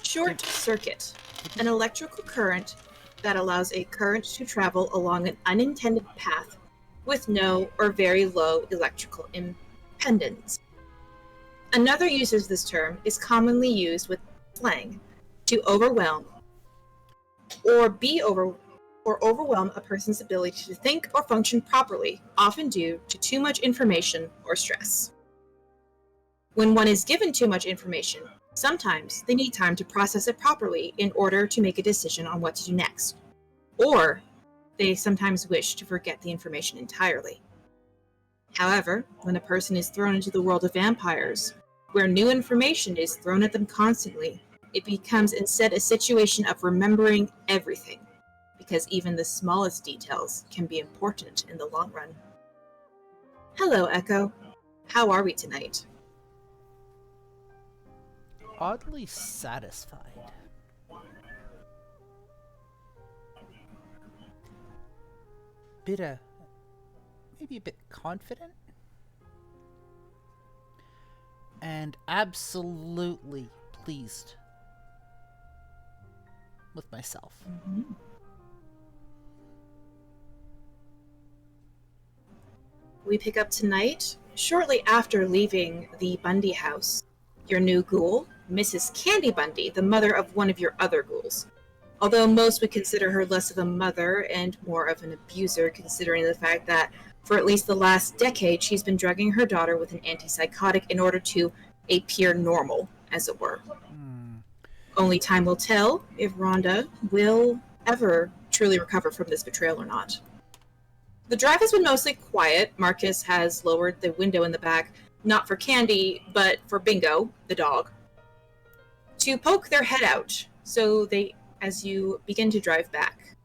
Short circuit. An electrical current that allows a current to travel along an unintended path with no or very low electrical impedance. Another use of this term is commonly used with slang to overwhelm or overwhelm a person's ability to think or function properly, often due to too much information or stress. When one is given too much information, sometimes they need time to process it properly in order to make a decision on what to do next. Or they sometimes wish to forget the information entirely. However, when a person is thrown into the world of vampires, where new information is thrown at them constantly, it becomes instead a situation of remembering everything, because even the smallest details can be important in the long run. Hello, Echo. How are we tonight? Oddly satisfied. Maybe a bit confident? And absolutely pleased with myself. Mm-hmm. We pick up tonight, shortly after leaving the Bundy house. Your new ghoul, Mrs. Candy Bundy, the mother of one of your other ghouls. Although most would consider her less of a mother and more of an abuser, considering the fact that for at least the last decade she's been drugging her daughter with an antipsychotic in order to appear normal, as it were. Only time will tell if Rhonda will ever truly recover from this betrayal or not. The drive has been mostly quiet. Marcus has lowered the window in the back, not for Candy, but for Bingo, the dog, to poke their head out as you begin to drive back.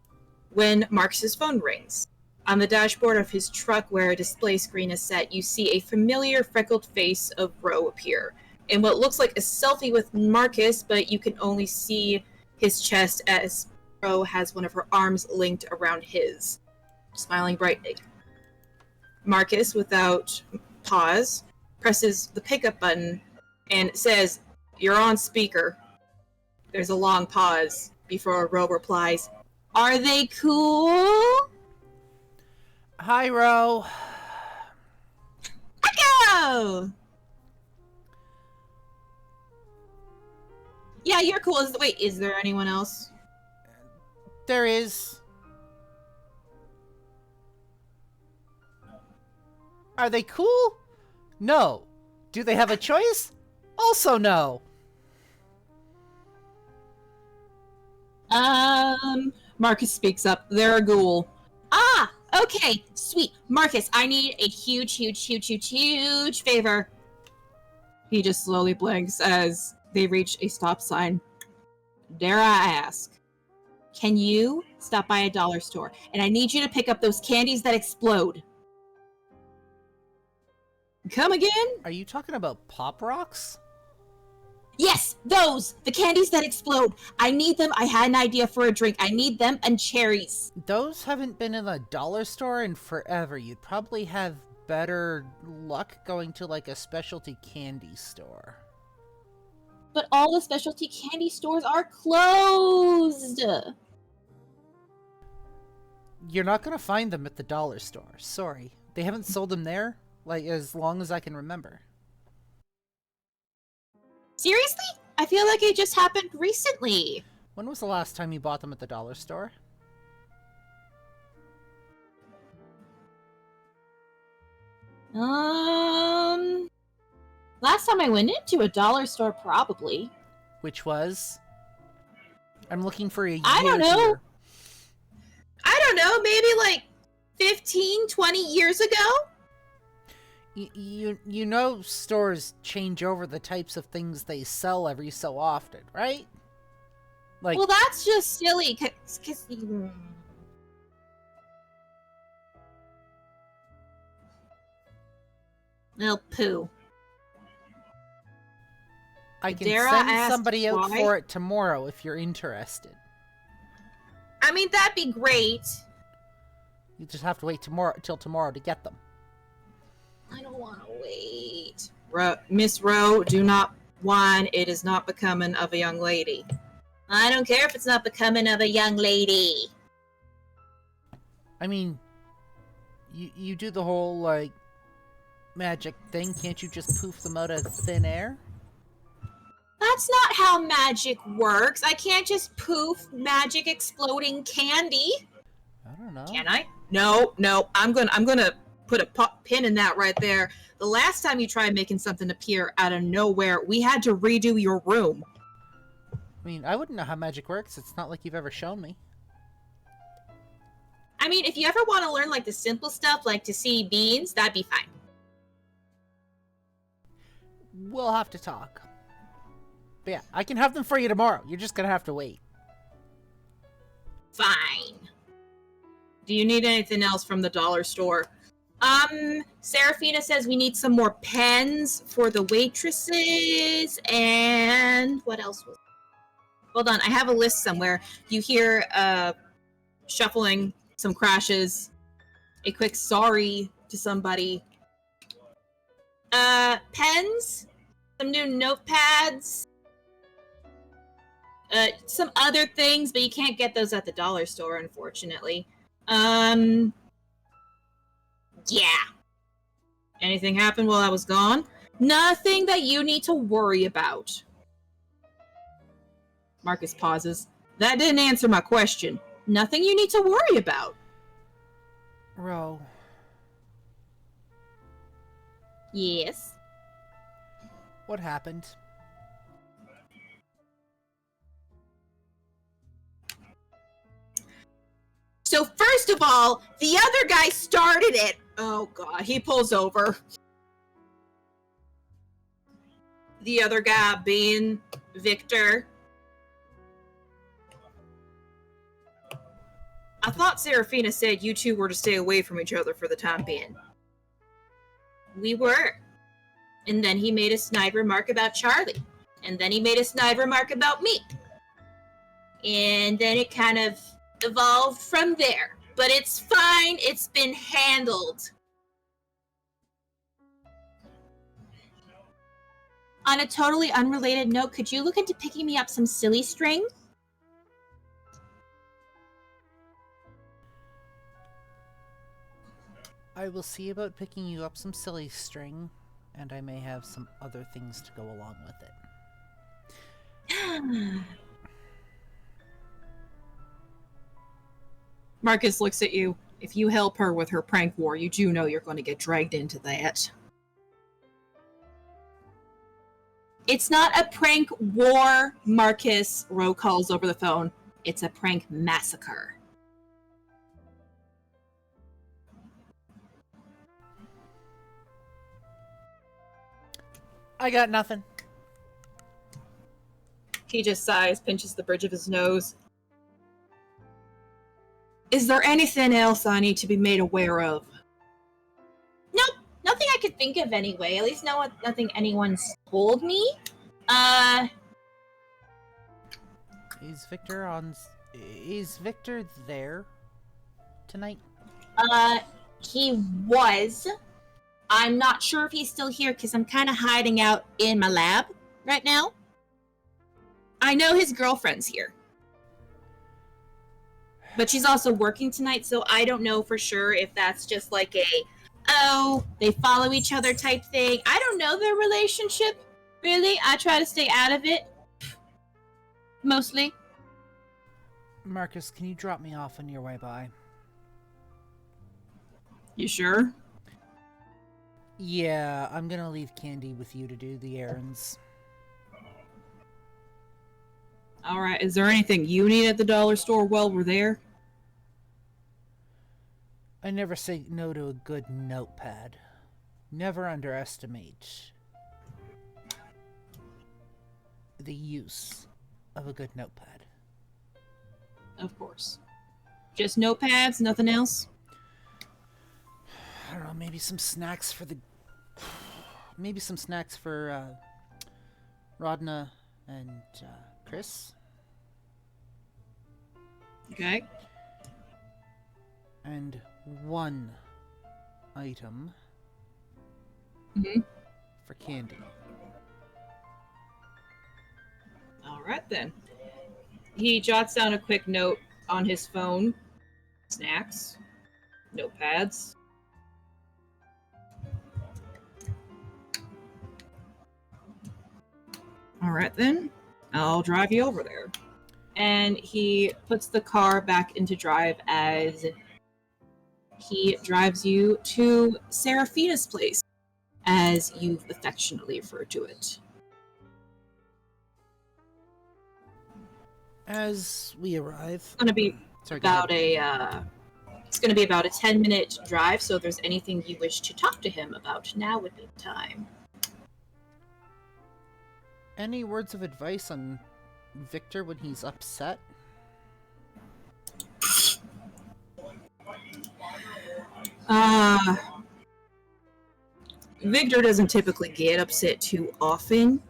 When Marcus's phone rings, on the dashboard of his truck where a display screen is set, you see a familiar freckled face of Ro appear in what looks like a selfie with Marcus, but you can only see his chest as Ro has one of her arms linked around his, smiling brightly. Marcus, without pause, presses the pickup button and says, "You're on speaker." There's a long pause before Ro replies, "Are they cool?" Hi, Ro. Echo! Yeah, you're cool. Wait, is there anyone else? There is. Are they cool? No. Do they have a choice? Also no. Marcus speaks up. They're a ghoul. Ah, okay, sweet. Marcus, I need a huge favor. He just slowly blinks as they reach a stop sign. Dare I ask, can you stop by a dollar store? And I need you to pick up those candies that explode. Come again? Are you talking about Pop Rocks? Yes, those! The candies that explode. I need them. I had an idea for a drink. I need them and cherries. Those haven't been in a dollar store in forever. You'd probably have better luck going to like a specialty candy store. But all the specialty candy stores are closed. You're not going to find them at the dollar store. Sorry. They haven't sold them there, like, as long as I can remember. Seriously? I feel like it just happened recently. When was the last time you bought them at the dollar store? Last time I went into a dollar store, probably. Which was? I'm looking for a year. I don't know. Here. I don't know, maybe like 15, 20 years ago? You know stores change over the types of things they sell every so often, right? Like, well, that's just silly. Well, poo. I can Dare send I ask somebody out why? for it tomorrow if you're interested. I mean, that'd be great. You just have to wait till tomorrow to get them. I don't want to wait. Miss Rowe, do not Wine, it is not becoming of a young lady. I don't care if it's not becoming of a young lady. I mean, you do the whole, like, magic thing. Can't you just poof them out of thin air? That's not how magic works. I can't just poof magic exploding candy. I don't know. Can I? No. I'm gonna put a pin in that right there. The last time you tried making something appear out of nowhere, we had to redo your room. I mean, I wouldn't know how magic works. It's not like you've ever shown me. I mean, if you ever want to learn like the simple stuff, like to see beans, that'd be fine. We'll have to talk. But yeah, I can have them for you tomorrow. You're just gonna have to wait. Fine. Do you need anything else from the dollar store? Serafina says we need some more pens for the waitresses, and what else was... Hold on, I have a list somewhere. You hear, shuffling, some crashes, a quick sorry to somebody. Pens, some new notepads, some other things, but you can't get those at the dollar store, unfortunately. Yeah. Anything happened while I was gone? Nothing that you need to worry about. Marcus pauses. That didn't answer my question. Nothing you need to worry about. Ro. Yes? What happened? So first of all, the other guy started it. Oh god, he pulls over. The other guy being Victor. I thought Serafina said you two were to stay away from each other for the time being. We were. And then he made a snide remark about Charlie. And then he made a snide remark about me. And then it kind of evolved from there. But it's fine. It's been handled. On a totally unrelated note, could you look into picking me up some silly string? I will see about picking you up some silly string, and I may have some other things to go along with it. Marcus looks at you. If you help her with her prank war, you do know you're going to get dragged into that. It's not a prank war, Marcus, Ro calls over the phone. It's a prank massacre. I got nothing. He just sighs, pinches the bridge of his nose. Is there anything else I need to be made aware of? Nope, nothing I could think of anyway. At least nothing anyone's told me. Is Victor there tonight? He was. I'm not sure if he's still here because I'm kind of hiding out in my lab right now. I know his girlfriend's here. But she's also working tonight, so I don't know for sure if that's just like they follow each other type thing. I don't know their relationship, really. I try to stay out of it. Mostly. Marcus, can you drop me off on your way by? You sure? Yeah, I'm gonna leave Candy with you to do the errands. Alright, is there anything you need at the dollar store while we're there? I never say no to a good notepad. Never underestimate the use of a good notepad. Of course. Just notepads, nothing else? I don't know, maybe some snacks for Rodna and Chris. Okay. And one item Mm-hmm. for Candy. Right then. He jots down a quick note on his phone. Snacks. Notepads. All right then. I'll drive you over there. And he puts the car back into drive as he drives you to Seraphina's place, as you've affectionately referred to it. As we arrive, It's going to be it's going to be about a 10-minute drive, so if there's anything you wish to talk to him about, now would be the time. Any words of advice on Victor when he's upset? Victor doesn't typically get upset too often,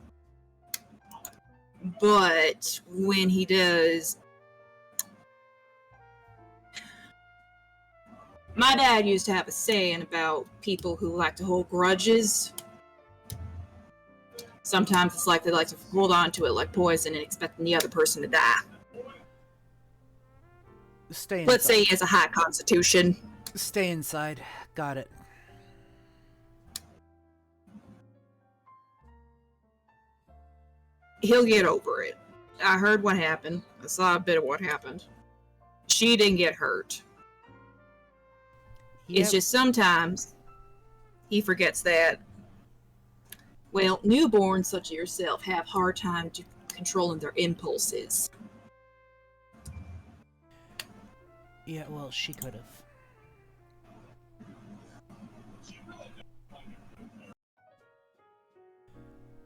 but when he does, my dad used to have a saying about people who like to hold grudges. Sometimes it's like they like to hold on to it like poison and expecting the other person to die. Stay inside. Let's say he has a high constitution. Stay inside. Got it. He'll get over it. I heard what happened. I saw a bit of what happened. She didn't get hurt. Yep. It's just sometimes he forgets that, well, newborns such as yourself have hard time to controlling their impulses. Yeah, well, she could have.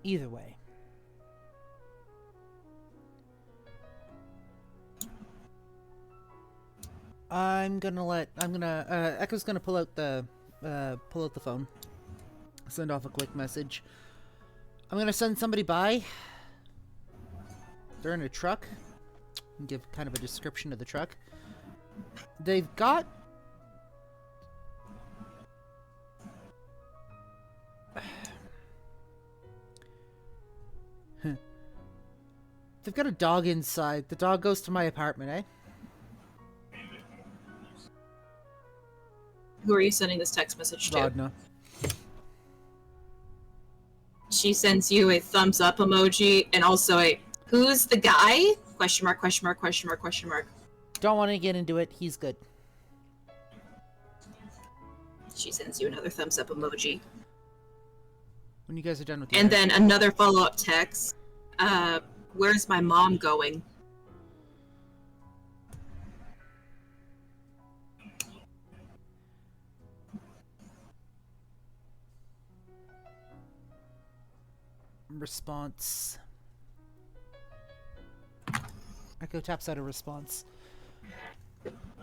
Either way. Echo's gonna pull out the phone. Send off a quick message. I'm gonna send somebody by. They're in a truck. Give kind of a description of the truck. They've got... They've got a dog inside. The dog goes to my apartment, eh? Who are you sending this text message to? Rodna. She sends you a thumbs up emoji and also a "Who's the guy?" question mark, question mark, question mark, question mark. Don't want to get into it. He's good. She sends you another thumbs up emoji. When you guys are done with your And then another follow-up text. Where's my mom going? Response. Echo taps out a response.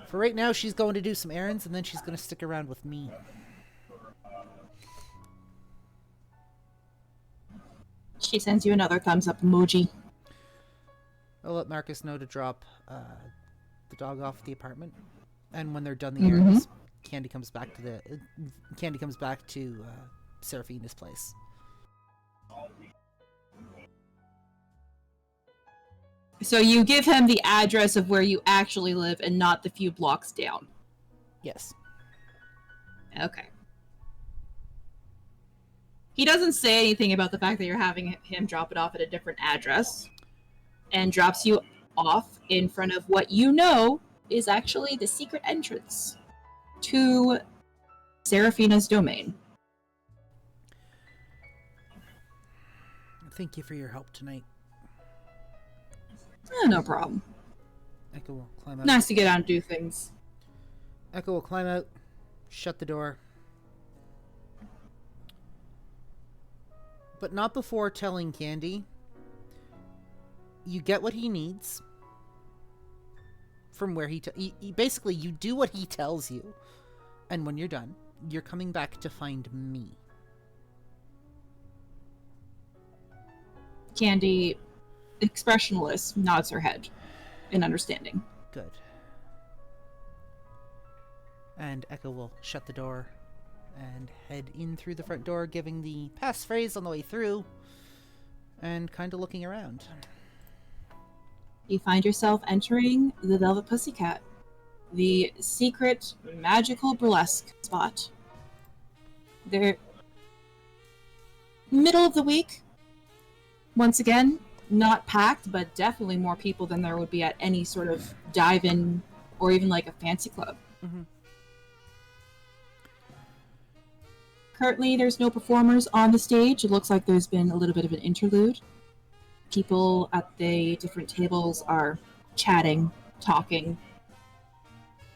For right now, she's going to do some errands, and then she's going to stick around with me. She sends you another thumbs up emoji. I'll let Marcus know to drop the dog off at the apartment, and when they're done the errands, Candy comes back to Seraphina's place. So you give him the address of where you actually live and not the few blocks down. Yes. Okay. He doesn't say anything about the fact that you're having him drop it off at a different address, and drops you off in front of what you know is actually the secret entrance to Seraphina's domain. Thank you for your help tonight. No problem. Echo will climb out. Nice to get out and do things. Echo will climb out, shut the door. But not before telling Candy, you get what he needs from where he basically, you do what he tells you. And when you're done, you're coming back to find me. Candy, expressionless, nods her head in understanding. Good. And Echo will shut the door and head in through the front door, giving the passphrase on the way through and kind of looking around. you find yourself entering the Velvet Pussycat, the secret magical burlesque spot. They're middle of the week. Once again, not packed, but definitely more people than there would be at any sort of dive-in or even like a fancy club. Mm-hmm. Currently, there's no performers on the stage. It looks like there's been a little bit of an interlude. People at the different tables are chatting, talking.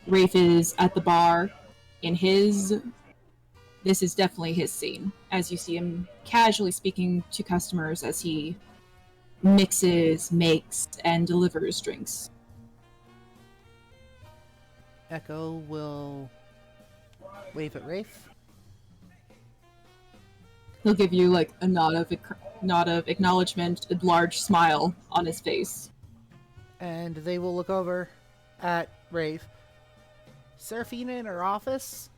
Rafe is at the bar in his... This is definitely his scene, as you see him casually speaking to customers as he mixes, makes, and delivers drinks. Echo will wave at Rafe. He'll give you like a nod of acknowledgement, a large smile on his face. And they will look over at Rafe. Seraphina in her office?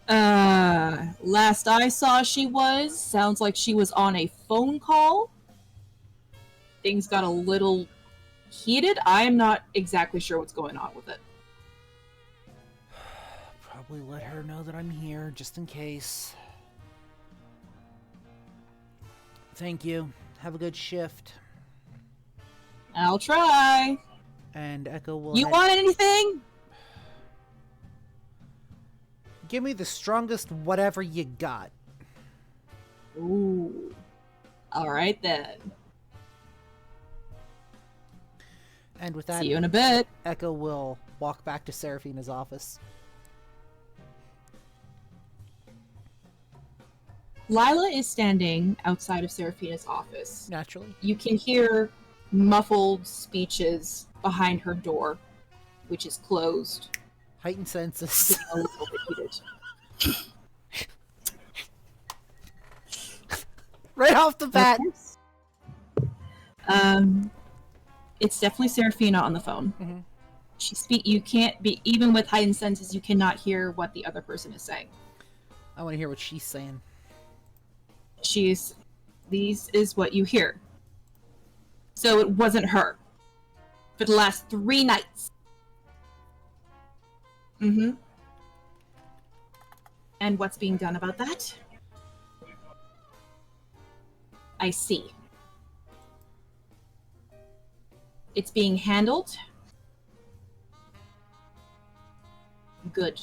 Last I saw sounds like she was on a phone call. Things got a little heated. I'm not exactly sure what's going on with it. Probably let her know that I'm here, just in case. Thank you. Have a good shift. I'll try. And Echo will... You want anything? Give me the strongest whatever you got. Ooh. Alright then. And with that, see you in a bit. Echo will walk back to Seraphina's office. Lila is standing outside of Seraphina's office. Naturally. You can hear muffled speeches behind her door, which is closed. Heightened senses. A little bit heated. Right off the bat. It's definitely Seraphina on the phone. Mm-hmm. You can't be, even with heightened senses, you cannot hear what the other person is saying. I want to hear what she's saying. These is what you hear. So it wasn't her. For the last 3 nights. Mm-hmm. And what's being done about that? I see. It's being handled. Good.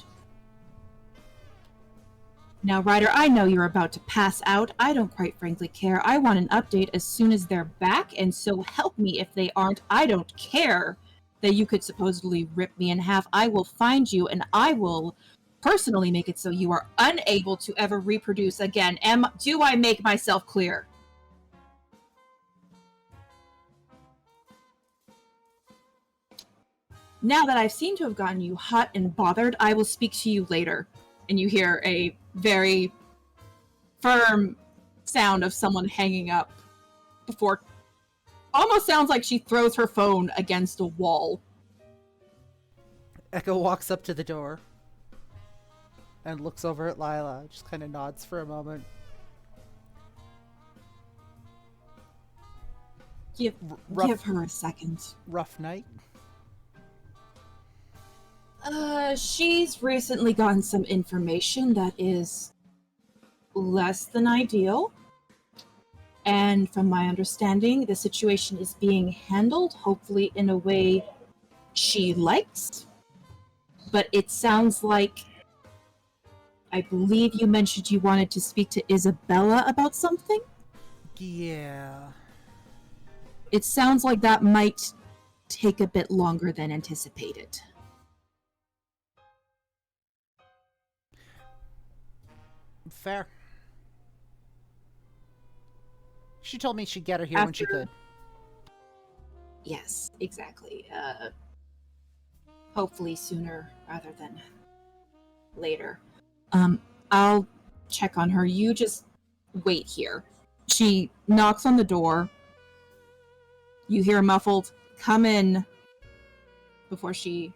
Now, Ryder, I know you're about to pass out. I don't quite frankly care. I want an update as soon as they're back, and so help me if they aren't. I don't care that you could supposedly rip me in half. I will find you, and I will personally make it so you are unable to ever reproduce again. Do I make myself clear? Now that I've seemed to have gotten you hot and bothered, I will speak to you later. And you hear a very firm sound of someone hanging up before... Almost sounds like she throws her phone against a wall. Echo walks up to the door and looks over at Lila, just kind of nods for a moment. Give her a second. Rough night? She's recently gotten some information that is less than ideal. And from my understanding, the situation is being handled, hopefully in a way she likes. But it sounds like... I believe you mentioned you wanted to speak to Isabella about something? Yeah. It sounds like that might take a bit longer than anticipated. Fair. She told me she'd get her here when she could. Yes, exactly. Hopefully sooner rather than later. I'll check on her. You just wait here. She knocks on the door. You hear a muffled, "Come in," before she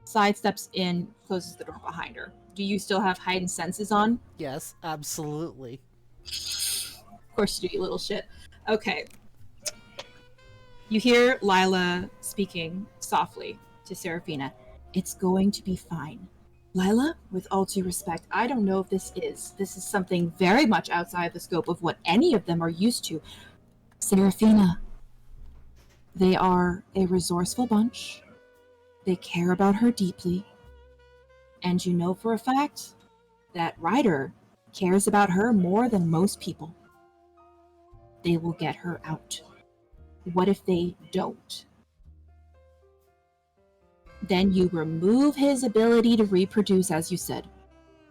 sidesteps in, closes the door behind her. Do you still have heightened senses on? Yes, absolutely. Of course you do, you little shit. Okay. You hear Lila speaking softly to Seraphina. It's going to be fine. Lila, with all due respect, I don't know if this is. This is something very much outside the scope of what any of them are used to. Seraphina, they are a resourceful bunch. They care about her deeply. And you know for a fact that Ryder cares about her more than most people. They will get her out. What if they don't? Then you remove his ability to reproduce, as you said.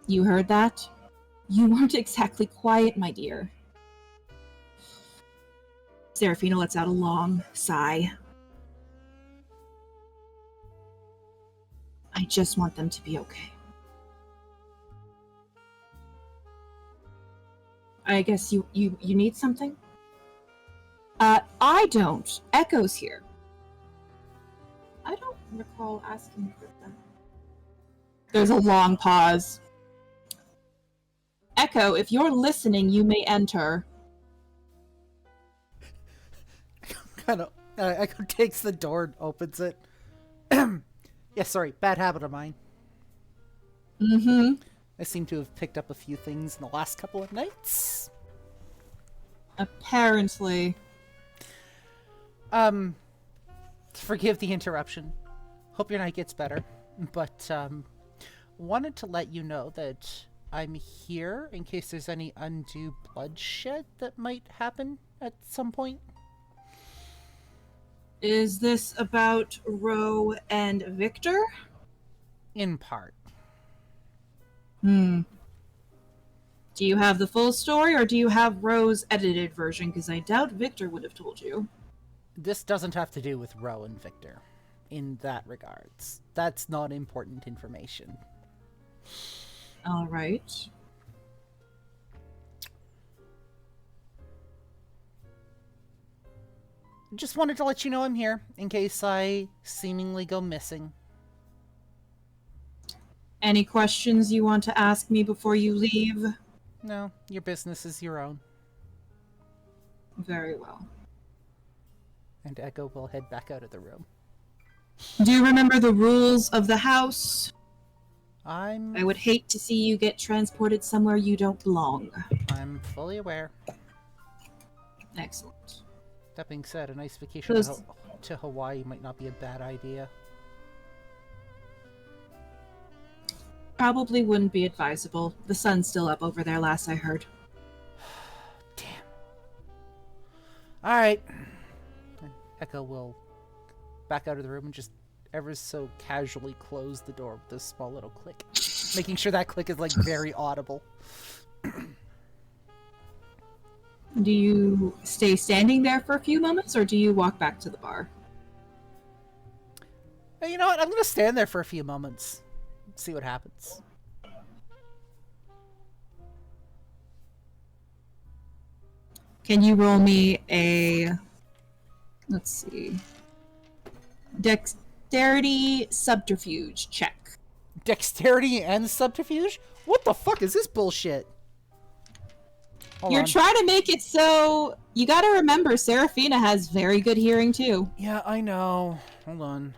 You heard that? You weren't exactly quiet, my dear. Seraphina lets out a long sigh. I just want them to be okay. I guess you need something? I don't. Echo's here. I don't recall asking for them. There's a long pause. Echo, if you're listening, you may enter. Echo takes the door and opens it. Yeah, sorry, bad habit of mine. Mm-hmm. I seem to have picked up a few things in the last couple of nights. Apparently. Forgive the interruption. Hope your night gets better. But, wanted to let you know that I'm here in case there's any undue bloodshed that might happen at some point. Is this about Ro and Victor? In part. Do you have the full story, or do you have Ro's edited version? Because I doubt Victor would have told you. This doesn't have to do with Ro and Victor, in that regards. That's not important information. All right. Just wanted to let you know I'm here, in case I seemingly go missing. Any questions you want to ask me before you leave? No, your business is your own. Very well. And Echo will head back out of the room. Do you remember the rules of the house? I would hate to see you get transported somewhere you don't belong. I'm fully aware. Excellent. That being said, a nice vacation to Hawaii might not be a bad idea. Probably wouldn't be advisable. The sun's still up over there, last I heard. Damn. Alright. Echo will back out of the room and just ever so casually close the door with a small little click. Making sure that click is, like, very audible. Do you stay standing there for a few moments, or do you walk back to the bar? You know what? I'm gonna stand there for a few moments. See what happens. Can you roll me a... Let's see... Dexterity subterfuge check. Dexterity and subterfuge? What the fuck is this bullshit? You're trying to make it so... You gotta remember, Seraphina has very good hearing, too. Yeah, I know. Hold on.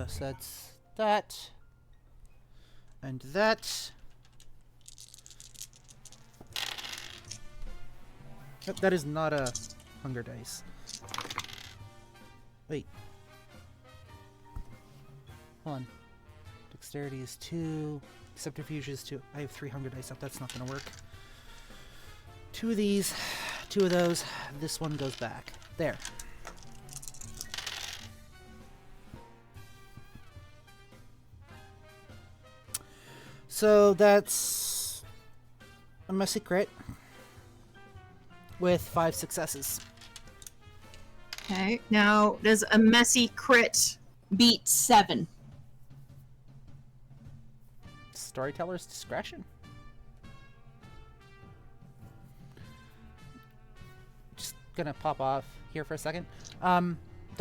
So that's that. And that. Yep, that is not a hunger dice. Wait. Hold on. Dexterity is 2. Subterfuge is 2. I have 3 hunger dice up. That's not going to work. 2 of these. 2 of those. This one goes back. There. So that's a messy crit with 5 successes. Okay, now does a messy crit beat 7? Storyteller's discretion. Just gonna pop off here for a second. Don't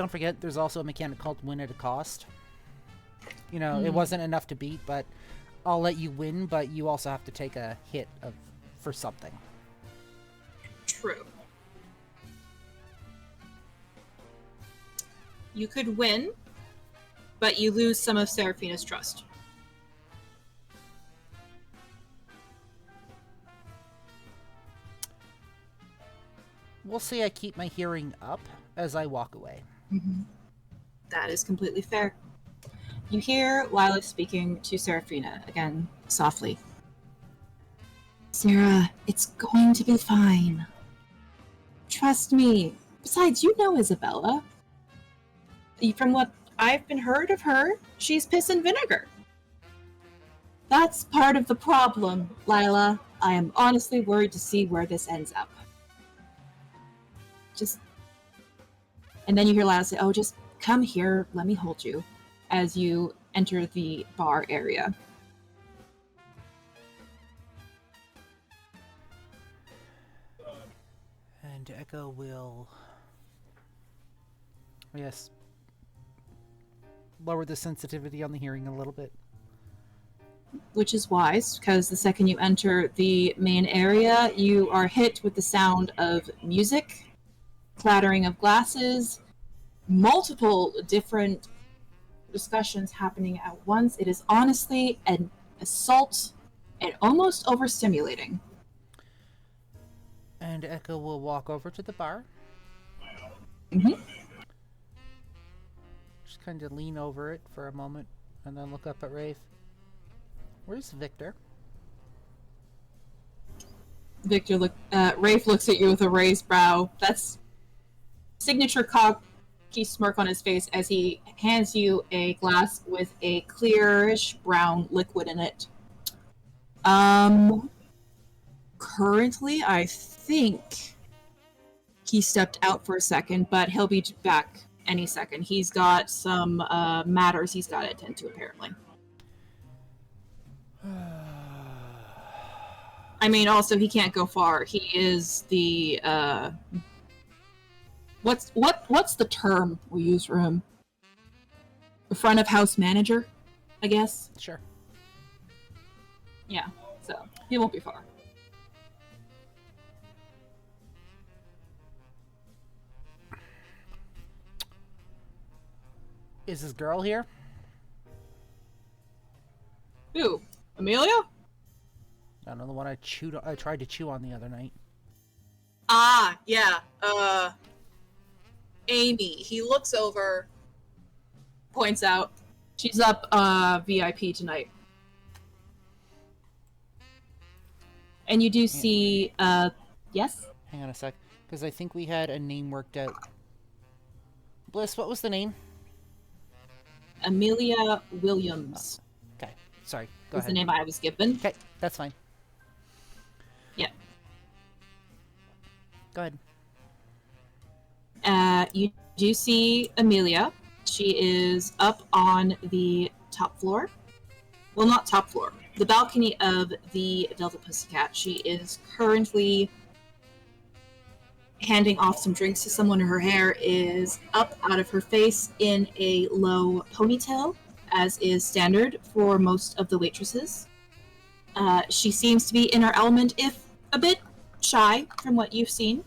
forget, there's also a mechanic called win at a cost. You know, it wasn't enough to beat, but I'll let you win, but you also have to take a hit for something. True. You could win, but you lose some of Seraphina's trust. We'll say I keep my hearing up as I walk away. Mm-hmm. That is completely fair. You hear Lila speaking to Seraphina, again, softly. Sarah, it's going to be fine. Trust me. Besides, you know Isabella. From what I've been heard of her, she's piss and vinegar. That's part of the problem, Lila. I am honestly worried to see where this ends up. And then you hear Lila say, oh, just come here, let me hold you, as you enter the bar area. And Echo will, yes, lower the sensitivity on the hearing a little bit. Which is wise, because the second you enter the main area, you are hit with the sound of music, clattering of glasses, multiple different discussions happening at once. It is honestly an assault and almost overstimulating. And Echo will walk over to the bar. Mm-hmm. Just kind of lean over it for a moment and then look up at Rafe. Where's Victor? Rafe looks at you with a raised brow. That's signature cocky smirk on his face as he hands you a glass with a clearish brown liquid in it. Currently, I think he stepped out for a second, but he'll be back any second. He's got some matters he's got to attend to, apparently. I mean, also, he can't go far. He is the, what's the term we use for him? The front of house manager, I guess? Sure. Yeah, so he won't be far. Is this girl here? Who? Amelia? I don't know, the one I tried to chew on the other night. Ah, yeah. Amy. He looks over, points out. She's up VIP tonight. And you do see, yes? Hang on a sec, because I think we had a name worked out. Bliss, what was the name? Amelia Williams. Okay, sorry, go Was ahead. the name I was given. Okay, that's fine. Yeah. Go ahead. You do see Amelia. She is up on the top floor. Well, not top floor. The balcony of the Delta Pussycat. She is currently handing off some drinks to someone. Her hair is up out of her face in a low ponytail, as is standard for most of the waitresses. She seems to be in her element, if a bit shy from what you've seen,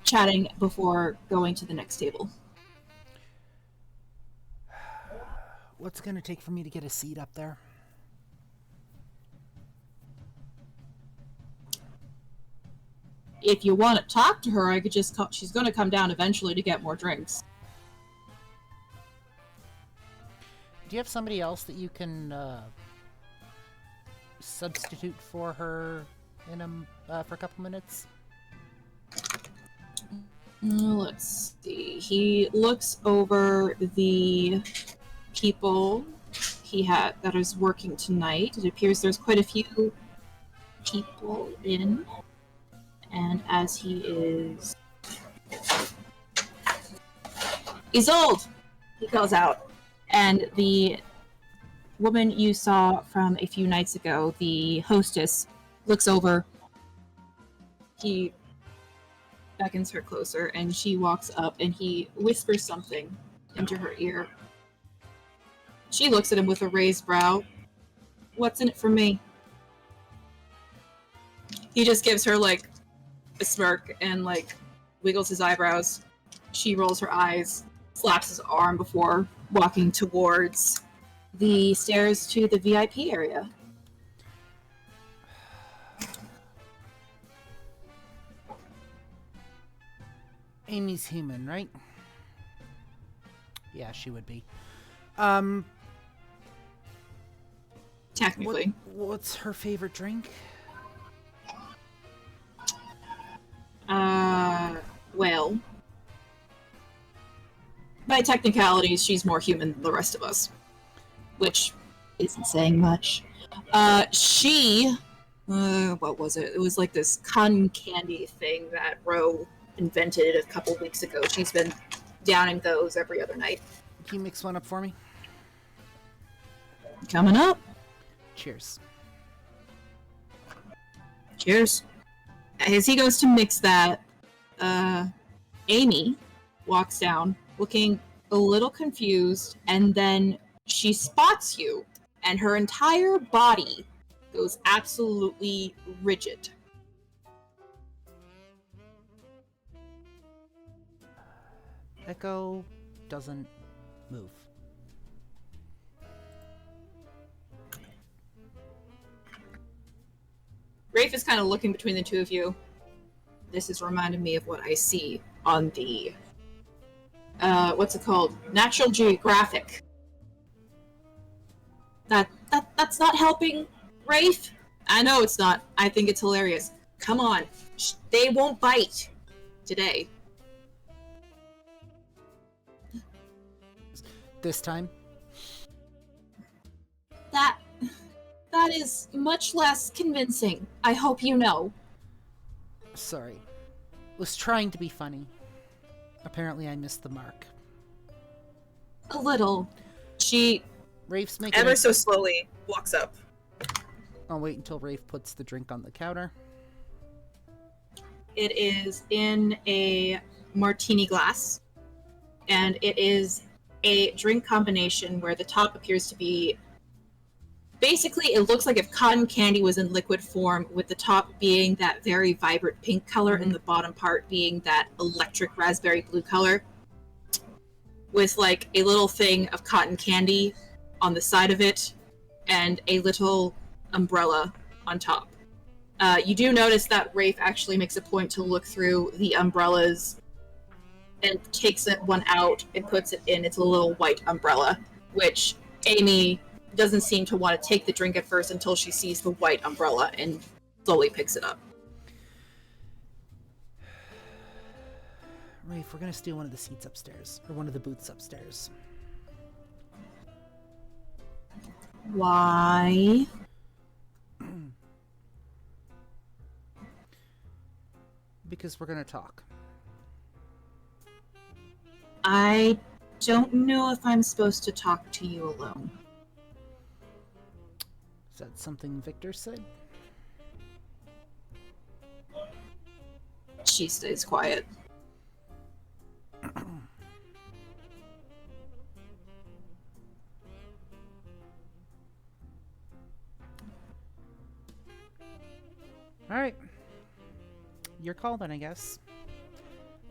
chatting before going to the next table. What's it gonna take for me to get a seat up there? If you want to talk to her, I could just she's going to come down eventually to get more drinks. Do you have somebody else that you can substitute for her in for a couple minutes? Let's see. He looks over the people that is working tonight. It appears there's quite a few people in. And as he is... Isolde! He calls out. And the woman you saw from a few nights ago, the hostess, looks over. He beckons her closer, and she walks up, and he whispers something into her ear. She looks at him with a raised brow. What's in it for me? He just gives her, like, a smirk and, like, wiggles his eyebrows. She rolls her eyes. slaps his arm before walking towards the stairs to the VIP area. Amy's human, right? Yeah, she would be. Technically. What's her favorite drink? Well, by technicalities, she's more human than the rest of us, which isn't saying much. What was it? It was like this cotton candy thing that Ro invented a couple weeks ago. She's been downing those every other night. Can you mix one up for me? Coming up. Cheers. Cheers. As he goes to mix that, Amy walks down, looking a little confused, and then she spots you, and her entire body goes absolutely rigid. Echo doesn't move. Rafe is kind of looking between the two of you. This is reminding me of what I see on the, what's it called? Natural Geographic. That's not helping, Rafe. I know it's not. I think it's hilarious. Come on. They won't bite today. This time? That is much less convincing. I hope you know. Sorry. Was trying to be funny. Apparently I missed the mark. A little. She Rafe's making ever so slowly walks up. I'll wait until Rafe puts the drink on the counter. It is in a martini glass, and it is a drink combination where the top appears to be basically, it looks like if cotton candy was in liquid form, with the top being that very vibrant pink color and the bottom part being that electric raspberry blue color, with like a little thing of cotton candy on the side of it and a little umbrella on top. You do notice that Rafe actually makes a point to look through the umbrellas and takes one out and puts it in. It's a little white umbrella, which Amy doesn't seem to want to take the drink at first until she sees the white umbrella and slowly picks it up. Rafe, we're gonna steal one of the seats upstairs, or one of the booths upstairs. Why? Because we're gonna talk. I don't know if I'm supposed to talk to you alone. Is that something Victor said? She stays quiet. Alright. Your call then, I guess.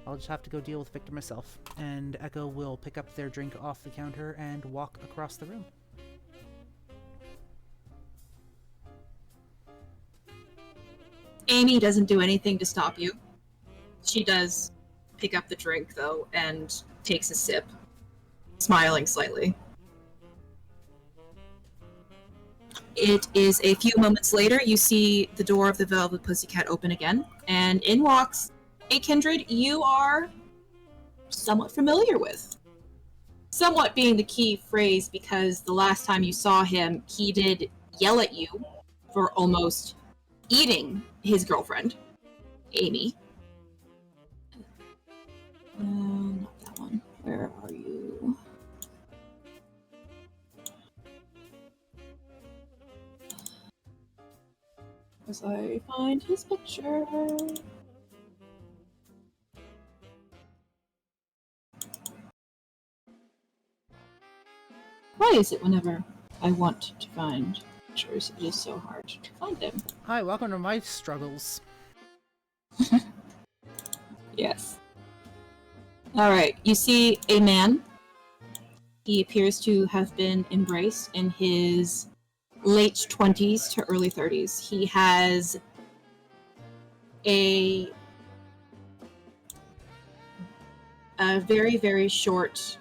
I'll just have to go deal with Victor myself. And Echo will pick up their drink off the counter and walk across the room. Amy doesn't do anything to stop you. She does pick up the drink, though, and takes a sip, smiling slightly. It is a few moments later, you see the door of the Velvet Pussycat open again, and in walks a kindred you are somewhat familiar with. Somewhat being the key phrase, because the last time you saw him, he did yell at you for almost eating his girlfriend, Amy. Not that one. Where are you? As I find his picture. Why is it whenever I want to find pictures, it is so hard to find them? Hi, welcome to my struggles. Yes. Alright, you see a man. He appears to have been embraced in his late 20s to early 30s. He has a very, very short,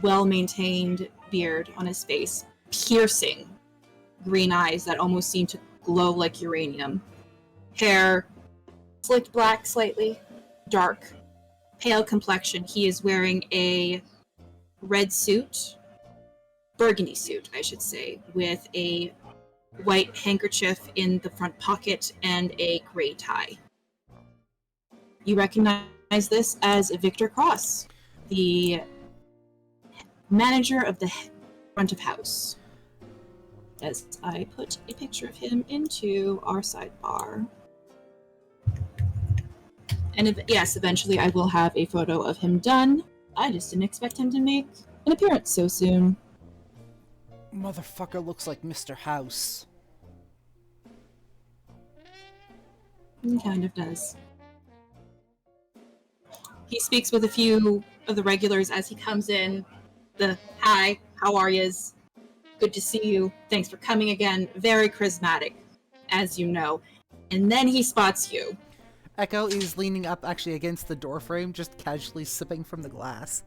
well-maintained beard on his face, piercing green eyes that almost seem to glow like uranium. Hair slicked back slightly, dark, pale complexion. He is wearing a red suit, burgundy suit, I should say, with a white handkerchief in the front pocket and a gray tie. You recognize this as Victor Cross, the manager of the front of house. As I put a picture of him into our sidebar. And yes, eventually I will have a photo of him done. I just didn't expect him to make an appearance so soon. Motherfucker looks like Mr. House. He kind of does. He speaks with a few of the regulars as he comes in. Hi, how are yous? Good to see you. Thanks for coming again. Very charismatic, as you know. And then he spots you. Echo is leaning up actually against the doorframe, just casually sipping from the glass.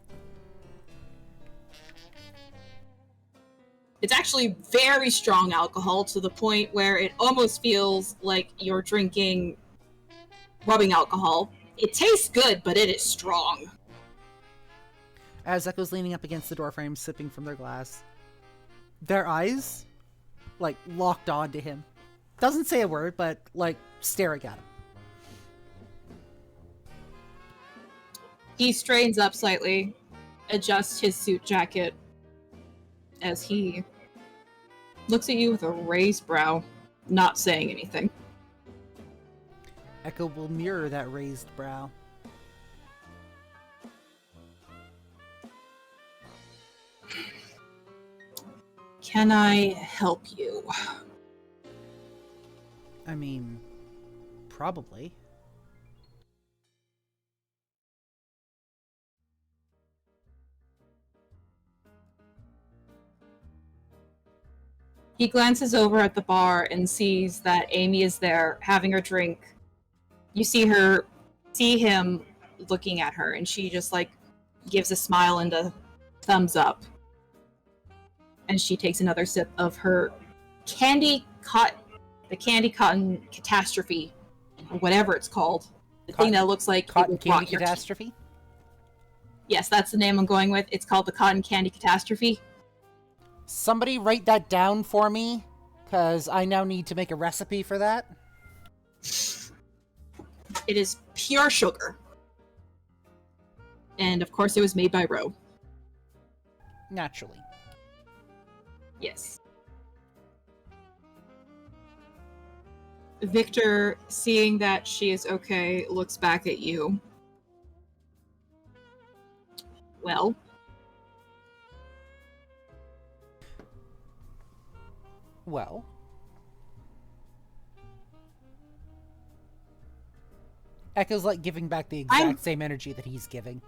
It's actually very strong alcohol to the point where it almost feels like you're drinking rubbing alcohol. It tastes good, but it is strong. As Echo's leaning up against the doorframe, sipping from their glass, their eyes, like, locked on to him. Doesn't say a word, but, like, staring at him. He straightens up slightly, adjusts his suit jacket as he looks at you with a raised brow, not saying anything. Echo will mirror that raised brow. Can I help you? I mean, probably. He glances over at the bar and sees that Amy is there having her drink. You see him looking at her, and she just like gives a smile and a thumbs up. And she takes another sip of her the candy cotton catastrophe, or whatever it's called. The thing that looks like cotton candy catastrophe? Yes, that's the name I'm going with. It's called the cotton candy catastrophe. Somebody write that down for me, because I now need to make a recipe for that. It is pure sugar. And of course it was made by Ro. Naturally. Yes. Victor, seeing that she is okay, looks back at you. Well? Well? Echo's like giving back the exact same energy that he's giving.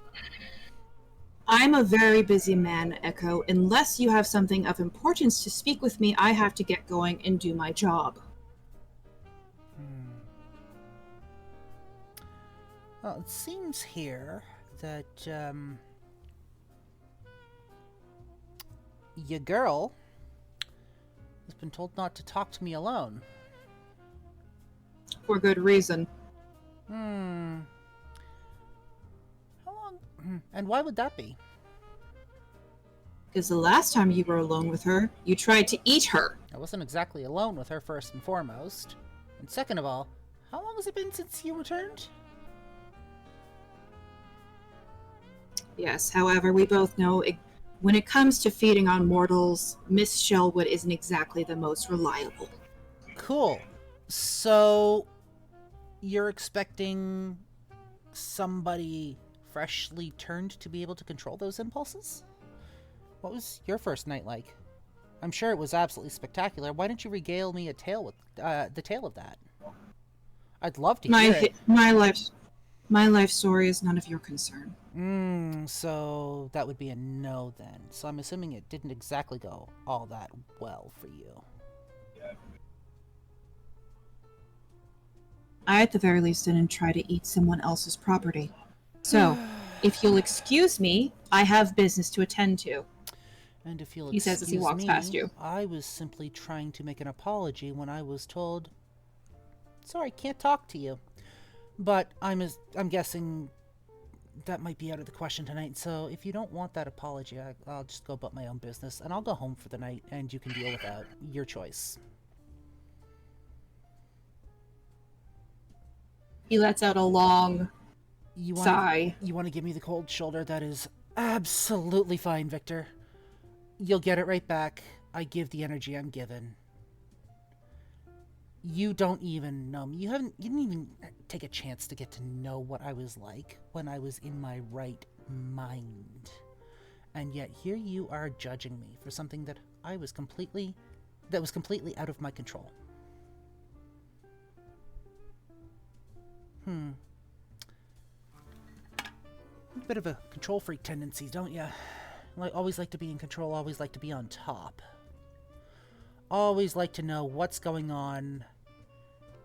I'm a very busy man, Echo. Unless you have something of importance to speak with me, I have to get going and do my job. Well, it seems here that, your girl has been told not to talk to me alone. For good reason. How long? And why would that be? Because the last time you were alone with her, you tried to eat her. I wasn't exactly alone with her, first and foremost. And second of all, how long has it been since you returned? Yes, however, we both know when it comes to feeding on mortals, Miss Shelwood isn't exactly the most reliable. Cool. So, you're expecting somebody freshly turned to be able to control those impulses? What was your first night like? I'm sure it was absolutely spectacular. Why don't you regale me a tale with the tale of that? I'd love to hear it. My life story is none of your concern. So that would be a no then. So I'm assuming it didn't exactly go all that well for you. I, at the very least, didn't try to eat someone else's property. So, if you'll excuse me, I have business to attend to. And if you'll He says as he excuse walks past me, you. I was simply trying to make an apology when I was told, sorry, can't talk to you. But I'm guessing that might be out of the question tonight, so if you don't want that apology, I'll just go about my own business, and I'll go home for the night, and you can deal with that. Your choice. He lets out a long sigh. You want to give me the cold shoulder? That is absolutely fine, Victor. You'll get it right back. I give the energy I'm given. You don't even know me. You didn't even take a chance to get to know what I was like when I was in my right mind. And yet here you are judging me for something that was completely out of my control. A bit of a control freak tendency, don't you? Always like to be in control, always like to be on top. Always like to know what's going on.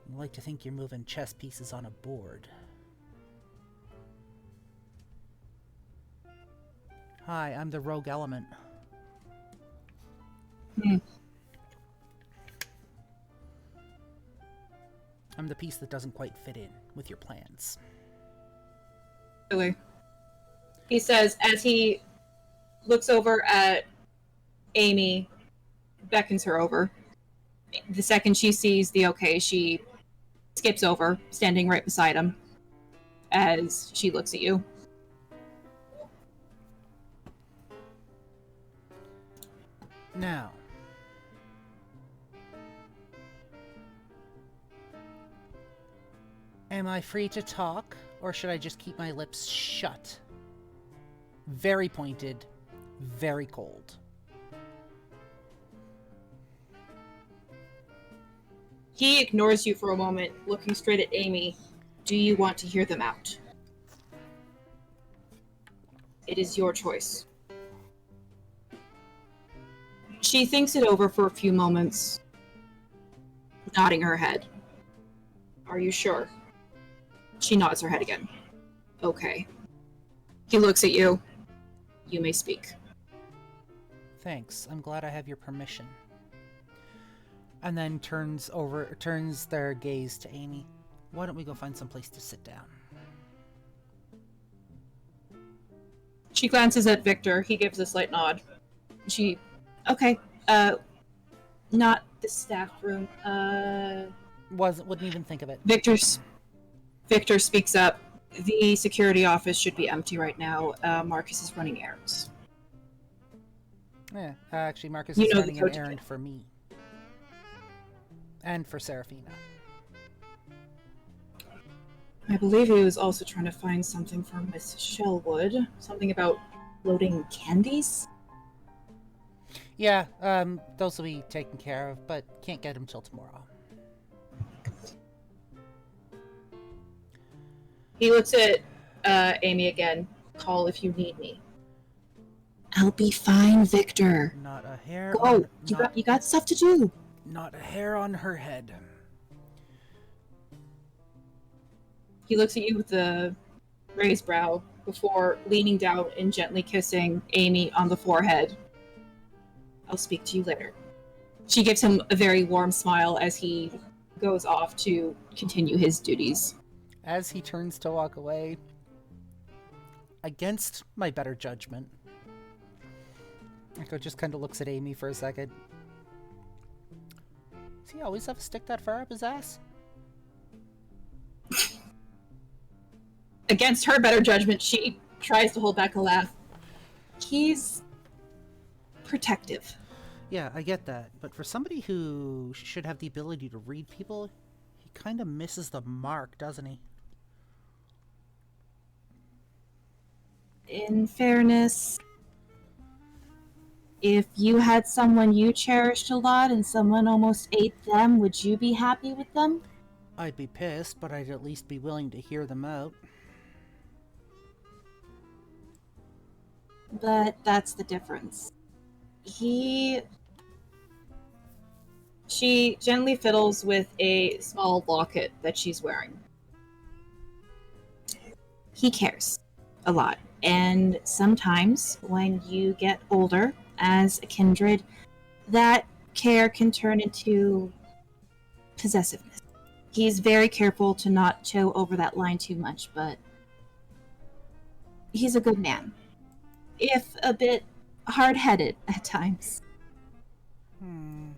You like to think you're moving chess pieces on a board. Hi, I'm the rogue element. I'm the piece that doesn't quite fit in with your plans. Really? He says as he looks over at Amy, beckons her over. The second she sees the okay, she skips over, standing right beside him as she looks at you. Now, am I free to talk, or should I just keep my lips shut? Very pointed, very cold. He ignores you for a moment, looking straight at Amy. Do you want to hear them out? It is your choice. She thinks it over for a few moments, nodding her head. Are you sure? She nods her head again. Okay. He looks at you. You may speak. Thanks. I'm glad I have your permission. And then turns their gaze to Amy. Why don't we go find some place to sit down? She glances at Victor. He gives a slight nod. Okay. Not the staff room. Wouldn't even think of it. Victor speaks up. The security office should be empty right now. Marcus is running errands. Yeah, actually, Marcus is running an errand for me. And for Seraphina. I believe he was also trying to find something for Miss Shellwood. Something about loading candies? Yeah, those will be taken care of, but can't get them till tomorrow. He looks at Amy again. Call if you need me. I'll be fine, Victor. Not a hair. Go. You got stuff to do. Not a hair on her head. He looks at you with a raised brow before leaning down and gently kissing Amy on the forehead. I'll speak to you later. She gives him a very warm smile as he goes off to continue his duties. As he turns to walk away, against my better judgment, Echo just kind of looks at Amy for a second. Does he always have a stick that far up his ass? Against her better judgment, she tries to hold back a laugh. He's protective. Yeah, I get that. But for somebody who should have the ability to read people, he kind of misses the mark, doesn't he? In fairness, if you had someone you cherished a lot and someone almost ate them, would you be happy with them? I'd be pissed, but I'd at least be willing to hear them out. but that's the difference. She gently fiddles with a small locket that she's wearing. He cares a lot, and sometimes when you get older as a kindred, that care can turn into possessiveness. He's very careful to not toe over that line too much, but he's a good man, if a bit hard-headed at times. Hmm.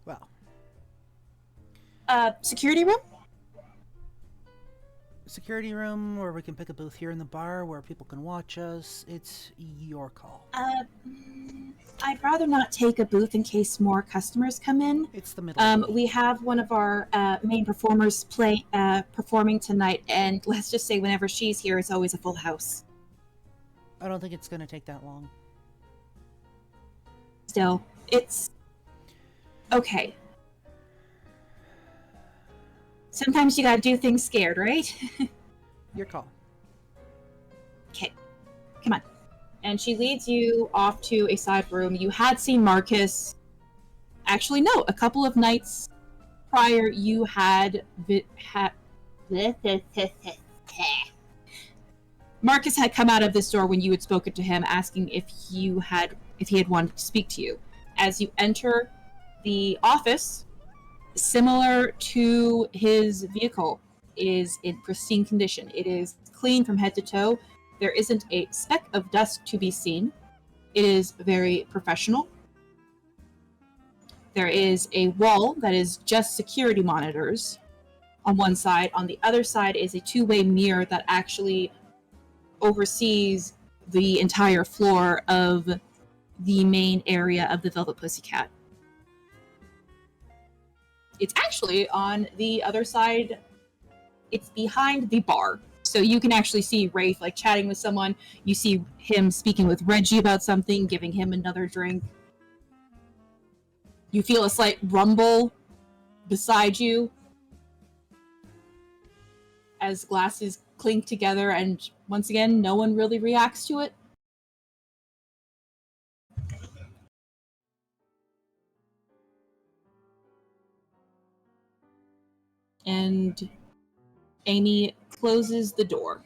Well, Security room? security room, or we can pick a booth here in the bar where people can watch us. It's your call. I'd rather not take a booth in case more customers come in. It's the middle of the We have one of our main performers performing tonight, and let's just say whenever she's here, it's always a full house. I don't think it's going to take that long. Still, it's okay. Sometimes you gotta do things scared, right? Your call. Okay, come on. And she leads you off to a side room. You had seen Marcus. Actually, no, a couple of nights prior, you had Marcus had come out of this door when you had spoken to him, asking if he had wanted to speak to you. As you enter the office, similar to his vehicle, is in pristine condition. It is clean from head to toe. There isn't a speck of dust to be seen. It is very professional. There is a wall that is just security monitors on one side. On the other side is a two-way mirror that actually oversees the entire floor of the main area of the Velvet Pussycat. It's actually on the other side. It's behind the bar. So you can actually see Rafe like chatting with someone. You see him speaking with Reggie about something, giving him another drink. You feel a slight rumble beside you as glasses clink together, and once again, no one really reacts to it. And Amy closes the door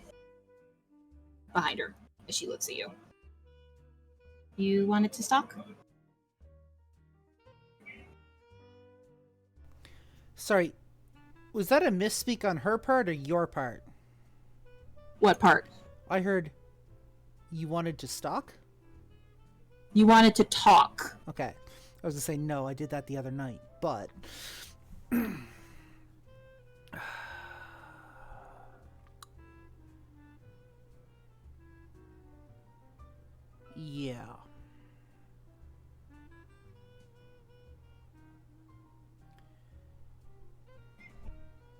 behind her as she looks at you. You wanted to stalk? Sorry, was that a misspeak on her part or your part? What part? I heard you wanted to stalk? You wanted to talk. Okay. I was going to say, no, I did that the other night, but... yeah.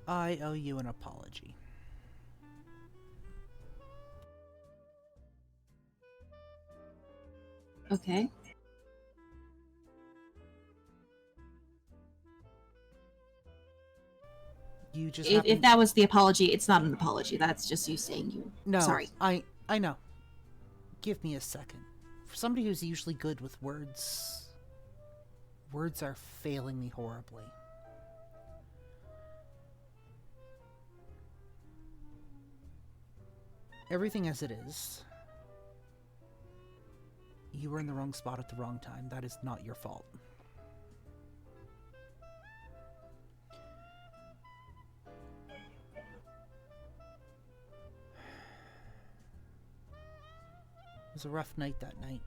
I owe you an apology. Okay. You just If that was the apology, it's not an apology. That's just you saying you. No, sorry. I know. Give me a second. For somebody who's usually good with words are failing me horribly. Everything as it is. You were in the wrong spot at the wrong time. That is not your fault. It was a rough night that night.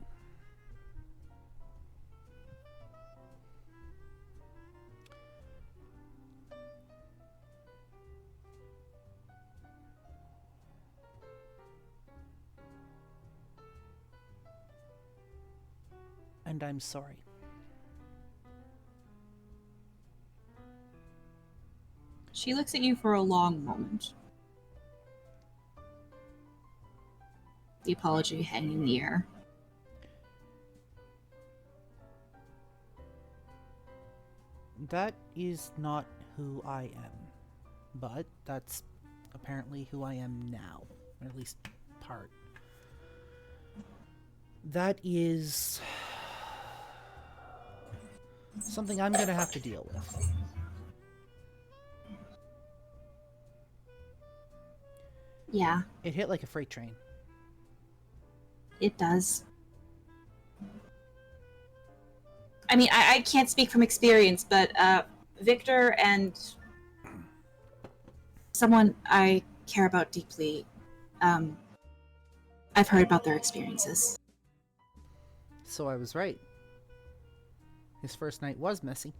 And I'm sorry. She looks at you for a long moment. The apology hanging in the air. That is not who I am. But that's apparently who I am now. Or at least part. That is something I'm gonna have to deal with. Yeah, It hit like a freight train. it does. I mean, I can't speak from experience, but Victor and someone I care about deeply, I've heard about their experiences. So I was right. His first night was messy.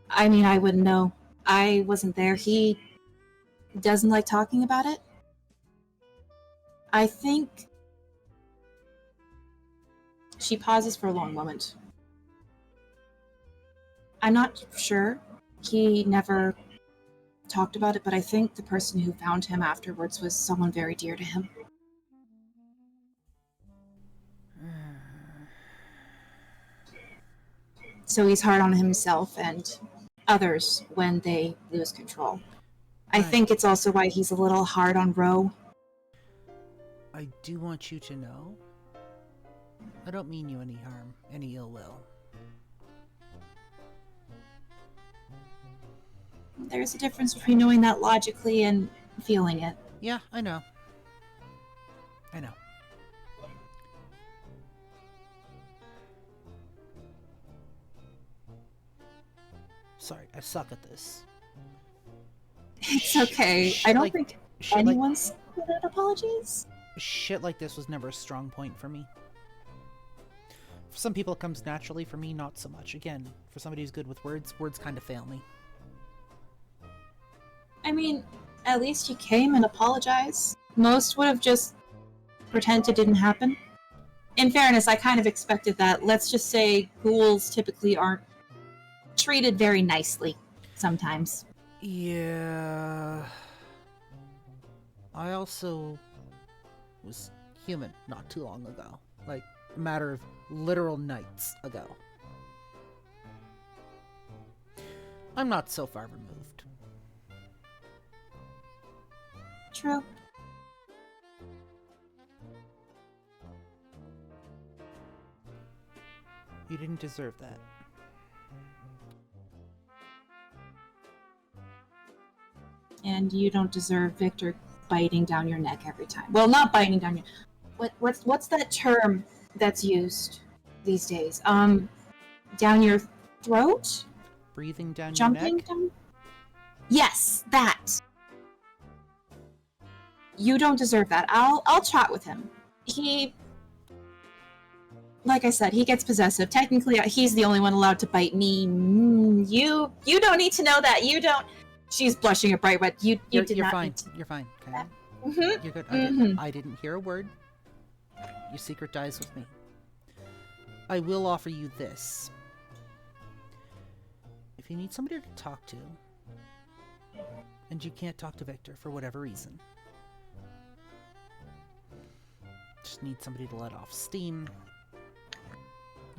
I mean, I wouldn't know. I wasn't there. He doesn't like talking about it. I think... She pauses for a long moment. I'm not sure. He never talked about it, but I think the person who found him afterwards was someone very dear to him. So he's hard on himself and others when they lose control. I think it's also why he's a little hard on Ro. I do want you to know, I don't mean you any harm, any ill will. There's a difference between knowing that logically and feeling it. Yeah, I know. I know. Sorry, I suck at this. It's okay. I don't think anyone's good at apologies. Shit like this was never a strong point for me. For some people it comes naturally, for me not so much. Again, for somebody who's good with words, words kind of fail me. I mean, at least you came and apologized. Most would have just pretended it didn't happen. In fairness, I kind of expected that. Let's just say ghouls typically aren't treated very nicely sometimes. Yeah. I also was human not too long ago. Like, a matter of literal nights ago. I'm not so far removed. True. You didn't deserve that. And you don't deserve Victor biting down your neck every time. Well, not biting down your... What's that term that's used these days? Down your throat? Breathing down Jumping your neck? down? Yes, that. You don't deserve that. I'll chat with him. He... Like I said, he gets possessive. Technically, he's the only one allowed to bite me. You don't need to know that. You don't... She's blushing a bright red. You're fine. You're fine. Okay? Mm-hmm. You're good. I didn't hear a word. Your secret dies with me. I will offer you this. If you need somebody to talk to, and you can't talk to Victor for whatever reason, just need somebody to let off steam,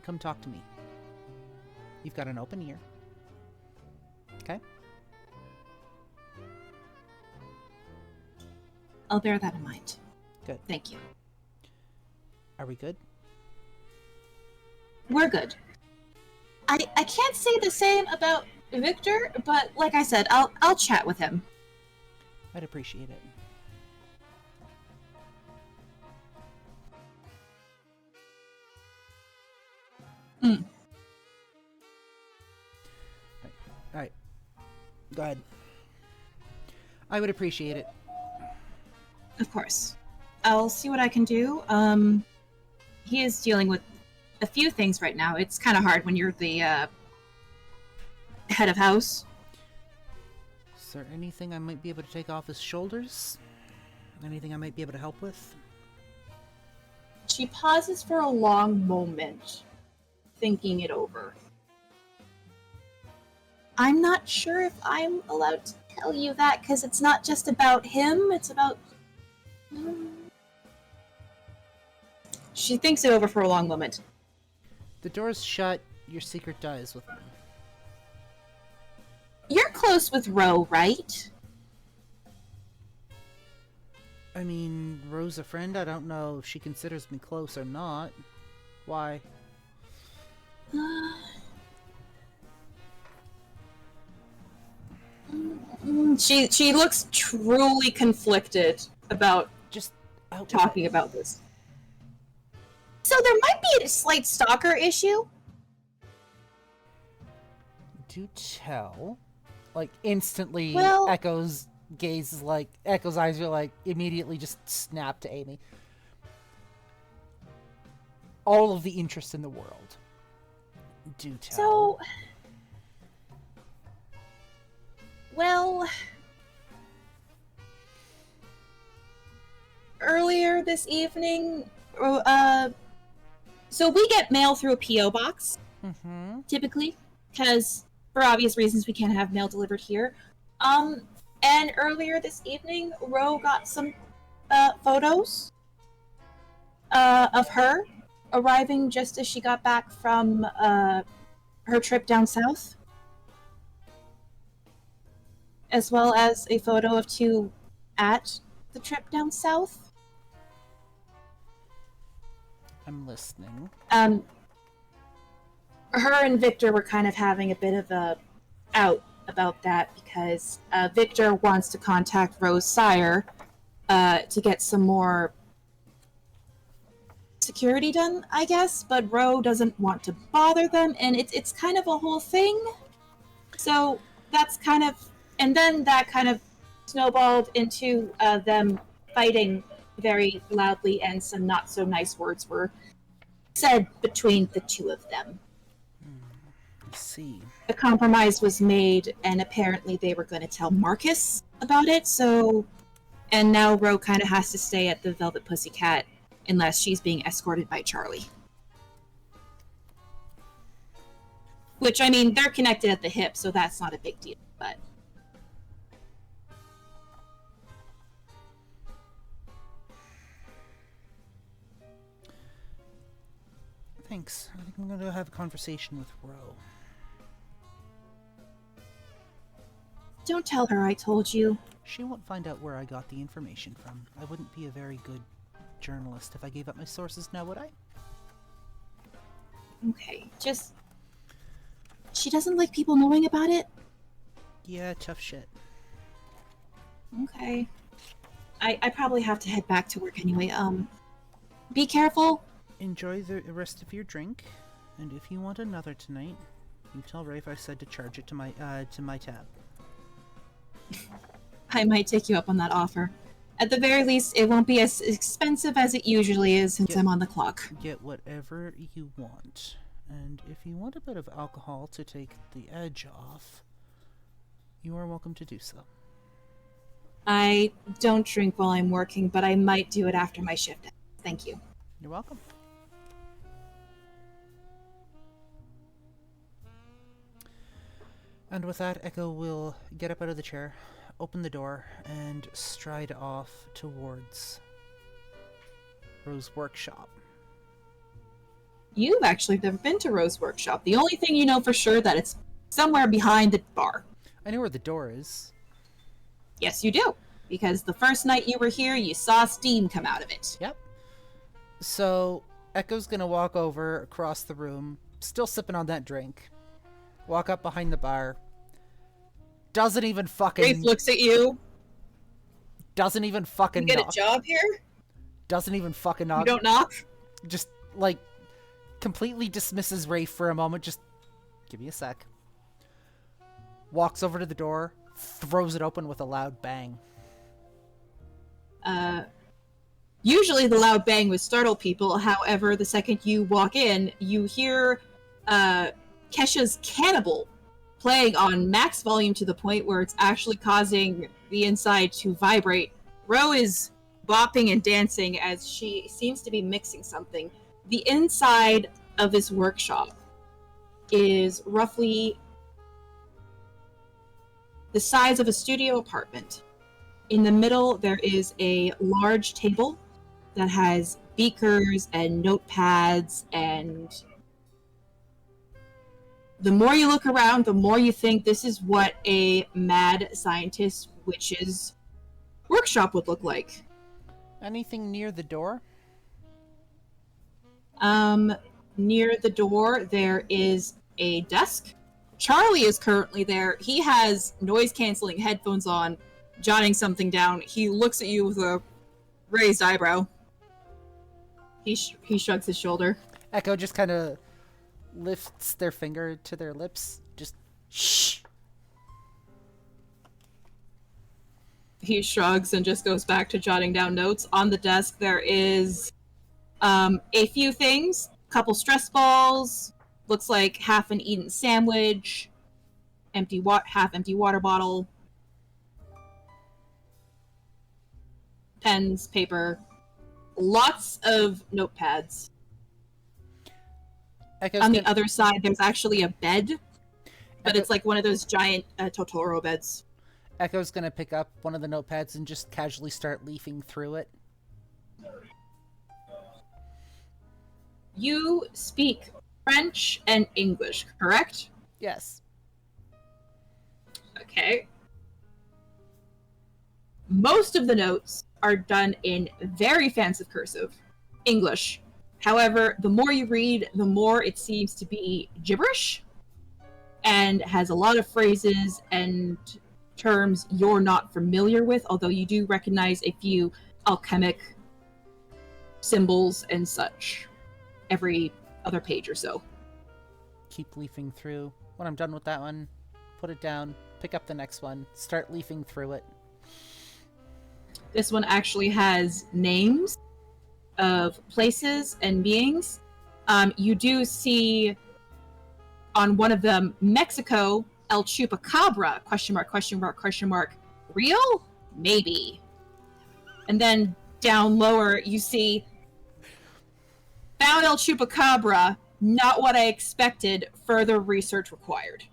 come talk to me. You've got an open ear. Okay? I'll bear that in mind. Good. Thank you. Are we good? We're good. I can't say the same about Victor, but like I said, I'll chat with him. I'd appreciate it. Mm. Alright. Go ahead. I would appreciate it. Of course. I'll see what I can do. He is dealing with a few things right now. It's kind of hard when you're the head of house. Is there anything I might be able to take off his shoulders? Anything I might be able to help with? She pauses for a long moment, thinking it over. I'm not sure if I'm allowed to tell you that, because it's not just about him, it's about... She thinks it over for a long moment. The door's shut. your secret dies with me. You're close with Ro, right? I mean, Ro's a friend. I don't know if she considers me close or not. Why? She looks truly conflicted about Just talking about this. So there might be a slight stalker issue. Do tell. Like, instantly, Well, Echo's gaze is like, Echo's eyes are like, immediately just snap to Amy. All of the interest in the world. Do tell. so... Well... Earlier this evening, so we get mail through a P.O. box, typically, because for obvious reasons we can't have mail delivered here. And earlier this evening, Ro got some photos of her arriving just as she got back from her trip down south, as well as a photo of two at the trip down south. I'm listening. Her and Victor were kind of having a bit of a out about that because Victor wants to contact Ro's sire to get some more security done, I guess, but Ro doesn't want to bother them, and it's kind of a whole thing. So that's kind of... And then that kind of snowballed into them fighting very loudly, and some not so nice words were said between the two of them. I see. A compromise was made, and apparently they were going to tell Marcus about it, so... And now Ro kind of has to stay at the Velvet Pussycat unless she's being escorted by Charlie. Which, I mean, they're connected at the hip, so that's not a big deal, but... Thanks. I think I'm going to have a conversation with Ro. Don't tell her I told you. She won't find out where I got the information from. I wouldn't be a very good journalist if I gave up my sources now, would I? Okay, just... She doesn't like people knowing about it? Yeah, tough shit. Okay. I probably have to head back to work anyway. Be careful. Enjoy the rest of your drink, and if you want another tonight, you tell Rafe I said to charge it to my tab. I might take you up on that offer. At the very least, it won't be as expensive as it usually is since I'm on the clock. Get whatever you want. And if you want a bit of alcohol to take the edge off, you are welcome to do so. I don't drink while I'm working, but I might do it after my shift. Thank you. You're welcome. And with that, Echo will get up out of the chair, open the door, and stride off towards Ro's workshop. You've actually never been to Ro's workshop. The only thing you know for sure that it's somewhere behind the bar. I know where the door is. Yes, you do. Because the first night you were here, you saw steam come out of it. Yep. So, Echo's gonna walk over across the room, still sipping on that drink. Walk up behind the bar. Doesn't even fucking... Rafe looks at you. Doesn't even fucking You get knock. a job here? Doesn't even fucking knock. You don't knock? Just, like, completely dismisses Rafe for a moment. Just, give me a sec. Walks over to the door, throws it open with a loud bang. Usually the loud bang would startle people. However, the second you walk in, you hear Kesha's Cannibal playing on max volume to the point where it's actually causing the inside to vibrate. Ro is bopping and dancing as she seems to be mixing something. The inside of this workshop is roughly the size of a studio apartment. In the middle, there is a large table that has beakers and notepads and The more you look around, the more you think this is what a mad scientist witch's workshop would look like. Anything near the door? Near the door, there is a desk. Charlie is currently there. He has noise-canceling headphones on, jotting something down. He looks at you with a raised eyebrow. He shrugs his shoulder. Echo just kind of lifts their finger to their lips. Just shh. He shrugs and just goes back to jotting down notes. On the desk, there is a few things. Couple stress balls. Looks like half an eaten sandwich. Half empty water bottle. Pens, paper. Lots of notepads. On the other side, there's actually a bed, but it's like one of those giant Totoro beds. Echo's gonna pick up one of the notepads and just casually start leafing through it. You speak French and English, correct? Yes. Okay. Most of the notes are done in very fancy cursive, English. However, the more you read, the more it seems to be gibberish, and has a lot of phrases and terms you're not familiar with, although you do recognize a few alchemic symbols and such every other page or so. Keep leafing through. When I'm done with that one, put it down, pick up the next one, start leafing through it. This one actually has names of places and beings. You do see on one of them, Mexico, El Chupacabra, question mark, question mark, question mark. Real? Maybe. And then down lower, you see, found El Chupacabra, not what I expected, further research required.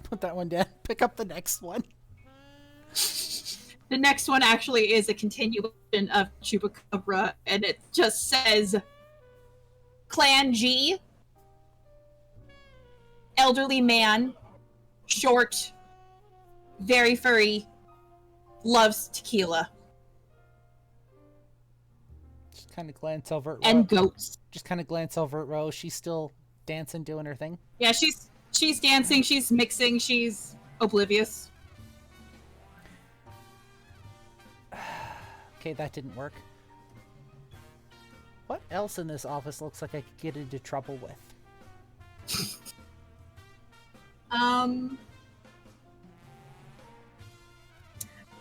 Put that one down, pick up the next one. The next one actually is a continuation of Chupacabra, and it just says, Clan G, elderly man, short, very furry, loves tequila. Just kind of glance over at Rose. And goats. Just kind of glance over at Rose. She's still dancing, doing her thing. Yeah, she's dancing, she's mixing, she's oblivious. Okay, that didn't work. What else in this office looks like I could get into trouble with?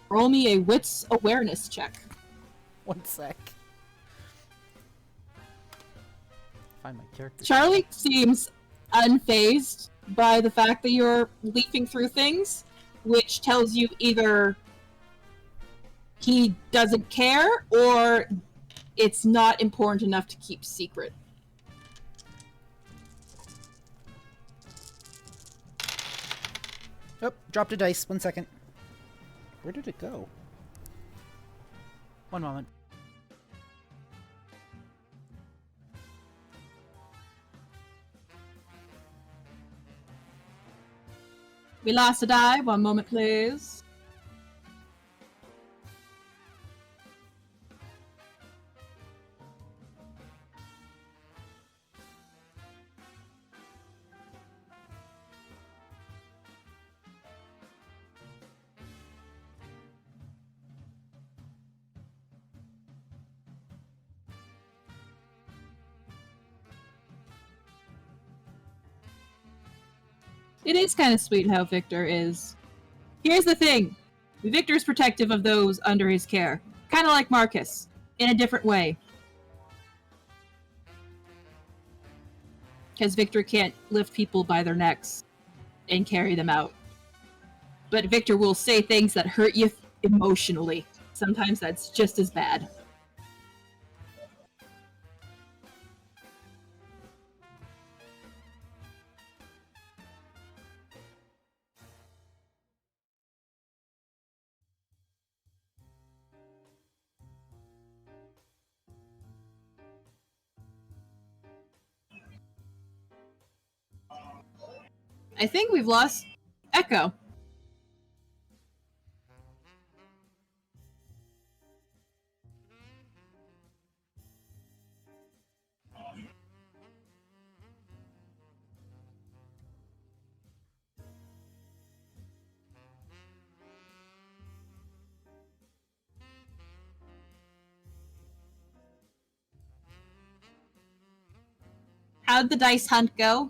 Roll me a wits awareness check. One sec. Find my character. Charlie seems unfazed by the fact that you're leafing through things, which tells you either he doesn't care or it's not important enough to keep secret. Oh, dropped a dice. 1 second. Where did it go? One moment. We lost a die. 1 moment, please. It is kind of sweet how Victor is. Here's the thing. Victor's protective of those under his care. Kind of like Marcus, in a different way. Because Victor can't lift people by their necks and carry them out. But Victor will say things that hurt you emotionally. Sometimes that's just as bad. I think we've lost Echo. How'd the dice hunt go?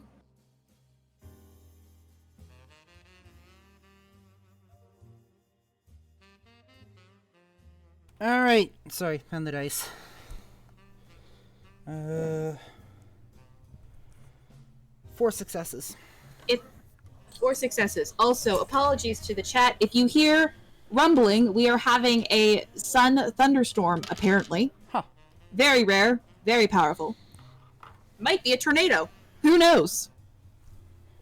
Alright, sorry, found the dice. 4 successes. 4 successes. Also, apologies to the chat. If you hear rumbling, we are having a sun thunderstorm, apparently. Huh. Very rare, very powerful. Might be a tornado. Who knows?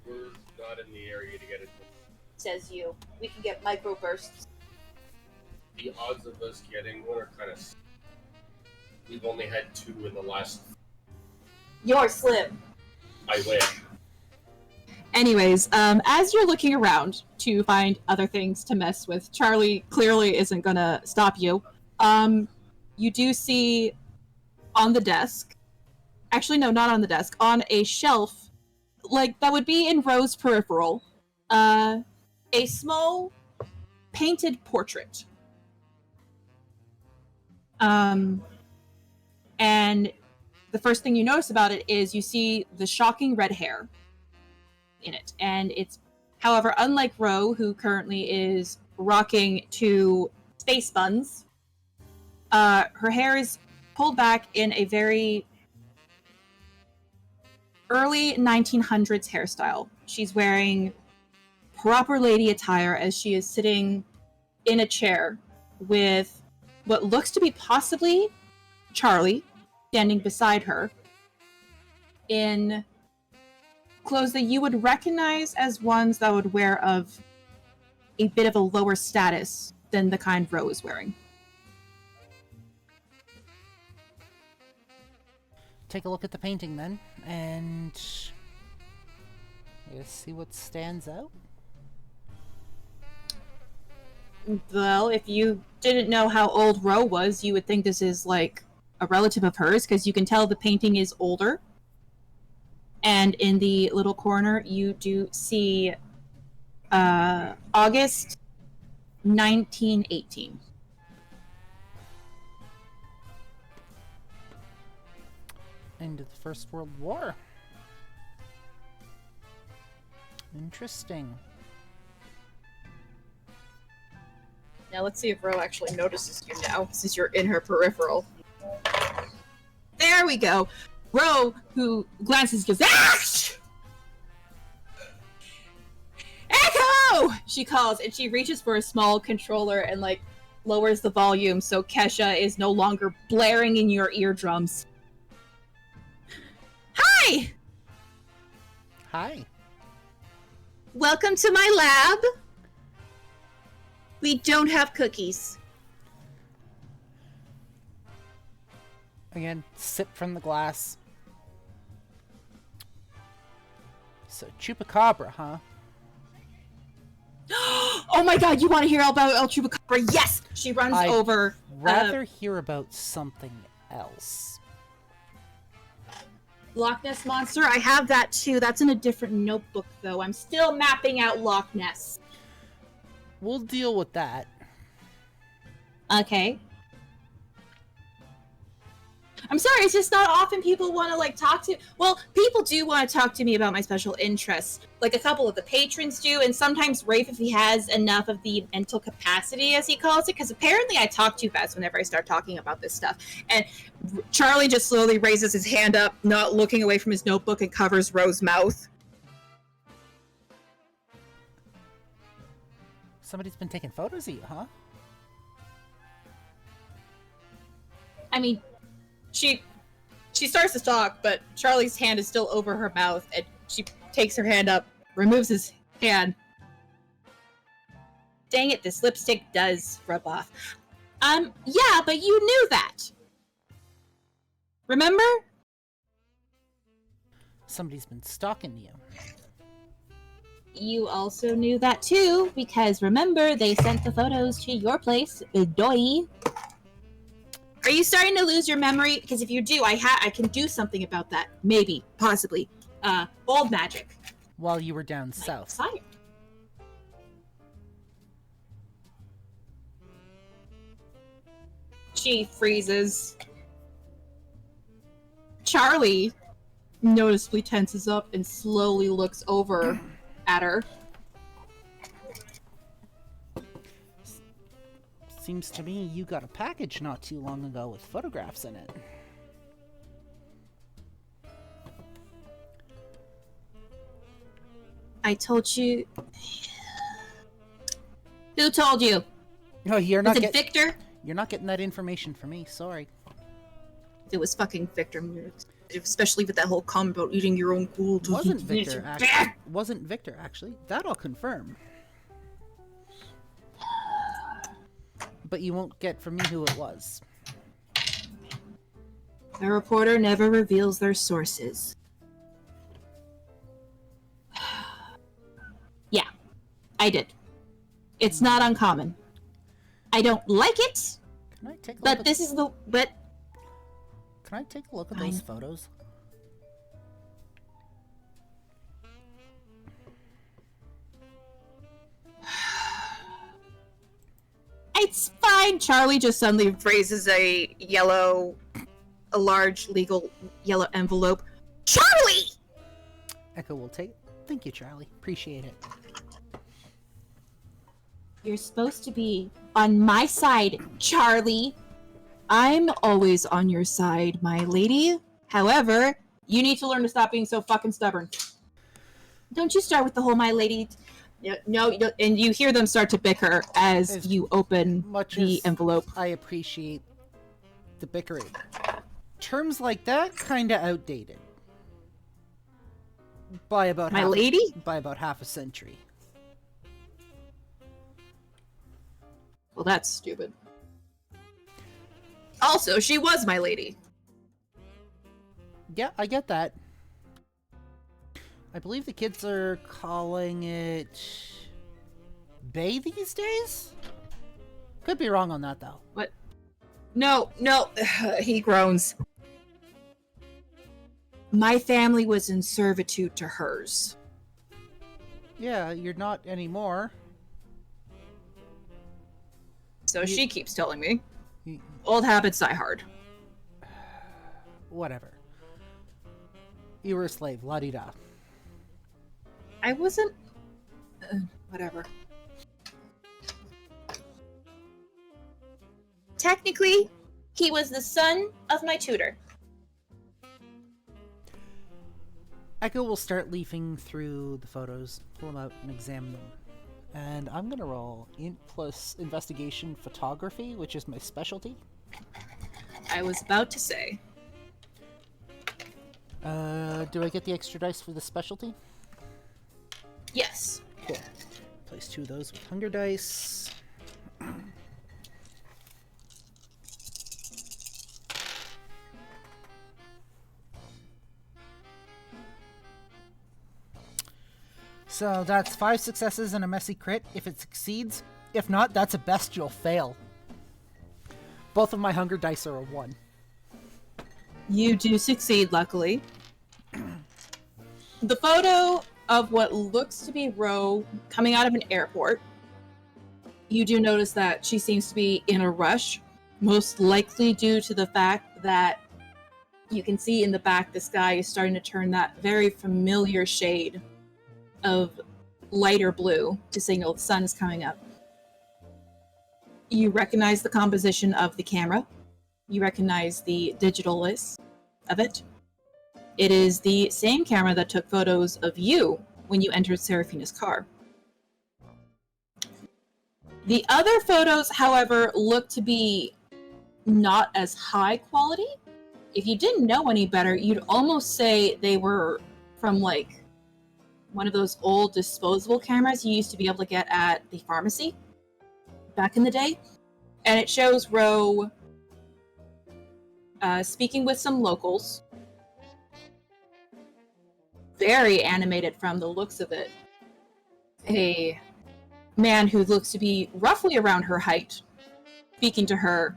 We're not in the area to get it. Says you. We can get microbursts. The odds of us getting one are kind of. We've only had 2 in the last. You're slim. I wish. Anyways, as you're looking around to find other things to mess with, Charlie clearly isn't gonna stop you. You do see on the desk, actually no, not on the desk, on a shelf, like that would be in Ro's peripheral, a small painted portrait. And the first thing you notice about it is you see the shocking red hair in it. And it's, however, unlike Ro, who currently is rocking to space buns, her hair is pulled back in a very early 1900s hairstyle. She's wearing proper lady attire as she is sitting in a chair with what looks to be possibly Charlie standing beside her in clothes that you would recognize as ones that would wear of a bit of a lower status than the kind Ro is wearing. Take a look at the painting then, and let's see what stands out. Well, if you didn't know how old Ro was, you would think this is like a relative of hers, because you can tell the painting is older. And in the little corner, you do see August 1918. End of the First World War. Interesting. Now let's see if Ro actually notices you now, since you're in her peripheral. There we go. Ro, who glances, goes, "Ah! Echo!" She calls, and she reaches for a small controller and, like, lowers the volume so Kesha is no longer blaring in your eardrums. Hi! Hi. Welcome to my lab. We don't have cookies. Again, sip from the glass. So, Chupacabra, huh? Oh my god, you want to hear all about El Chupacabra? Yes! She runs over. Rather hear about something else. Loch Ness Monster, I have that too. That's in a different notebook, though. I'm still mapping out Loch Ness. We'll deal with that. Okay. I'm sorry, it's just not often people want to, like, talk to... Well, people do want to talk to me about my special interests. Like, a couple of the patrons do, and sometimes Rafe, if he has enough of the mental capacity, as he calls it, because apparently I talk too fast whenever I start talking about this stuff. And Charlie just slowly raises his hand up, not looking away from his notebook, and covers Ro's mouth. Somebody's been taking photos of you, huh? I mean... She starts to talk, but Charlie's hand is still over her mouth, and she takes her hand up, removes his hand. Dang it, this lipstick does rub off. Yeah, but you knew that. Remember? Somebody's been stalking you. You also knew that too, because remember, they sent the photos to your place, Doi. Are you starting to lose your memory? Because if you do, I can do something about that. Maybe, possibly. Old magic. While you were down south. Fire. She freezes. Charlie noticeably tenses up and slowly looks over at her. Seems to me you got a package not too long ago with photographs in it. I told you. Who told you? No, you're Was not it Victor? You're not getting that information from me. Sorry. It was fucking Victor, especially with that whole comment about eating your own ghoul. Wasn't Victor actually? Wasn't Victor actually? That I'll confirm. But you won't get from me who it was. A reporter never reveals their sources. Yeah, I did. It's not uncommon. I don't like it, Can I take a but look this is the... But Can I take a look at those photos? it's fine. Charlie just suddenly... Raises a large legal yellow envelope. Charlie! Echo will take. Thank you, Charlie. Appreciate it. You're supposed to be on my side, Charlie. I'm always on your side, my lady. However, you need to learn to stop being so fucking stubborn. Don't you start with the whole my lady. No, and you hear them start to bicker as you open the envelope. I appreciate the bickering. Terms like that kinda outdated. By about My lady? By about half a century. Well, that's stupid. Also, she was my lady. Yeah, I get that. I believe the kids are calling it Bay these days? Could be wrong on that, though. What? No. He groans. My family was in servitude to hers. Yeah, you're not anymore. So she keeps telling me. Old habits die hard. Whatever. You were a slave, la-di-da. I wasn't... whatever. Technically, he was the son of my tutor. Echo will start leafing through the photos, pull them out, and examine them. And I'm gonna roll Int plus Investigation Photography, which is my specialty. I was about to say. Do I get the extra dice for the specialty? Yes. Cool. Place 2 of those with hunger dice. So that's 5 successes and a messy crit if it succeeds. If not, that's a bestial fail. Both of my hunger dice are a 1. You do succeed, luckily. The photo of what looks to be Ro coming out of an airport, you do notice that she seems to be in a rush, most likely due to the fact that you can see in the back the sky is starting to turn that very familiar shade of lighter blue to signal the sun is coming up. You recognize the composition of the camera. You recognize the digital list of it. It is the same camera that took photos of you when you entered Seraphina's car. The other photos, however, look to be not as high quality. If you didn't know any better, you'd almost say they were from like one of those old disposable cameras you used to be able to get at the pharmacy back in the day. And it shows Ro speaking with some locals. Very animated from the looks of it. a man who looks to be roughly around her height, speaking to her.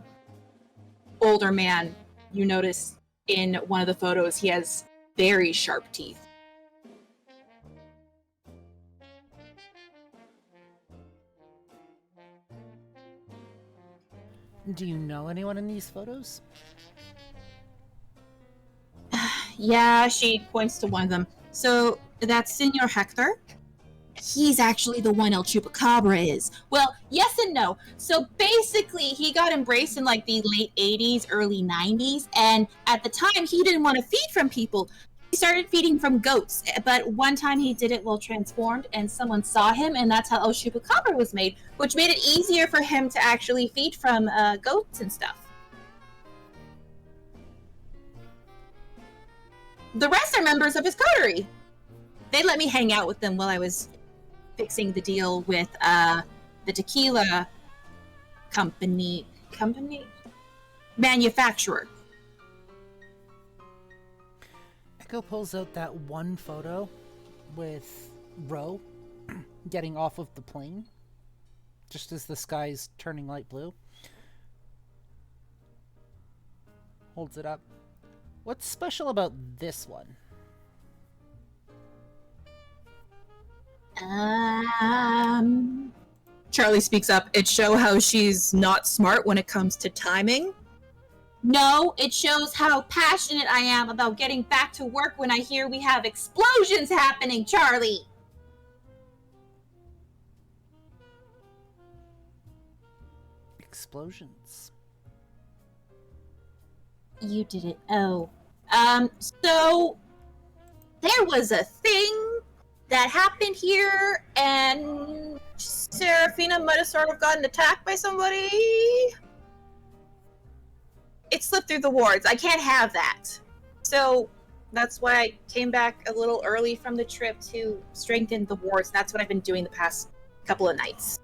Older man, you notice in one of the photos he has very sharp teeth. Do you know anyone in these photos? Yeah, she points to one of them. So that's Senor Hector. He's actually the one El Chupacabra is. Well, yes and no. So basically, he got embraced in like the late 80s, early 90s, and at the time, he didn't want to feed from people. He started feeding from goats, but one time he did it while transformed, and someone saw him, and that's how El Chupacabra was made, which made it easier for him to actually feed from goats and stuff. The rest are members of his coterie. They let me hang out with them while I was fixing the deal with the tequila company manufacturer. Echo pulls out that one photo with Ro getting off of the plane, just as the sky's turning light blue. Holds it up. What's special about this one? Charlie speaks up. It shows how she's not smart when it comes to timing. No, it shows how passionate I am about getting back to work when I hear we have explosions happening, Charlie. Explosions. You did it. Oh. So there was a thing that happened here, and Serafina might have sort of gotten attacked by somebody. It slipped through the wards. I can't have that. So that's why I came back a little early from the trip to strengthen the wards. That's what I've been doing the past couple of nights.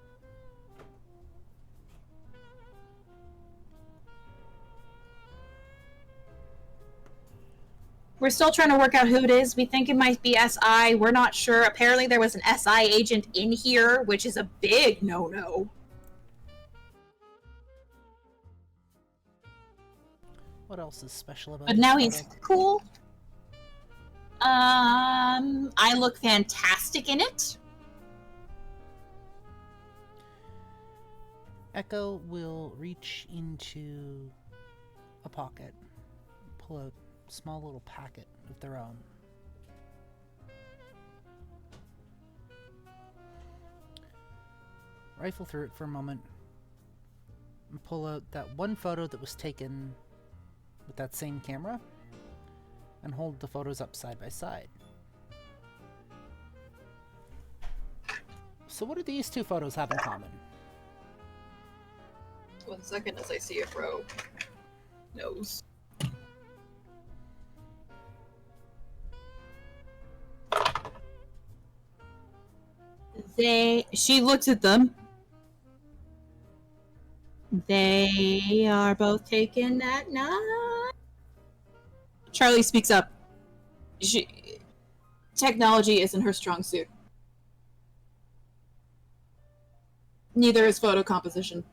We're still trying to work out who it is. We think it might be SI. We're not sure. Apparently there was an SI agent in here, which is a big no-no. What else is special about But this now photo? he's cool. I look fantastic in it. Echo will reach into a pocket, pull out a small little packet of their own. Rifle through it for a moment, and pull out that one photo that was taken with that same camera, and hold the photos up side by side. So what do these two photos have in common? 1 second as I see if Ro knows. She looks at them. They are both taken at night. Charlie speaks up. Technology isn't her strong suit. Neither is photo composition.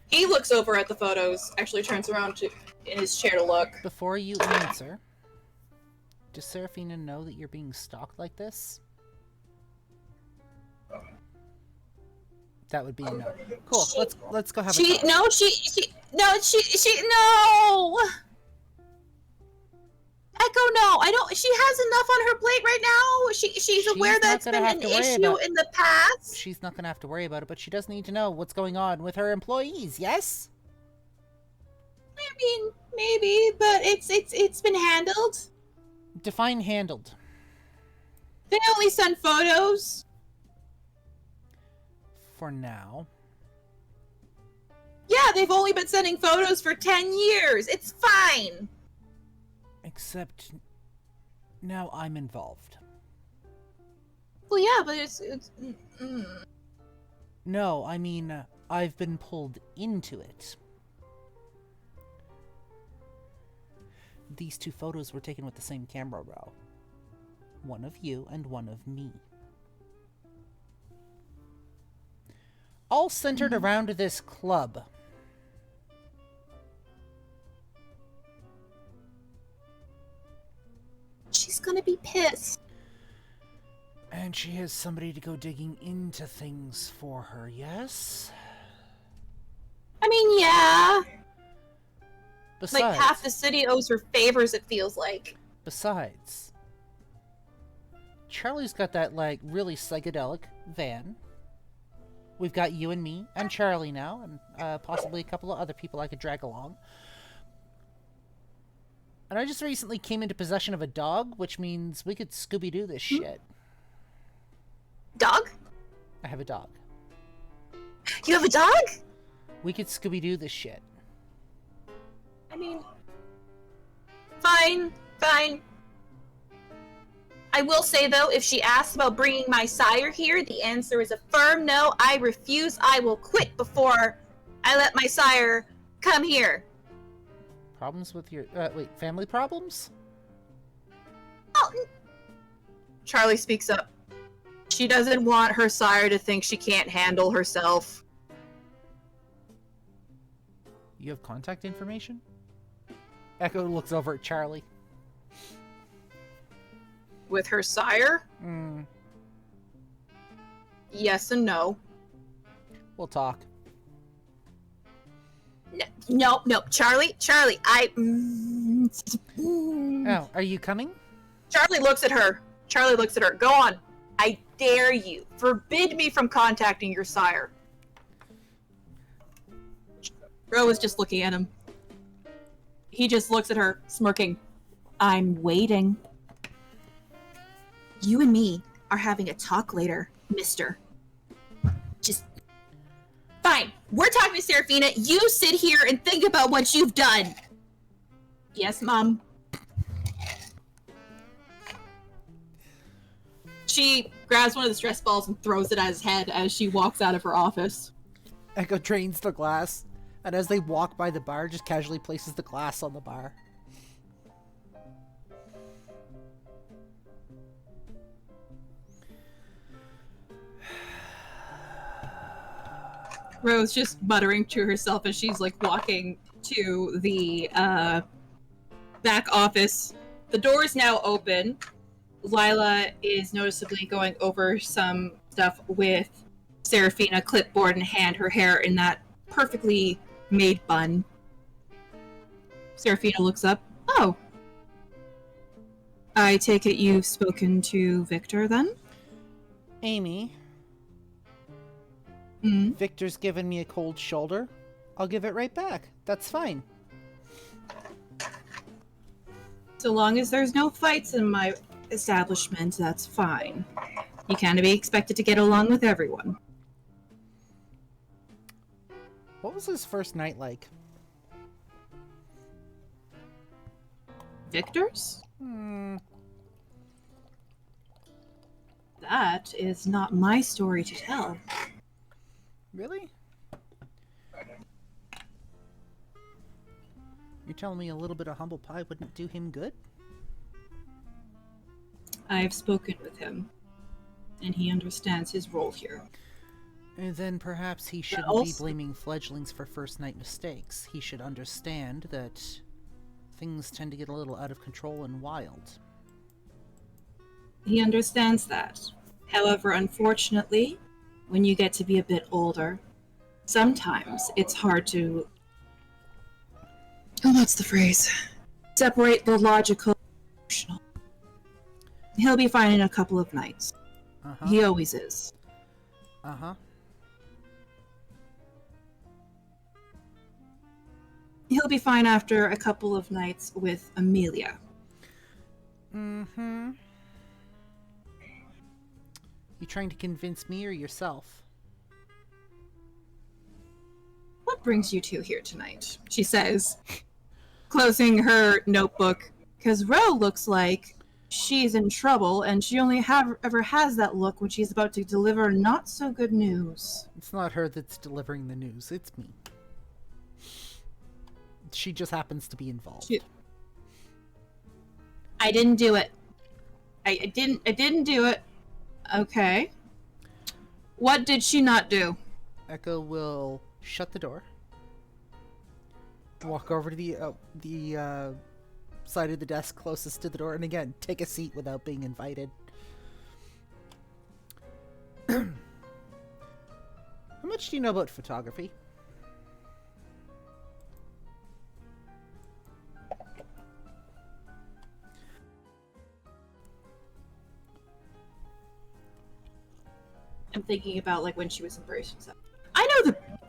He looks over at the photos, actually turns around in his chair to look. Before you answer, does Serafina know that you're being stalked like this? That would be a no. Cool. Let's go have a talk. No. Echo, no. I don't. She has enough on her plate right now. She's aware that it's been an issue in the past. She's not gonna have to worry about it, but she does need to know what's going on with her employees. Yes. I mean, maybe, but it's been handled. Define handled. They only send photos. For now. Yeah, they've only been sending photos for 10 years. It's fine. Except now I'm involved. Well, yeah, but it's No, I mean, I've been pulled into it. These two photos were taken with the same camera row. One of you and one of me. all centered around this club. She's gonna be pissed. And she has somebody to go digging into things for her, yes? I mean, yeah. Besides, Like, half the city owes her favors, it feels like. Besides, Charlie's got that, like, really psychedelic van. We've got you and me and Charlie now, and possibly a couple of other people I could drag along. And I just recently came into possession of a dog, which means we could Scooby-Doo this shit. Dog? I have a dog. You have a dog? We could Scooby-Doo this shit. I mean, fine. I will say, though, if she asks about bringing my sire here, the answer is a firm no. I refuse. I will quit before I let my sire come here. Problems with your... wait, family problems? Oh. Charlie speaks up. She doesn't want her sire to think she can't handle herself. You have contact information? Echo looks over at Charlie. With her sire? Yes and no. We'll talk. No, Charlie, Oh, are you coming? Charlie looks at her. Go on. I dare you. Forbid me from contacting your sire. Ro is just looking at him. He just looks at her, smirking. I'm waiting. You and me are having a talk later, mister. Just... Fine. We're talking to Seraphina. You sit here and think about what you've done. Yes, Mom. She grabs one of the stress balls and throws it at his head as she walks out of her office. Echo drains the glass, and as they walk by the bar, just casually places the glass on the bar. Rose just muttering to herself as she's like walking to the back office. The door is now open. Lila is noticeably going over some stuff with Seraphina, clipboard in hand, her hair in that perfectly made bun. Seraphina looks up. Oh. I take it you've spoken to Victor then? Amy, Victor's given me a cold shoulder. I'll give it right back. That's fine. So long as there's no fights in my establishment, that's fine. You can't be expected to get along with everyone. What was his first night like? Victor's? That is not my story to tell. Really? You're telling me a little bit of humble pie wouldn't do him good? I've spoken with him, and he understands his role here. And then perhaps he shouldn't be blaming fledglings for first night mistakes. He should understand that things tend to get a little out of control and wild. He understands that. However, unfortunately, when you get to be a bit older, sometimes it's hard to... Oh, what's the phrase? Separate the logical and emotional. He'll be fine in a couple of nights. He always is. He'll be fine after a couple of nights with Amelia. You trying to convince me or yourself? What brings you two here tonight? She says, closing her notebook, because Ro looks like she's in trouble, and she only ever has that look when she's about to deliver not so good news. It's not her that's delivering the news, it's me. She just happens to be involved. I didn't do it. I didn't do it. Okay. What did she not do? Echo will shut the door, walk over to the side of the desk closest to the door, and again, take a seat without being invited. How much do you know about photography? I'm thinking about like when she was embraced and stuff.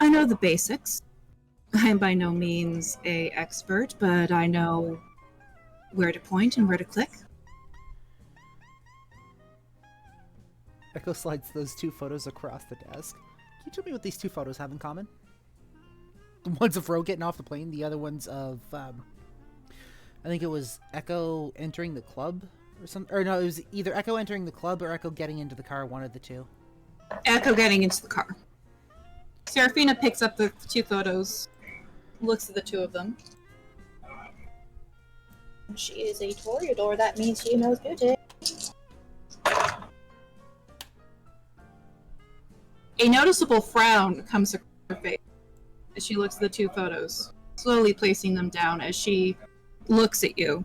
I know the basics. I am by no means a expert, but I know where to point and where to click. Echo slides those 2 photos across the desk. Can you tell me what these 2 photos have in common? The one's of Ro getting off the plane, the other one's of, I think it was Echo entering the club or something. Or no, it was either Echo entering the club or Echo getting into the car, one of the 2. Echo getting into the car. Serafina picks up the 2 photos, looks at the 2 of them. She is a Toreador, that means she knows beauty. A noticeable frown comes across her face as she looks at the 2 photos, slowly placing them down as she looks at you.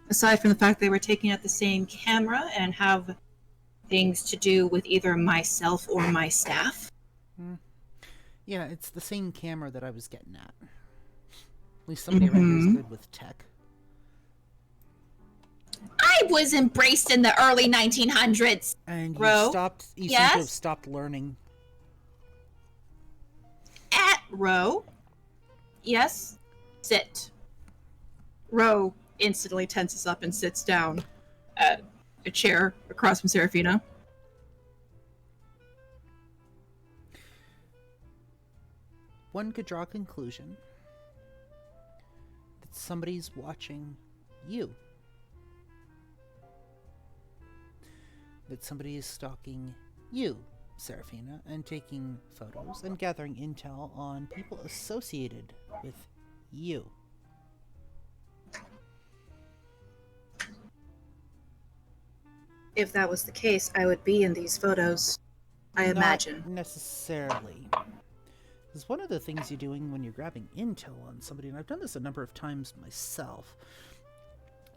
Aside from the fact they were taken at the same camera and have things to do with either myself or my staff. Yeah, it's the same camera that I was getting at. At least somebody around here is good with tech. I was embraced in the early 1900s. And you Ro? seem to Yes? have stopped learning. At Ro. Yes? Sit. Ro instantly tenses up and sits down at a chair across from Serafina. One could draw a conclusion that somebody's watching you. That somebody is stalking you, Serafina, and taking photos and gathering intel on people associated with you. If that was the case, I would be in these photos. I imagine. Not necessarily. Because one of the things you're doing when you're grabbing intel on somebody, and I've done this a number of times myself,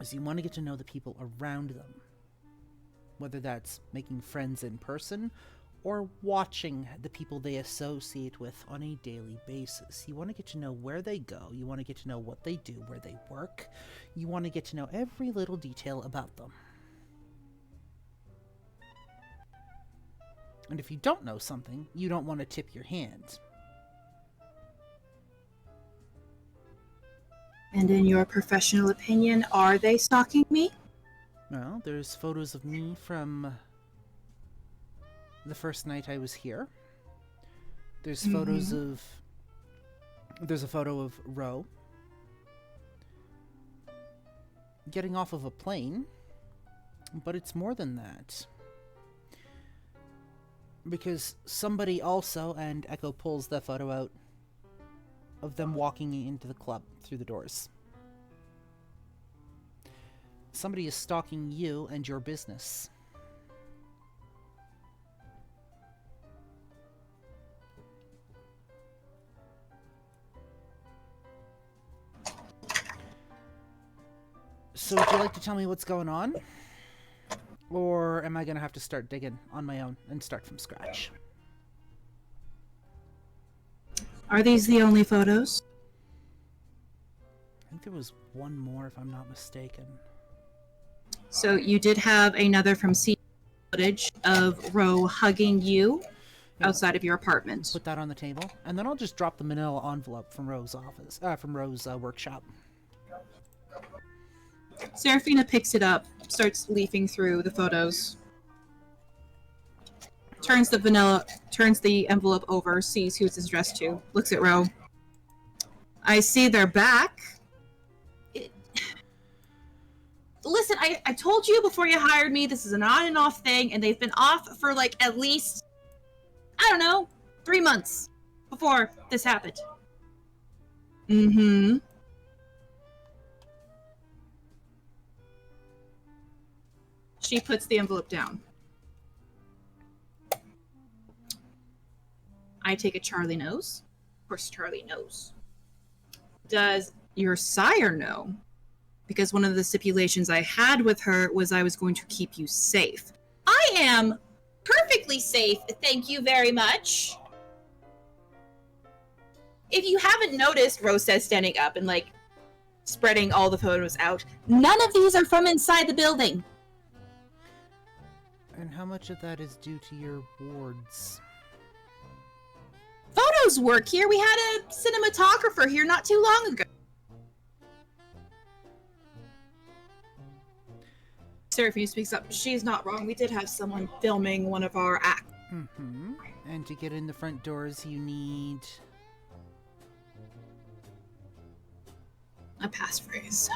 is you want to get to know the people around them. Whether that's making friends in person or watching the people they associate with on a daily basis. You want to get to know where they go. You want to get to know what they do, where they work. You want to get to know every little detail about them. And if you don't know something, you don't want to tip your hand. And in your professional opinion, are they stalking me? Well, there's photos of me from the first night I was here. There's photos of... There's a photo of Ro getting off of a plane, but it's more than that. Because somebody also, and Echo pulls the photo out of them walking into the club through the doors. Somebody is stalking you and your business. So would you like to tell me what's going on? Or am I going to have to start digging on my own and start from scratch? Are these the only photos? I think there was one more, if I'm not mistaken. So you did have another from C footage of Ro hugging you outside of your apartment. Put that on the table, and then I'll just drop the manila envelope from Ro's office, from Ro's workshop. Serafina picks it up, starts leafing through the photos, turns the envelope over, sees who it's addressed to, looks at Ro. I see they're back. Listen, I told you before you hired me, this is an on and off thing, and they've been off for like at least, I don't know, 3 months before this happened. Mm-hmm. She puts the envelope down. I take it Charlie knows. Of course, Charlie knows. Does your sire know? Because one of the stipulations I had with her was I was going to keep you safe. I am perfectly safe, thank you very much. If you haven't noticed, Rose says, standing up and, like, spreading all the photos out, none of these are from inside the building. And how much of that is due to your wards? Photos work here. We had a cinematographer here not too long ago. Seraphine speaks up. She's not wrong. We did have someone filming one of our acts. Mm-hmm. And to get in the front doors, you need... a passphrase.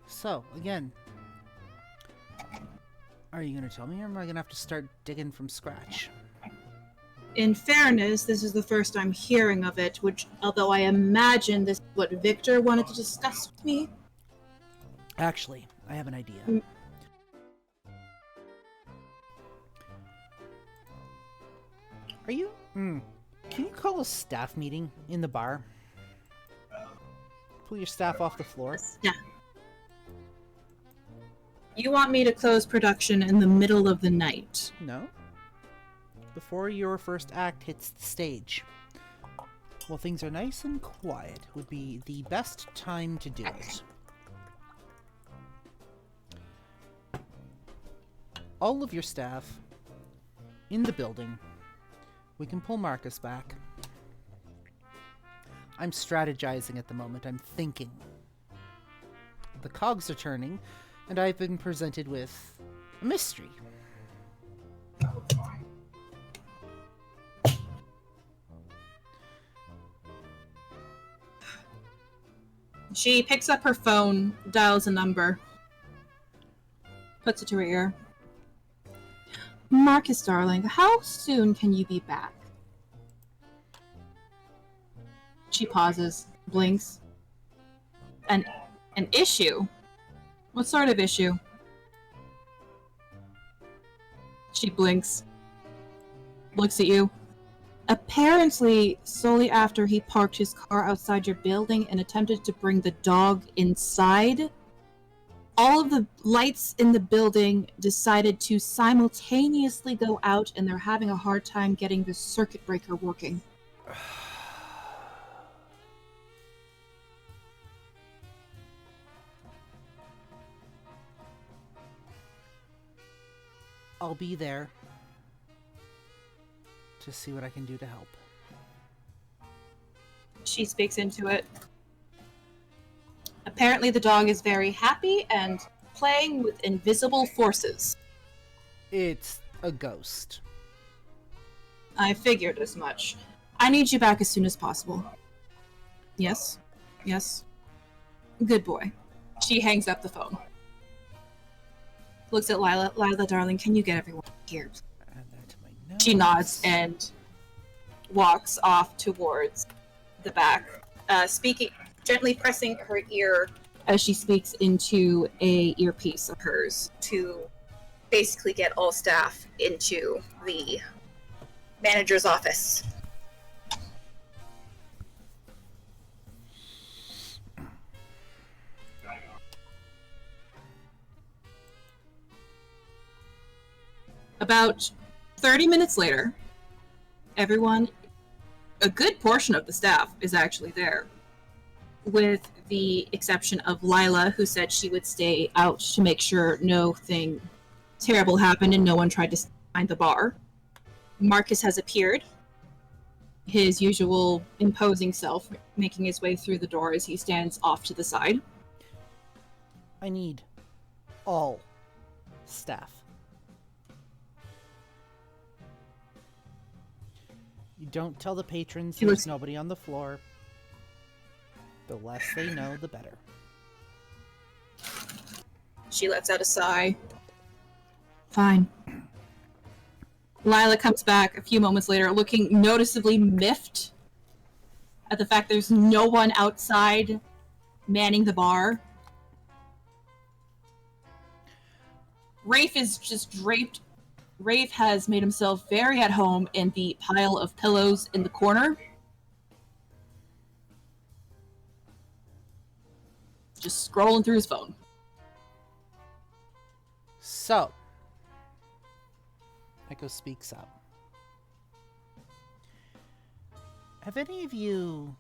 So, again, are you going to tell me, or am I going to have to start digging from scratch? In fairness, this is the first I'm hearing of it, which, although I imagine this is what Victor wanted to discuss with me. Actually, I have an idea. Are you... can you call a staff meeting in the bar? Pull your staff off the floor? Yeah. You want me to close production in the middle of the night? No. Before your first act hits the stage. While things are nice and quiet, would be the best time to do it. All of your staff in the building. We can pull Marcus back. I'm strategizing at the moment. I'm thinking. The cogs are turning, and I've been presented with a mystery. She picks up her phone, dials a number, puts it to her ear. Marcus, darling, how soon can you be back? She pauses, blinks. An issue? What sort of issue? She blinks, looks at you. Apparently, solely after he parked his car outside your building and attempted to bring the dog inside, all of the lights in the building decided to simultaneously go out, and they're having a hard time getting the circuit breaker working. I'll be there to see what I can do to help. She speaks into it. Apparently the dog is very happy and playing with invisible forces. It's a ghost. I figured as much. I need you back as soon as possible. Yes? Yes? Good boy. She hangs up the phone. Looks at Lila. Lila, darling, can you get everyone here? Add that to my notes. She nods and walks off towards the back, speaking, gently pressing her ear as she speaks into a earpiece of hers to basically get all staff into the manager's office. About 30 minutes later, everyone, a good portion of the staff, is actually there, with the exception of Lila, who said she would stay out to make sure nothing terrible happened and no one tried to find the bar. Marcus has appeared, his usual imposing self, making his way through the door as he stands off to the side. I need all staff. You don't tell the patrons there's nobody on the floor. The less they know, the better. She lets out a sigh. Fine. Lila comes back a few moments later, looking noticeably miffed at the fact there's no one outside manning the bar. Rafe is just draped. Rafe has made himself very at home in the pile of pillows in the corner. Just scrolling through his phone. So, Echo speaks up. Have any of you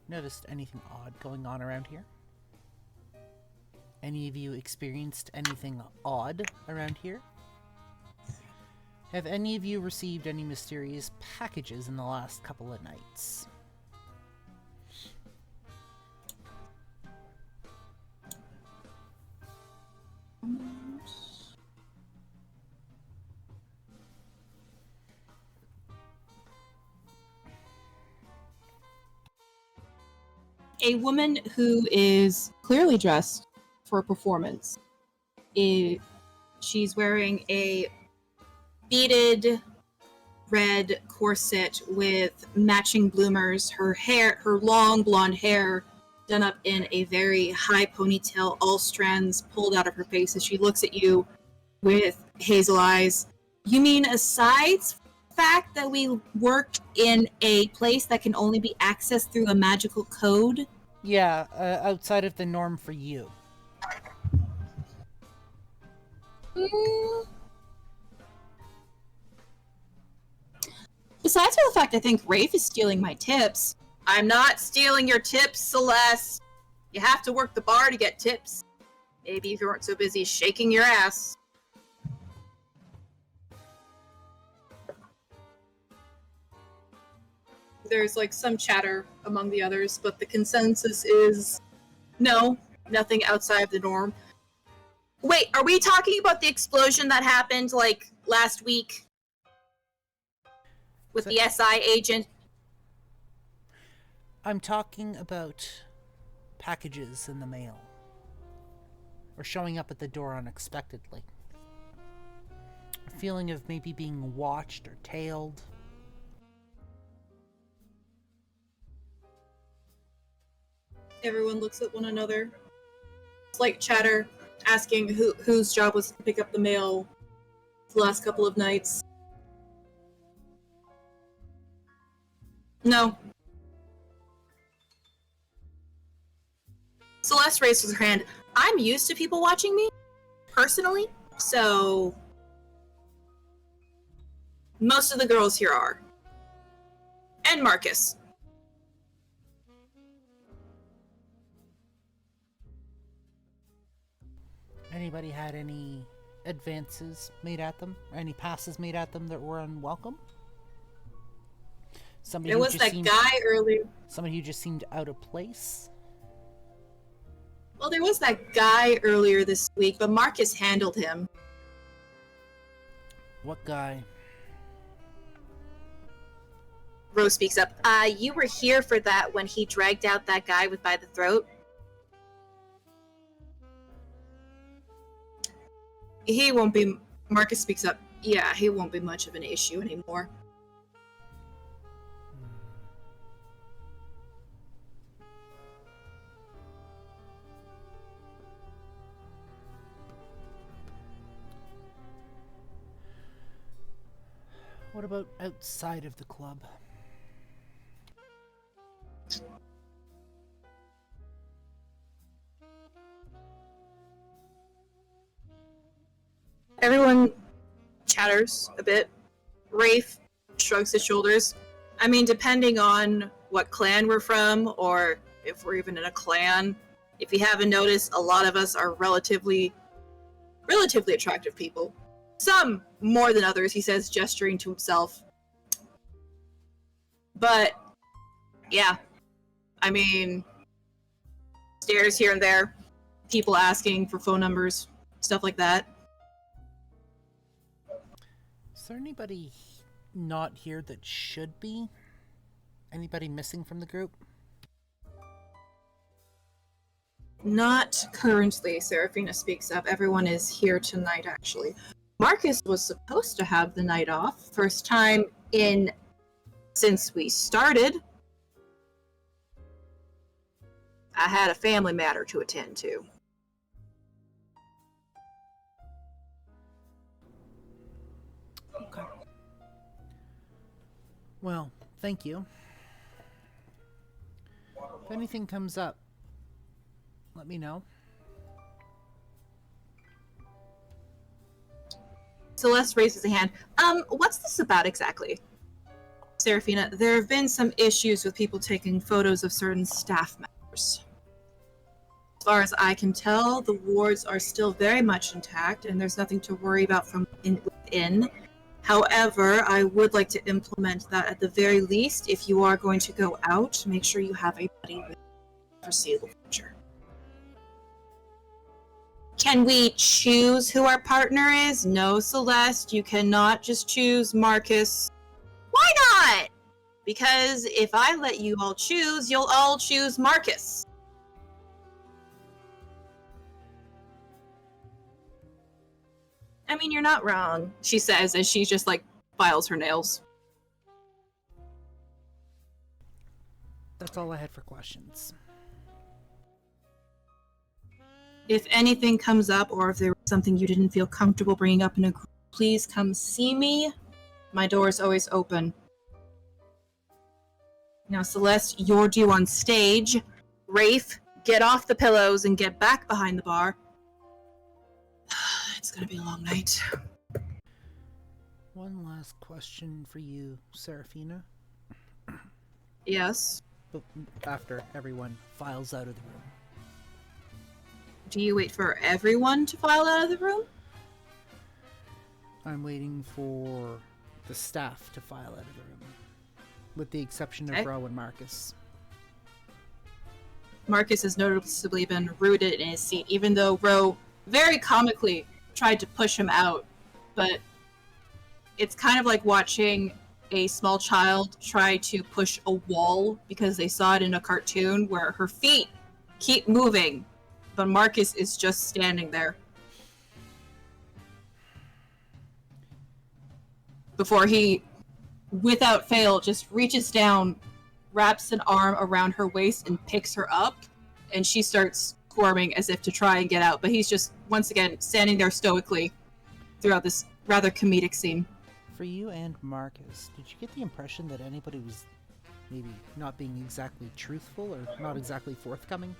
noticed anything odd going on around here? Any of you experienced anything odd around here? Have any of you received any mysterious packages in the last couple of nights? A woman who is clearly dressed for a performance. She's wearing a beaded red corset with matching bloomers. Her long blonde hair done up in a very high ponytail, all strands pulled out of her face as she looks at you with hazel eyes. You mean aside fact that we work in a place that can only be accessed through a magical code? Yeah, outside of the norm for you. Besides for the fact I think Rafe is stealing my tips. I'm not stealing your tips, Celeste. You have to work the bar to get tips. Maybe if you weren't so busy shaking your ass. There's like some chatter among the others, but the consensus is no, nothing outside of the norm. Wait, are we talking about the explosion that happened like last week with the SI agent? I'm talking about packages in the mail. Or showing up at the door unexpectedly. A feeling of maybe being watched or tailed. Everyone looks at one another. Slight chatter, asking whose job was to pick up the mail the last couple of nights. No. Celeste raises her hand. I'm used to people watching me, personally, so most of the girls here are. And Marcus. Anybody had any advances made at them? Or any passes made at them that were unwelcome? Somebody There was that guy earlier. Somebody who just seemed out of place? Well, there was that guy earlier this week, but Marcus handled him. What guy? Rose speaks up. You were here for that when he dragged out that guy with by the throat? He won't be... Marcus speaks up. Yeah, he won't be much of an issue anymore. What about outside of the club? Everyone chatters a bit. Rafe shrugs his shoulders. I mean, depending on what clan we're from, or if we're even in a clan, if you haven't noticed, a lot of us are relatively attractive people. Some more than others, he says, gesturing to himself. But, yeah. I mean, stares here and there, people asking for phone numbers, stuff like that. Is there anybody not here that should be? Anybody missing from the group? Not currently, Seraphina speaks up. Everyone is here tonight, actually. Marcus was supposed to have the night off. First time since we started. I had a family matter to attend to. Okay. Well, thank you. If anything comes up, let me know. Celeste raises a hand. What's this about exactly? Seraphina, there have been some issues with people taking photos of certain staff members. As far as I can tell, the wards are still very much intact, and there's nothing to worry about from within. However, I would like to implement that at the very least. If you are going to go out, make sure you have a buddy with the foreseeable future. Can we choose who our partner is? No, Celeste, you cannot just choose Marcus. Why not? Because if I let you all choose, you'll all choose Marcus. I mean, you're not wrong, she says as she just, files her nails. That's all I had for questions. If anything comes up, or if there was something you didn't feel comfortable bringing up in a group, please come see me. My door is always open. Now, Celeste, you're due on stage. Rafe, get off the pillows and get back behind the bar. It's gonna be a long night. One last question for you, Seraphina. Yes? But after everyone files out of the room. Do you wait for everyone to file out of the room? I'm waiting for the staff to file out of the room. With the exception of Okay. Ro and Marcus. Marcus has noticeably been rooted in his seat, even though Ro very comically tried to push him out. But it's kind of like watching a small child try to push a wall because they saw it in a cartoon where her feet keep moving, but Marcus is just standing there. Before he, without fail, just reaches down, wraps an arm around her waist, and picks her up, and she starts squirming as if to try and get out, but he's just, once again, standing there stoically throughout this rather comedic scene. For you and Marcus, did you get the impression that anybody was maybe not being exactly truthful or not exactly forthcoming?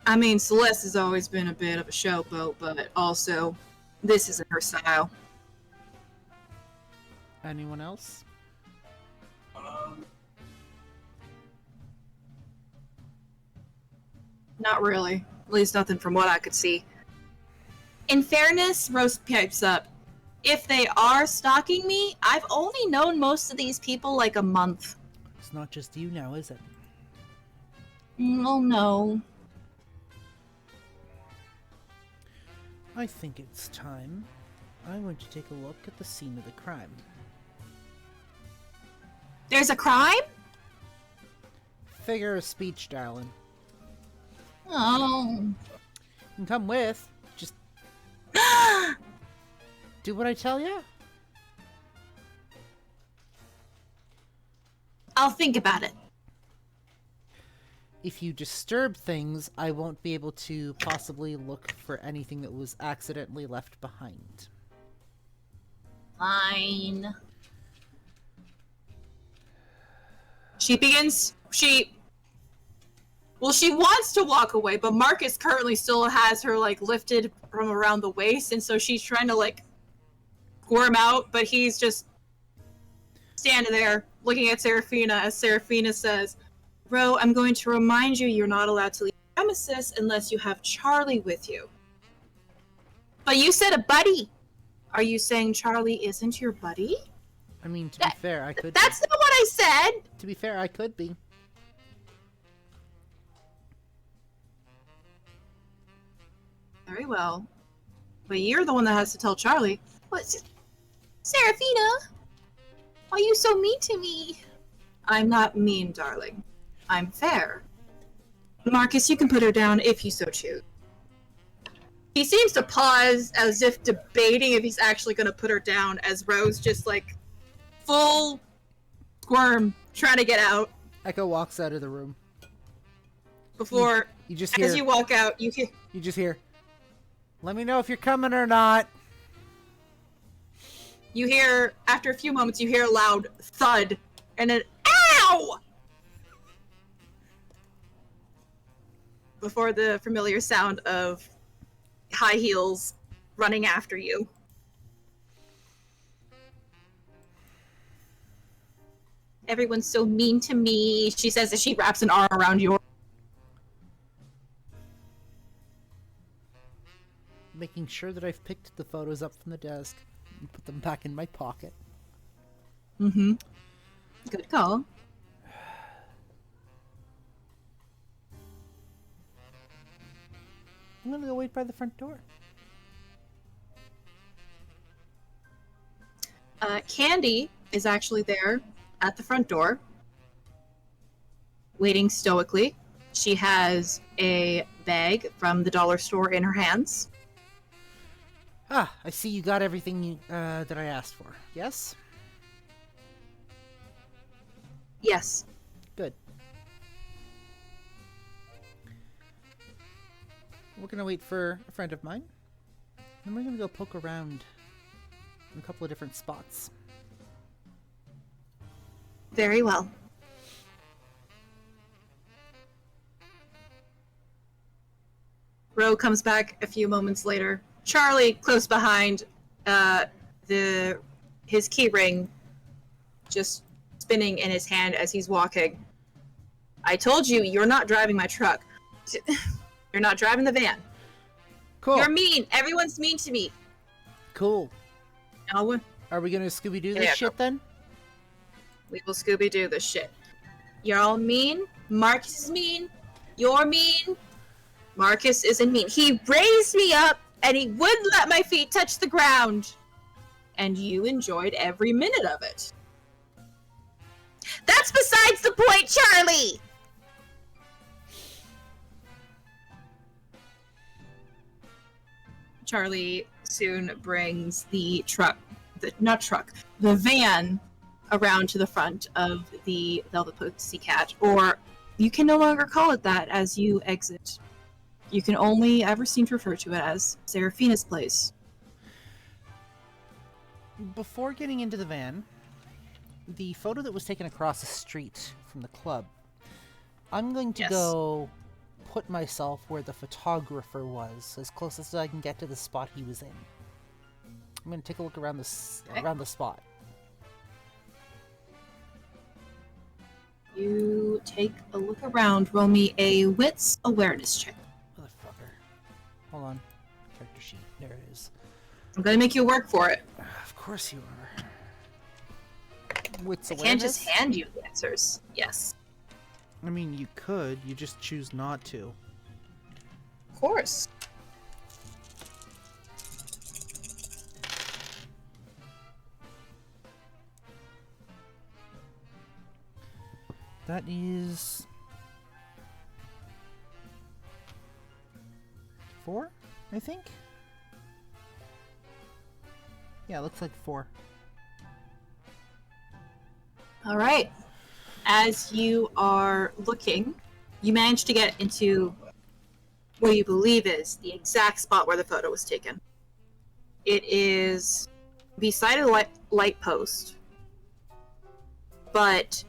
I mean, Celeste has always been a bit of a showboat, but also, this isn't her style. Anyone else? Not really. At least nothing from what I could see. In fairness, Rose pipes up. If they are stalking me, I've only known most of these people like a month. It's not just you now, is it? Oh no. I think it's time. I'm going to take a look at the scene of the crime. There's a crime? Figure of speech, darling. Oh. You can come with. Just do what I tell you. I'll think about it. If you disturb things, I won't be able to possibly look for anything that was accidentally left behind. Fine. She wants to walk away, but Marcus currently still has her, lifted from around the waist, and so she's trying to, squirm out, but he's just standing there, looking at Seraphina, as Seraphina says, Ro, I'm going to remind you you're not allowed to leave the premises unless you have Charlie with you. But you said a buddy! Are you saying Charlie isn't your buddy? I mean, to be fair, I could That's not what I said! To be fair, I could be. Very well. But you're the one that has to tell Charlie. What? Seraphina! Why are you so mean to me? I'm not mean, darling. I'm fair. Marcus, you can put her down if you so choose. He seems to pause as if debating if he's actually going to put her down, as Rose just, full squirm, trying to get out. Echo walks out of the room. Before You just hear. As you walk out, you just hear. Let me know if you're coming or not. You hear, after a few moments, you hear a loud thud and an ow! Before the familiar sound of high heels running after you. Everyone's so mean to me, she says as she wraps an arm around your... Making sure that I've picked the photos up from the desk and put them back in my pocket. Mm-hmm. Good call. I'm gonna go wait by the front door. Candy is actually there at the front door, waiting stoically. She has a bag from the dollar store in her hands. Ah, I see you got everything you, that I asked for. Yes? Yes. Good. We're gonna wait for a friend of mine, and we're gonna go poke around in a couple of different spots. Very well. Ro comes back a few moments later. Charlie, close behind, his key ring just spinning in his hand as he's walking. I told you, you're not driving my truck. You're not driving the van. Cool. You're mean. Everyone's mean to me. Cool. No, Are we gonna Scooby-Doo this Yeah, shit then? we will Scooby-Doo this shit. You're all mean. Marcus is mean. You're mean. Marcus isn't mean. He raised me up, and he wouldn't let my feet touch the ground. And you enjoyed every minute of it. That's besides the point, Charlie! Charlie soon brings the the van around to the front of the Velvet Pussycat, or you can no longer call it that as you exit. You can only ever seem to refer to it as Seraphina's place. Before getting into the van, the photo that was taken across the street from the club, I'm going to go put myself where the photographer was, as close as I can get to the spot he was in. I'm going to take a look around around the spot. You take a look around. Roll me a wits awareness check. Motherfucker. Hold on. Character sheet. There it is. I'm gonna make you work for it. Of course you are. Wits I awareness? can't just hand you the answers. Yes. I mean, you could. You just choose not to. Of course. That is 4, I think. Yeah, it looks like 4. All right. As you are looking, you manage to get into what you believe is the exact spot where the photo was taken. It is beside a light post, but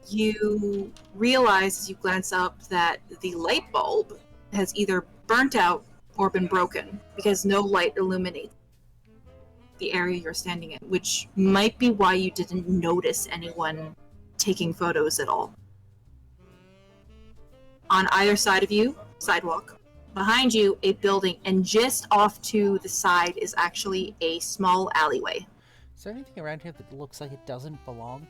you realize as you glance up that the light bulb has either burnt out or been broken because no light illuminates the area you're standing in, which might be why you didn't notice anyone taking photos at all. On either side of you, sidewalk. Behind you, a building, and just off to the side is actually a small alleyway. Is there anything around here that looks like it doesn't belong?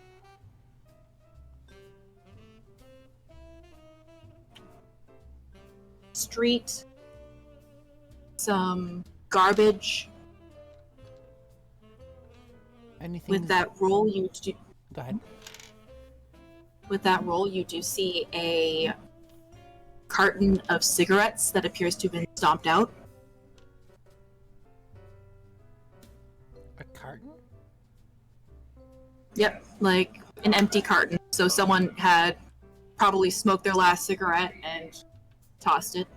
Street, some garbage. Anything? With that roll, you do. Go ahead. With that roll, you do see a carton of cigarettes that appears to have been stomped out. A carton? Yep, like an empty carton. So someone had probably smoked their last cigarette and tossed it.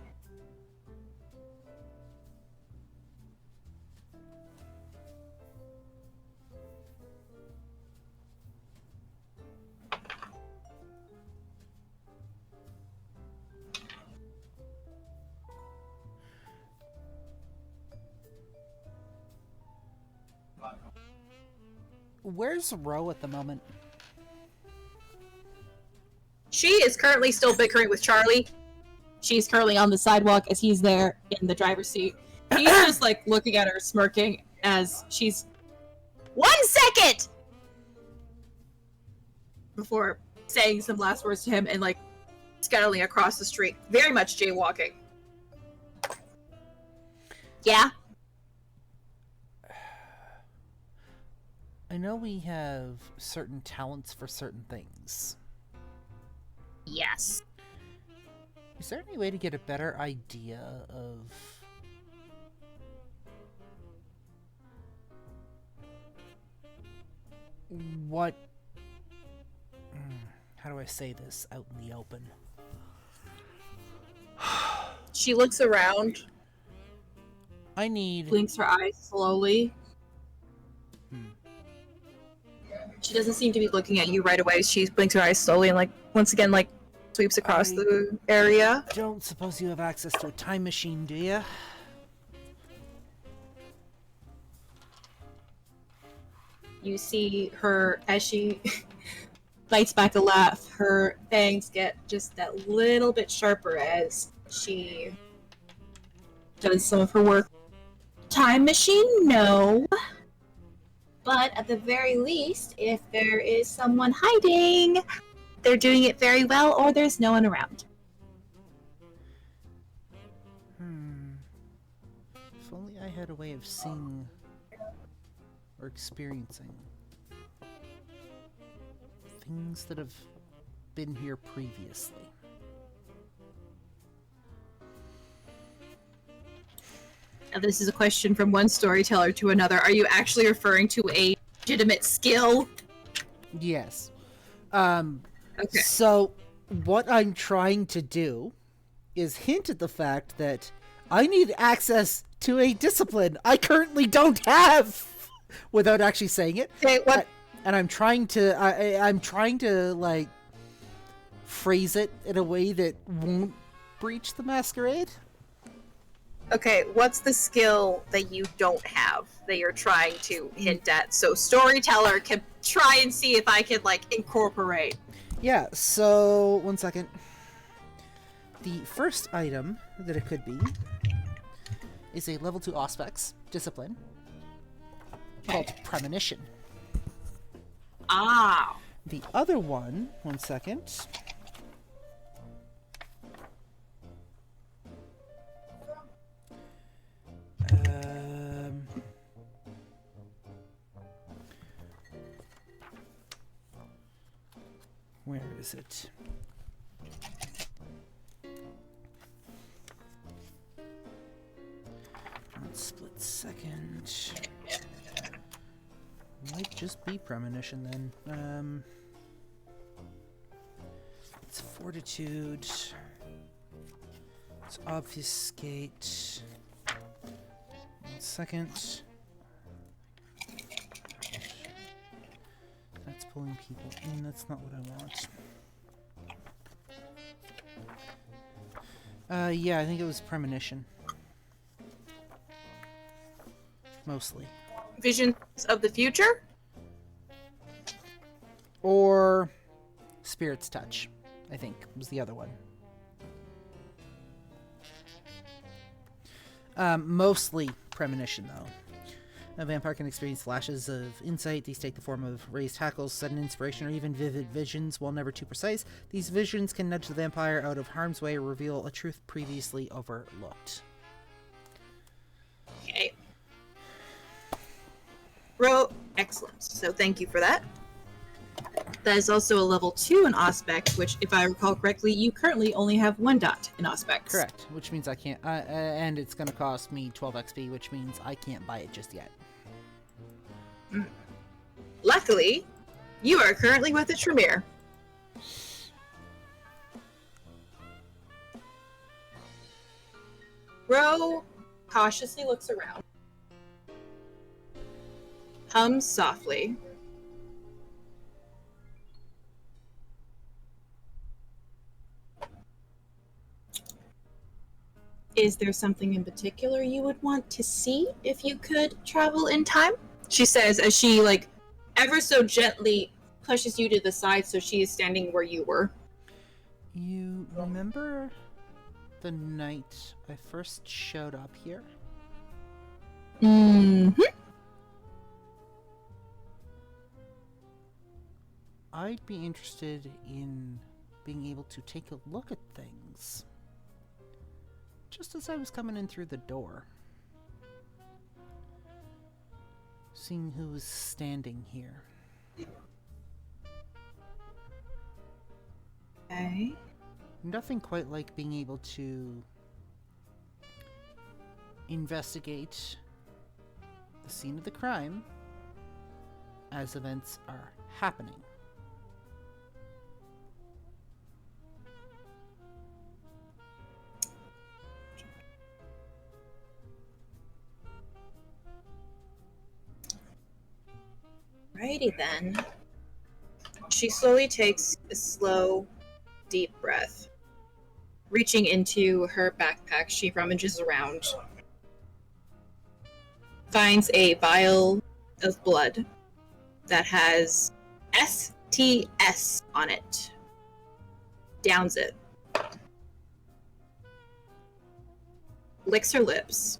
Where's Ro at the moment? She is currently still bickering with Charlie. She's currently on the sidewalk as he's there in the driver's seat. He's just like looking at her, smirking as she's 1 second before saying some last words to him and like scuttling across the street, very much jaywalking. Yeah. I know we have certain talents for certain things. Yes. Is there any way to get a better idea of what... How do I say this out in the open? She looks around, I need... blinks her eyes slowly. She doesn't seem to be looking at you right away. She blinks her eyes slowly and, like, once again, like, sweeps across the area. Don't suppose you have access to a time machine, do you? You see her, as she bites back a laugh, her fangs get just that little bit sharper as she does some of her work. Time machine? No. But at the very least, if there is someone hiding, they're doing it very well, or there's no one around. If only I had a way of seeing or experiencing things that have been here previously. Now, this is a question from one storyteller to another. Are you actually referring to a legitimate skill? Yes. Okay. So, what I'm trying to do is hint at the fact that I need access to a discipline I currently don't have, without actually saying it. Okay, what? And I'm trying to, I'm trying to, like, phrase it in a way that won't breach the masquerade. Okay, what's the skill that you don't have that you're trying to hint at? So storyteller can try and see if I can, like, incorporate. Yeah, so, 1 second. The first item that it could be is a level 2 Auspex discipline called Premonition. Ah. The other one, 1 second. Where is it? One split second. Might just be Premonition then. It's Fortitude. It's Obfuscate. 1 second. That's pulling people in. That's not what I want. Yeah, I think it was Premonition. Mostly. Visions of the future? Or Spirit's Touch, I think, was the other one. Mostly Premonition, though. A vampire can experience flashes of insight. These take the form of raised hackles, sudden inspiration, or even vivid visions. While never too precise, these visions can nudge the vampire out of harm's way or reveal a truth previously overlooked. Okay. Excellent. So thank you for that. That is also a level 2 in Auspex, which, if I recall correctly, you currently only have 1 dot in Auspex. Correct, which means I can't, and it's going to cost me 12 XP, which means I can't buy it just yet. Luckily, you are currently with the Tremere. Ro cautiously looks around, hums softly, is there something in particular you would want to see if you could travel in time? She says as she, like, ever so gently pushes you to the side so she is standing where you were. You remember the night I first showed up here? Mm-hmm. I'd be interested in being able to take a look at things. Just as I was coming in through the door. Seeing who was standing here. Okay. Nothing quite like being able to investigate the scene of the crime as events are happening. Righty then. She slowly takes a slow, deep breath. Reaching into her backpack, she rummages around, finds a vial of blood that has STS on it. Downs it. Licks her lips.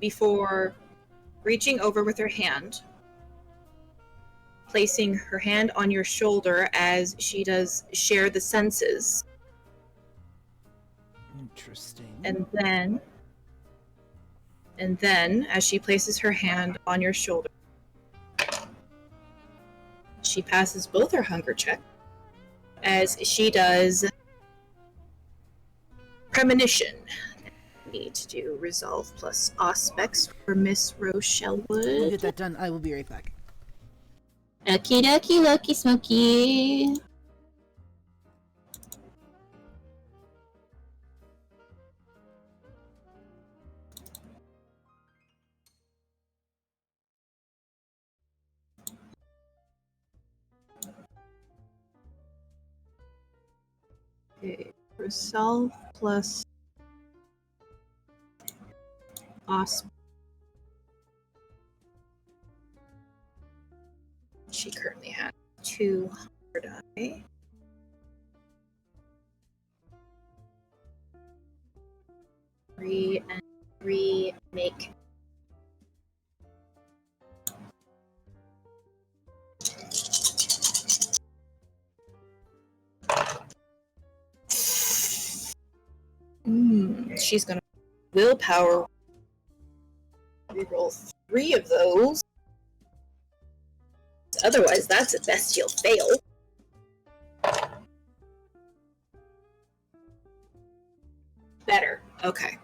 Before reaching over with her hand, placing her hand on your shoulder as she does share the senses. Interesting. And then, as she places her hand on your shoulder, she passes both her hunger check, as she does premonition. Need to do resolve plus aspects for Miss Rochelle We'll Wood. get that done. I will be right back. Okie dokie, Loki Smoky. Okay, resolve plus aspect. She currently has 200 die. Three and three make. She's gonna willpower. Reroll 3 of those. Otherwise, that's a bestial fail. Better. Okay.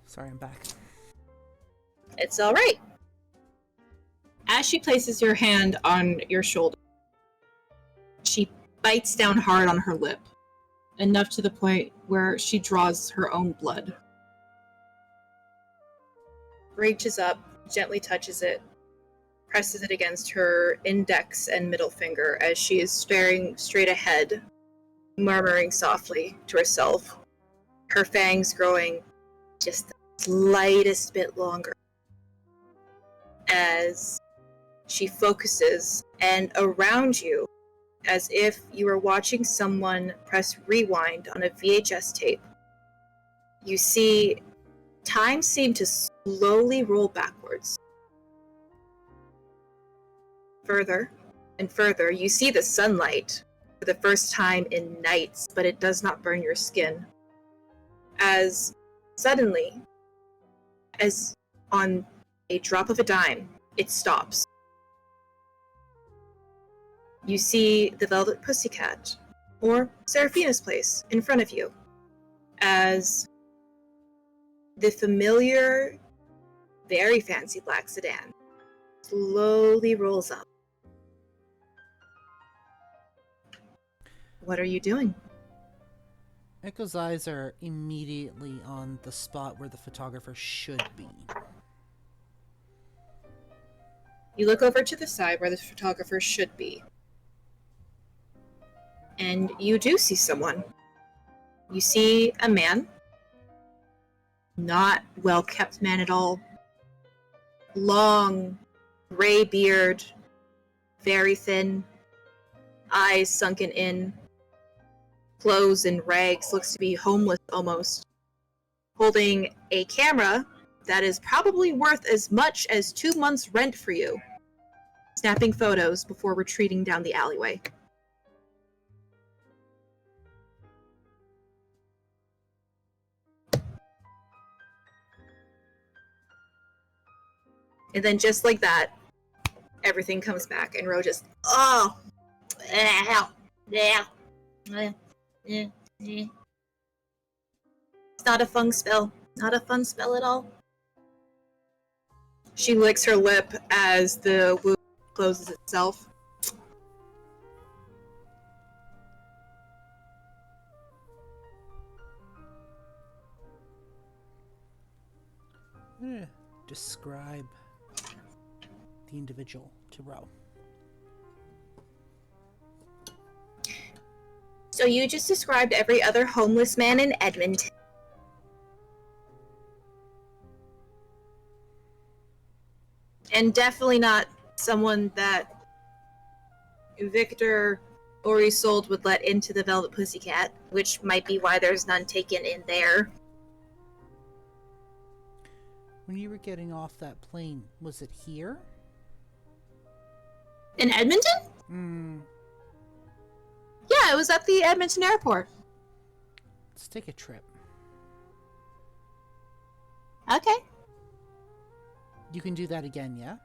Sorry, I'm back. It's alright. As she places your hand on your shoulder, she bites down hard on her lip, enough to the point where she draws her own blood. Reaches up, gently touches it, presses it against her index and middle finger as she is staring straight ahead, murmuring softly to herself, her fangs growing just the slightest bit longer as she focuses, and around you, as if you were watching someone press rewind on a VHS tape, you see time seem to slowly roll backwards. Further and further, you see the sunlight for the first time in nights, but it does not burn your skin. As suddenly, as on a drop of a dime, it stops. You see the Velvet Pussycat, or Seraphina's place, in front of you, as the familiar very fancy black sedan slowly rolls up. What are you doing? Echo's eyes are immediately on the spot where the photographer should be. You look over to the side where the photographer should be. And you do see someone. You see a man. Not well-kept man at all. Long, gray beard. Very thin. Eyes sunken in. Clothes in rags. Looks to be homeless almost. Holding a camera that is probably worth as much as 2 months' rent for you. Snapping photos before retreating down the alleyway. And then just like that, everything comes back, and Ro just, oh, yeah. It's not a fun spell. Not a fun spell at all. She licks her lip as the wound closes itself. Describe the individual to Ro. So you just described every other homeless man in Edmonton. And definitely not someone that Victor or Isolde would let into the Velvet Pussycat, which might be why there's none taken in there. When you were getting off that plane, was it here? In Edmonton? Yeah, it was at the Edmonton airport. Let's take a trip. Okay. You can do that again, yeah?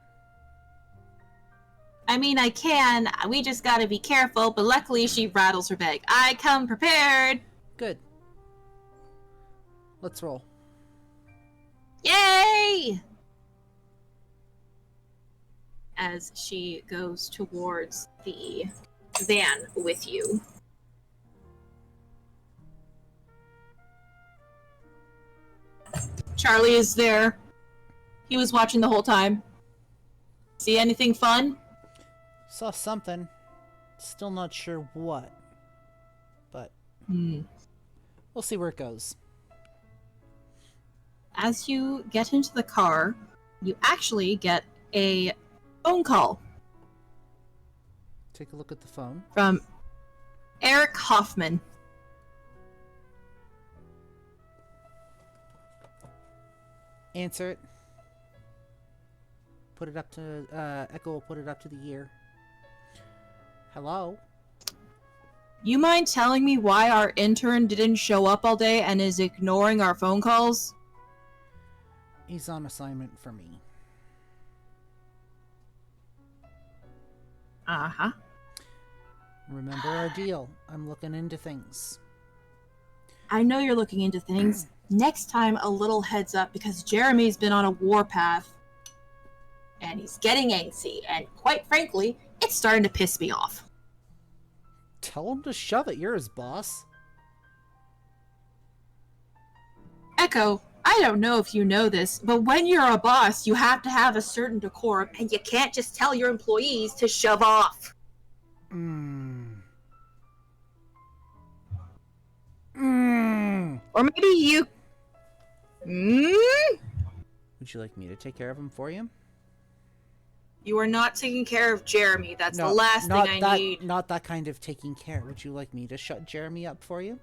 I mean, I can. We just gotta be careful, but luckily she rattles her bag. I come prepared! Good. Let's roll. Yay! As she goes towards the Van with you. Charlie is there. He was watching the whole time. See anything fun? Saw something. Still not sure what. But we'll see where it goes. As you get into the car, you actually get a phone call Take a look at the phone. from Eric Hoffman. Answer it. Put it up to Echo will put it up to the ear. Hello? You mind telling me why our intern didn't show up all day and is ignoring our phone calls? He's on assignment for me. Uh-huh. Remember our deal. I'm looking into things. I know you're looking into things. Next time, a little heads up, because Jeremy's been on a warpath. And he's getting angsty, and quite frankly, it's starting to piss me off. Tell him to shove it. You're his boss. Echo, I don't know if you know this, but when you're a boss, you have to have a certain decorum, And you can't just tell your employees to shove off. Or maybe you... Would you like me to take care of him for you? You are not taking care of Jeremy. That's No, the last not thing I that, need. Not that kind of taking care. Would you like me to shut Jeremy up for you?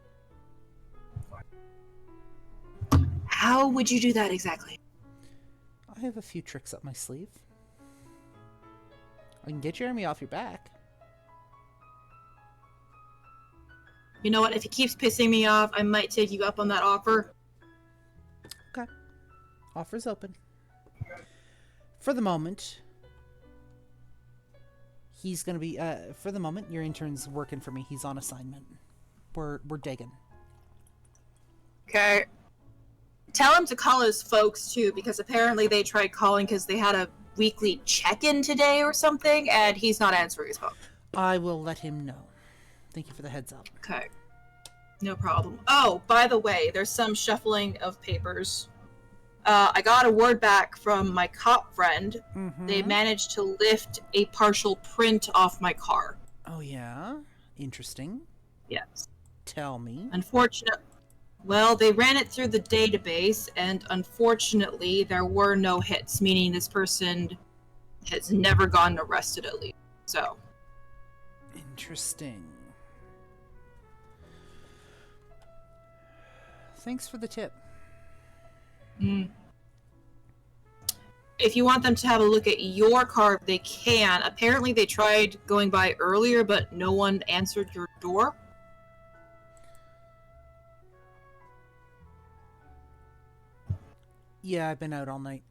How would you do that exactly? I have a few tricks up my sleeve. I can get Jeremy off your back. You know what? If he keeps pissing me off, I might take you up on that offer. Okay. Offer's open. For the moment, he's gonna be, for the moment, your intern's working for me. He's on assignment. We're digging. Okay. Tell him to call his folks, too, because apparently they tried calling because they had a weekly check-in today or something, and he's not answering his phone. I will let him know. Thank you for the heads up. Okay. No problem. Oh, by the way, there's some shuffling of papers. I got a word back from my cop friend. Mm-hmm. They managed to lift a partial print off my car. Oh, yeah? Interesting. Yes. Tell me. Well, they ran it through the database, and unfortunately, there were no hits, meaning this person has never gotten arrested, at least. So. Interesting. Thanks for the tip. If you want them to have a look at your car, they can. Apparently, they tried going by earlier, but no one answered your door. Yeah, I've been out all night.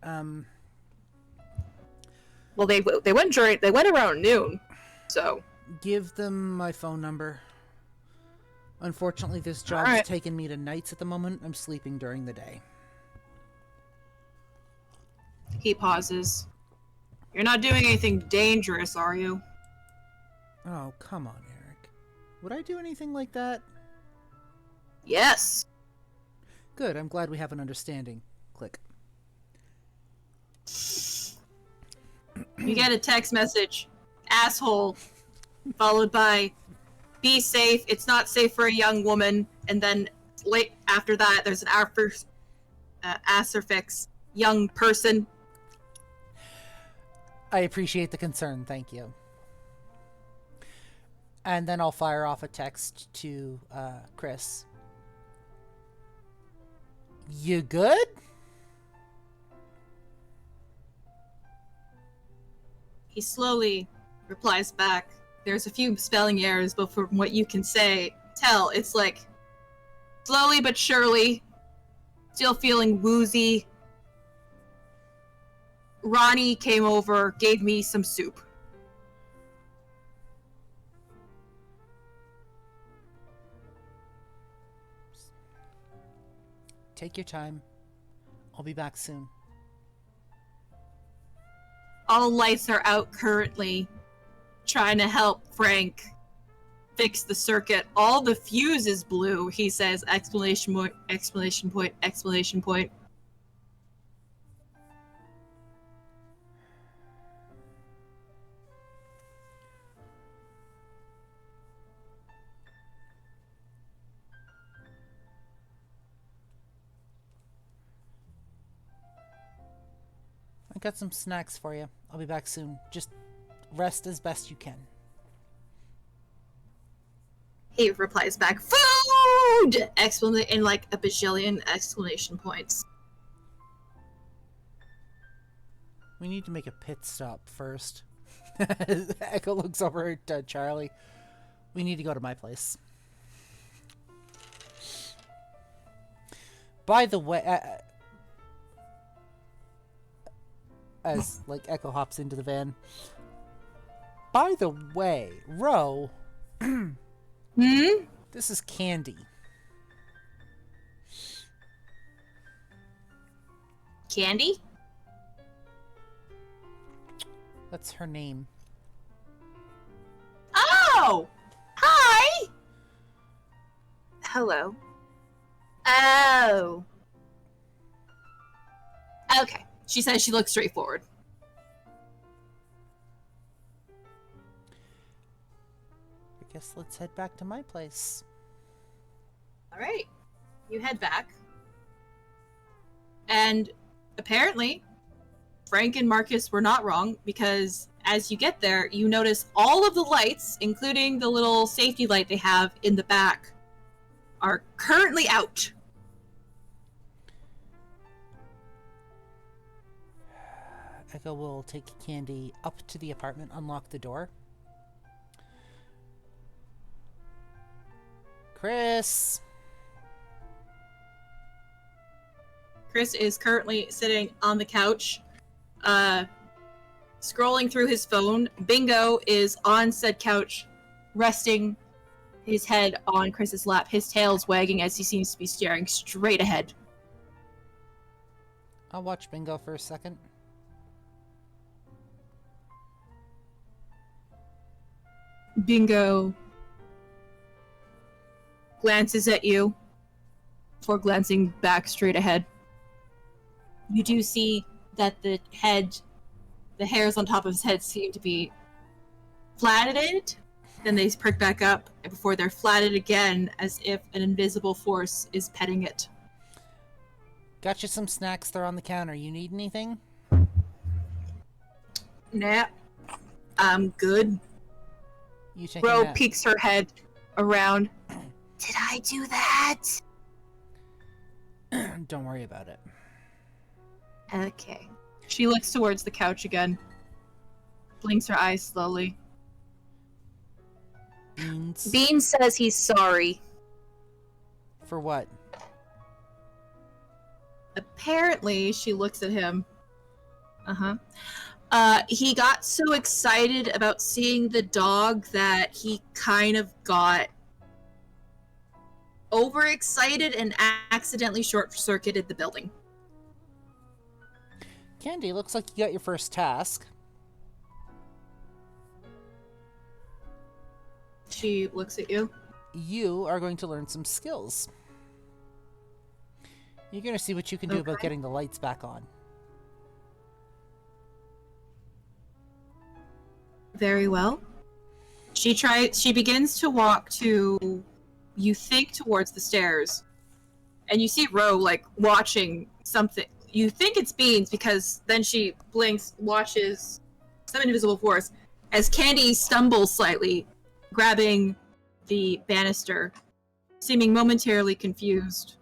Well, they went around noon, so. Give them my phone number. Unfortunately, this job's Alright. taking me to nights at the moment. I'm sleeping during the day. He pauses. You're not doing anything dangerous, are you? Oh, come on, Eric. Would I do anything like that? Yes. Good, I'm glad we have an understanding. Click. You get a text message, asshole, followed by, be safe, it's not safe for a young woman, and then late after that, there's an asterisk, young person. I appreciate the concern, thank you. And then I'll fire off a text to Chris. You good? He slowly replies back. There's a few spelling errors, but from what you can tell, it's like slowly but surely, still feeling woozy. Ronnie came over, gave me some soup. Take your time. I'll be back soon. All lights are out currently, trying to help Frank fix the circuit. All the fuses blew, he says, exclamation point, exclamation point, exclamation point. I got some snacks for you. I'll be back soon. Just rest as best you can. He replies back, food! In like a bajillion exclamation points. We need to make a pit stop first. Echo looks over at Charlie. We need to go to my place. By the way, as like Echo hops into the van. By the way, Ro, this is Candy. Candy? That's her name. Oh! Hi! Hello. Oh. Okay. She says she looks straightforward. I guess let's head back to my place. Alright. You head back. And apparently, Frank and Marcus were not wrong, because as you get there, you notice all of the lights, including the little safety light they have in the back, are currently out. Echo will take Candy up to the apartment, unlock the door. Chris! Chris is currently sitting on the couch, scrolling through his phone. Bingo is on said couch, resting his head on Chris's lap, his tail's wagging as he seems to be staring straight ahead. I'll watch Bingo for a second. Bingo glances at you before glancing back straight ahead. You do see that the hairs on top of his head seem to be flattened, then they perk back up before they're flattened again as if an invisible force is petting it. Got you some snacks there on the counter. You need anything? Nah, I'm good. You take Ro a nap. peeks her head around. Did I do that? Don't worry about it. Okay. She looks towards the couch again. Blinks her eyes slowly. Beans? Bean says he's sorry. For what? Apparently, she looks at him. He got so excited about seeing the dog that he kind of got overexcited and accidentally short-circuited the building. Candy, looks like you got your first task. She looks at you. You are going to learn some skills. You're going to see what you can do about getting the lights back on. Very well. She begins to walk to, you think, towards the stairs. And you see Ro, like, watching something. You think it's Beans, because then she blinks, watches some invisible force, as Candy stumbles slightly, grabbing the banister, seeming momentarily confused,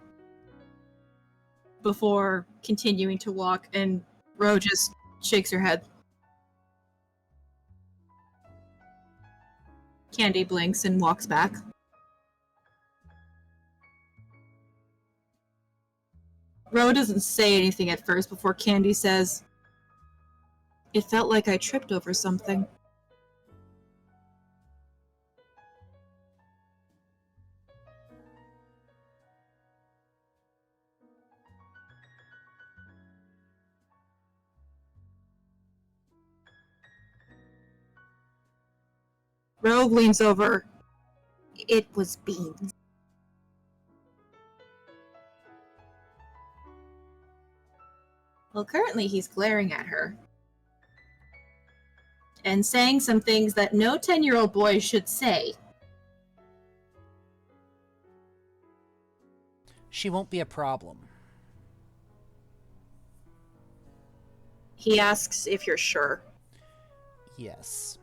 before continuing to walk, and Ro just shakes her head. Candy blinks and walks back. Ro doesn't say anything at first before Candy says, "It felt like I tripped over something." Ro leans over. It was Beans. Well, currently he's glaring at her. And saying some things that no 10-year-old boy should say. She won't be a problem. He asks if you're sure. Yes.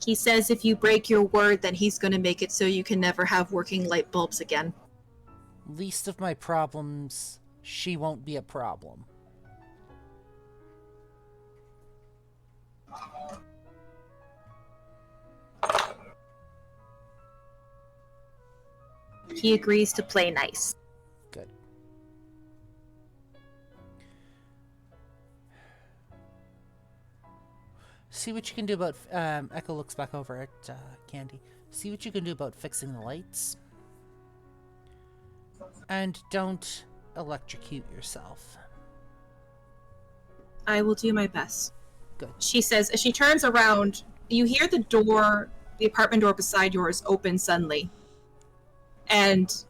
He says if you break your word, then he's going to make it so you can never have working light bulbs again. Least of my problems, she won't be a problem. He agrees to play nice. Good. See what you can do about... Echo looks back over at Candy. See what you can do about fixing the lights. And don't electrocute yourself. I will do my best. Good. She says, as she turns around, you hear the door, the apartment door beside yours, open suddenly. And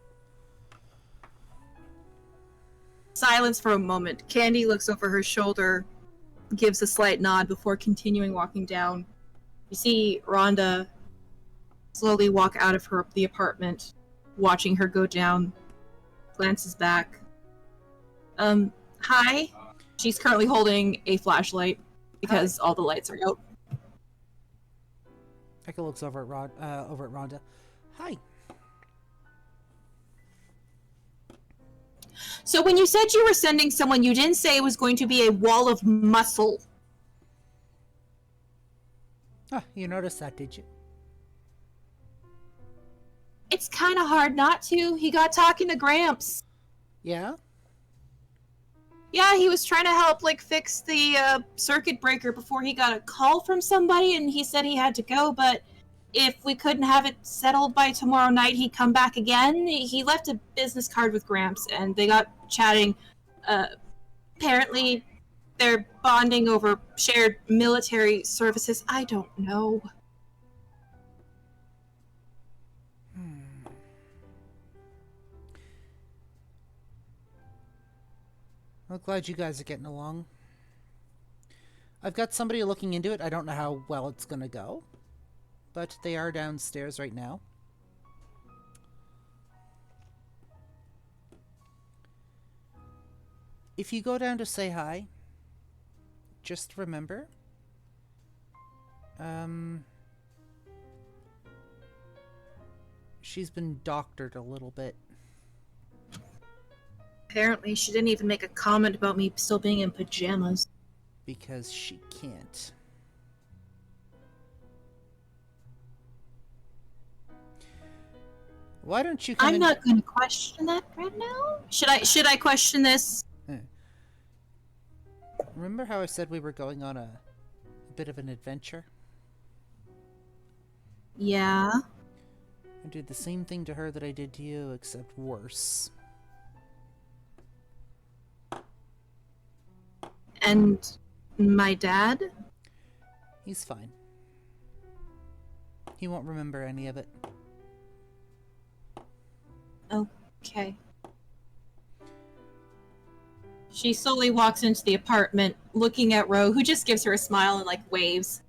silence for a moment. Candy looks over her shoulder, gives a slight nod before continuing walking down. You see Rhonda slowly walk out of the apartment, watching her go down, glances back. Hi. She's currently holding a flashlight because all the lights are out. Echo looks over at Rhonda. Hi. So when you said you were sending someone, you didn't say it was going to be a wall of muscle. Ah, you noticed that, did you? It's kind of hard not to. He got talking to Gramps. Yeah? Yeah, he was trying to help, fix the circuit breaker before he got a call from somebody, and he said he had to go, but if we couldn't have it settled by tomorrow night, he'd come back again. He left a business card with Gramps, and they got chatting. Apparently, they're bonding over shared military services. I don't know. I'm glad you guys are getting along. I've got somebody looking into it. I don't know how well it's gonna go, but they are downstairs right now. If you go down to say hi, just remember, she's been doctored a little bit. Apparently, she didn't even make a comment about me still being in pajamas. Because she can't. Why don't you come I'm not going to question that right now. Should I question this? Remember how I said we were going on a bit of an adventure? Yeah. I did the same thing to her that I did to you, except worse. And my dad? He's fine. He won't remember any of it. Okay. She slowly walks into the apartment, looking at Ro, who just gives her a smile and, like, waves.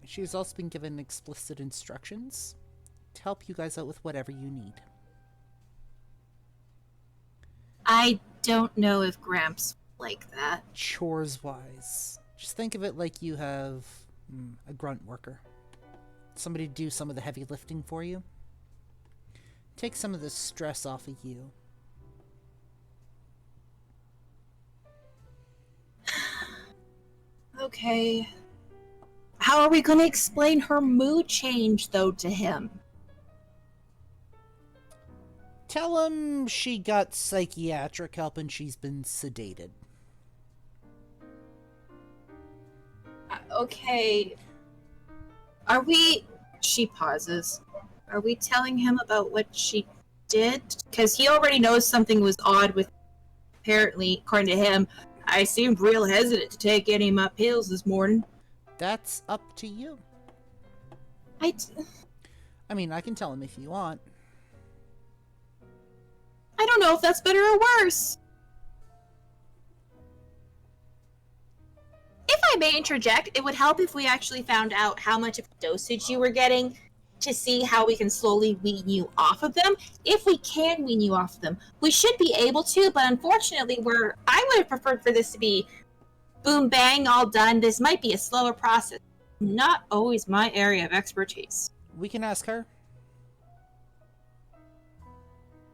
She's also been given explicit instructions to help you guys out with whatever you need. I don't know if Gramps like that. Chores-wise, just think of it like you have a grunt worker. Somebody to do some of the heavy lifting for you. Take some of the stress off of you. Okay. How are we going to explain her mood change, though, to him? Tell him she got psychiatric help and she's been sedated. Okay. Are we... She pauses. Are we telling him about what she did? Because he already knows something was odd with... Apparently, according to him, I seemed real hesitant to take any of my pills this morning. That's up to you. I mean, I can tell him if you want. I don't know if that's better or worse. If I may interject, it would help if we actually found out how much of a dosage you were getting to see how we can slowly wean you off of them. If we can wean you off of them, we should be able to, but unfortunately, I would have preferred for this to be boom, bang, all done. This might be a slower process. Not always my area of expertise. We can ask her.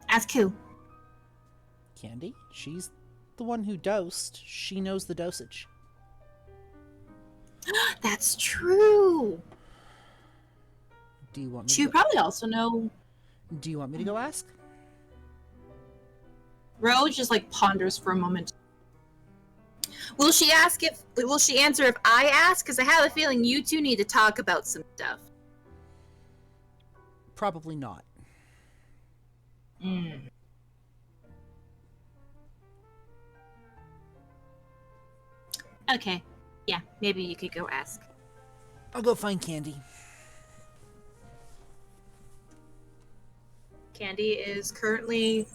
Ask who? Candy. She's the one who dosed. She knows the dosage. That's true. Do you want me She to would probably also know. Do you want me to go ask? Ro just, like, ponders for a moment. Will she answer if I ask? Because I have a feeling you two need to talk about some stuff. Probably not. Okay. Yeah, maybe you could go ask. I'll go find Candy. Candy is currently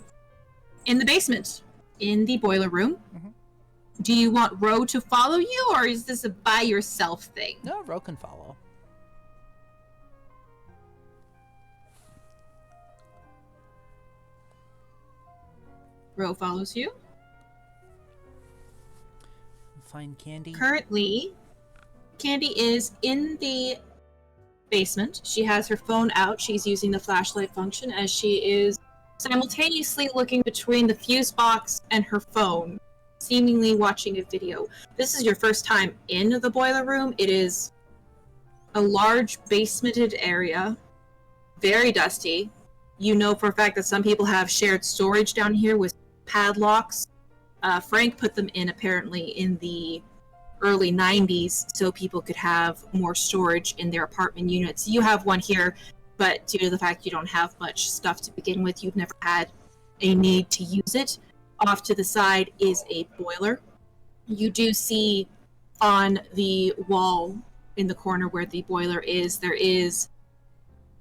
in the basement, in the boiler room. Do you want Ro to follow you, or is this a by yourself thing? No, Ro can follow. Ro follows you. Find Candy. Currently, Candy is in the basement. She has her phone out. She's using the flashlight function as she is simultaneously looking between the fuse box and her phone, seemingly watching a video. This is your first time in the boiler room. It is a large basemented area, very dusty. You know for a fact that some people have shared storage down here with padlocks. Frank put them in apparently in the early 90s so people could have more storage in their apartment units. You have one here, but due to the fact you don't have much stuff to begin with, you've never had a need to use it. Off to the side is a boiler. You do see on the wall in the corner where the boiler is, there is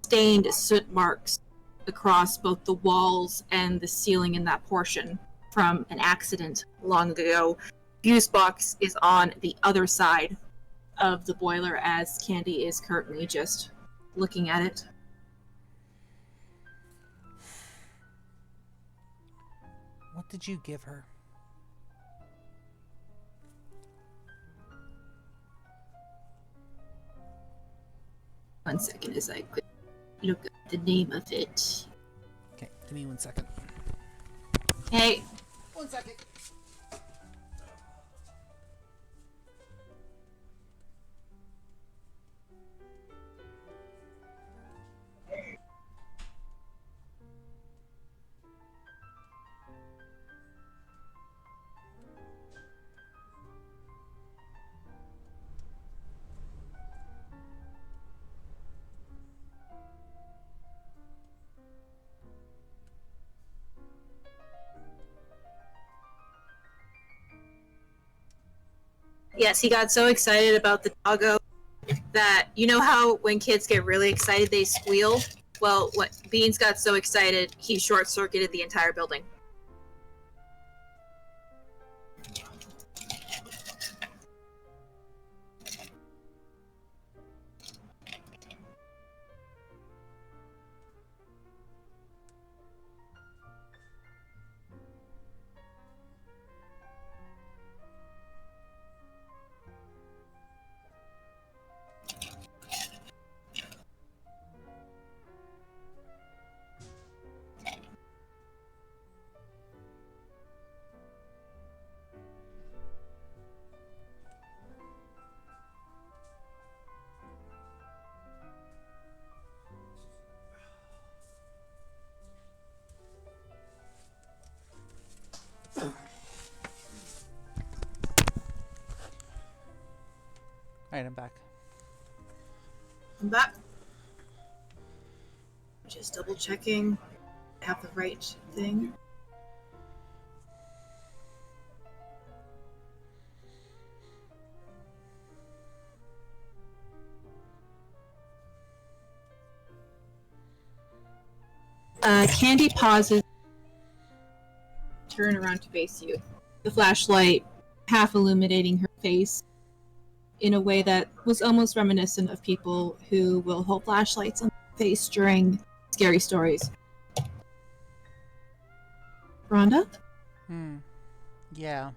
stained soot marks across both the walls and the ceiling in that portion from an accident long ago. Fuse box is on the other side of the boiler as Candy is currently just looking at it. What did you give her? One second as I quick look up the name of it. Okay, give me 1 second. Hey. 1 second. Yes, he got so excited about the doggo that, you know how when kids get really excited they squeal? Well, what Beans got so excited, he short-circuited the entire building. Alright, I'm back. I'm back. Just double checking I have the right thing. Candy pauses, turn around to face you. The flashlight half illuminating her face in a way that was almost reminiscent of people who will hold flashlights on their face during scary stories. Rhonda? Yeah.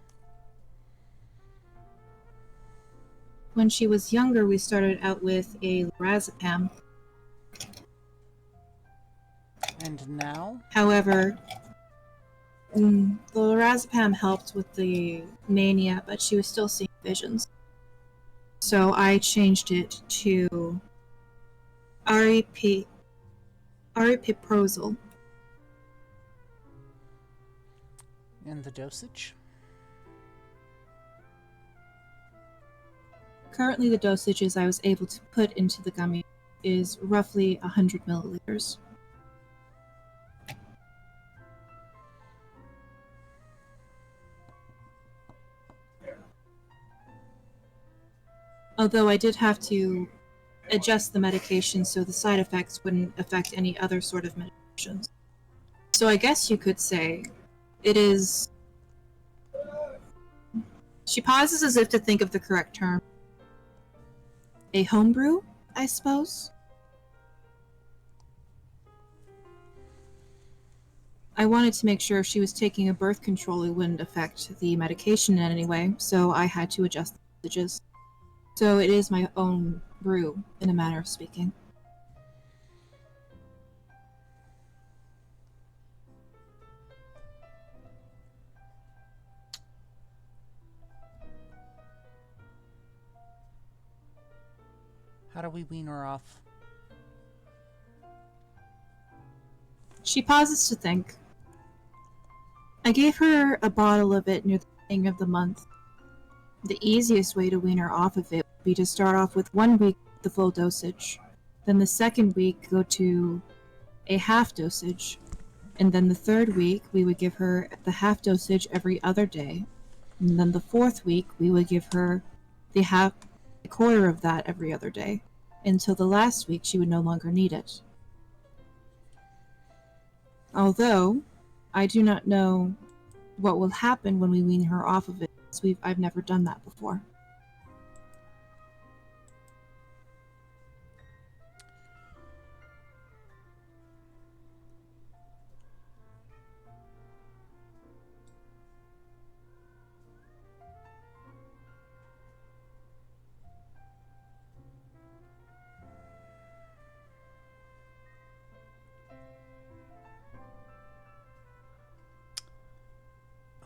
When she was younger, we started out with a lorazepam. And now? However, the lorazepam helped with the mania, but she was still seeing visions. So I changed it to aripiprazole. And the dosage? Currently, the dosages I was able to put into the gummy is roughly 100 milliliters. Although I did have to adjust the medication so the side effects wouldn't affect any other sort of medications. So I guess you could say it is... She pauses as if to think of the correct term. A homebrew, I suppose? I wanted to make sure if she was taking a birth control, it wouldn't affect the medication in any way, so I had to adjust the dosages. So it is my own brew, in a manner of speaking. How do we wean her off? She pauses to think. I gave her a bottle of it near the beginning of the month. The easiest way to wean her off of it would be to start off with 1 week the full dosage. Then the second week go to a half dosage. And then the third week we would give her the half dosage every other day. And then the fourth week we would give her a quarter of that every other day. Until the last week she would no longer need it. Although, I do not know what will happen when we wean her off of it, because I've never done that before.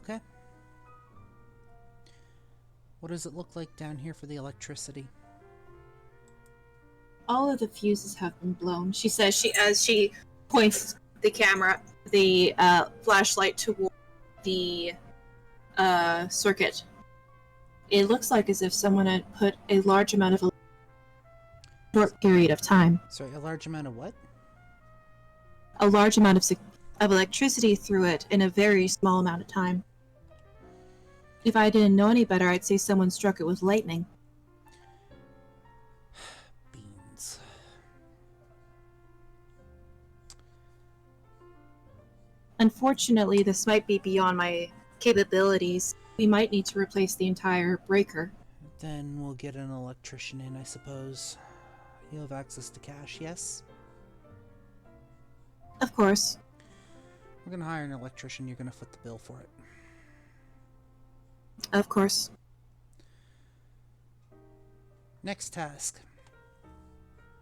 Okay. What does it look like down here for the electricity? All of the fuses have been blown, she says, as she points the flashlight toward the circuit. It looks like as if someone had put a large amount of short period of time. Sorry, a large amount of what? A large amount of electricity through it in a very small amount of time. If I didn't know any better, I'd say someone struck it with lightning. Beans. Unfortunately, this might be beyond my capabilities. We might need to replace the entire breaker. Then we'll get an electrician in, I suppose. You'll have access to cash, yes? Of course. We're gonna hire an electrician, you're gonna foot the bill for it. Of course. Next task.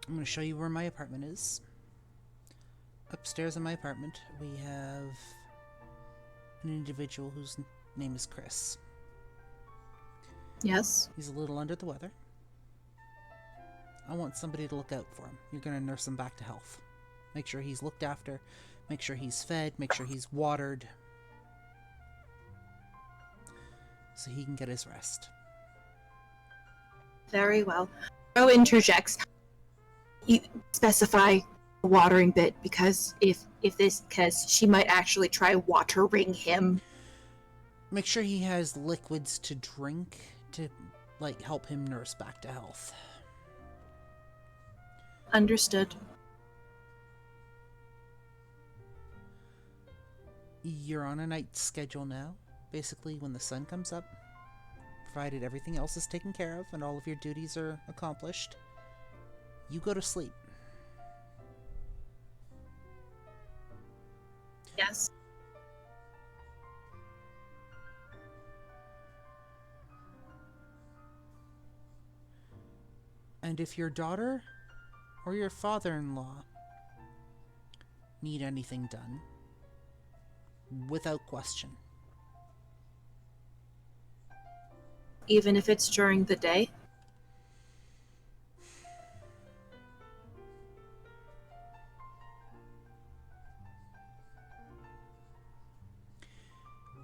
I'm gonna show you where my apartment is. Upstairs in my apartment, we have an individual whose name is Chris. Yes. He's a little under the weather. I want somebody to look out for him. You're gonna nurse him back to health. Make sure he's looked after, make sure he's fed, make sure he's watered, so he can get his rest. Very well. Ro interjects. You specify the watering bit because because she might actually try watering him. Make sure he has liquids to drink to, like, help him nurse back to health. Understood. You're on a night schedule now. Basically, when the sun comes up, provided everything else is taken care of and all of your duties are accomplished, you go to sleep. Yes. And if your daughter or your father-in-law need anything done, without question. Even if it's during the day?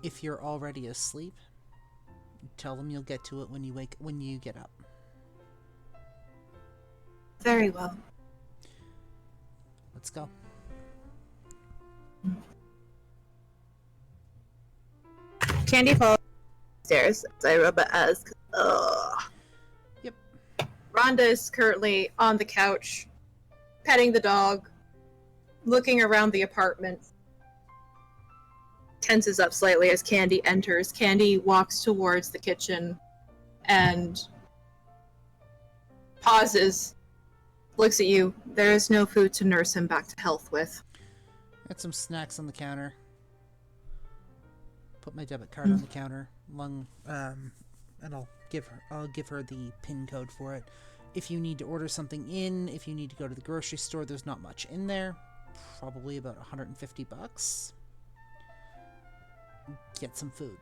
If you're already asleep, tell them you'll get to it when you get up. Very well. Let's go. Candy falls upstairs as I rub her eyes. Ugh. Yep. Rhonda is currently on the couch, petting the dog, looking around the apartment. Tenses up slightly as Candy enters. Candy walks towards the kitchen and pauses, looks at you. There is no food to nurse him back to health with. Got some snacks on the counter. Put my debit card on the counter, and I'll give her the PIN code for it. If you need to order something in, if you need to go to the grocery store, there's not much in there. Probably about $150. Get some food.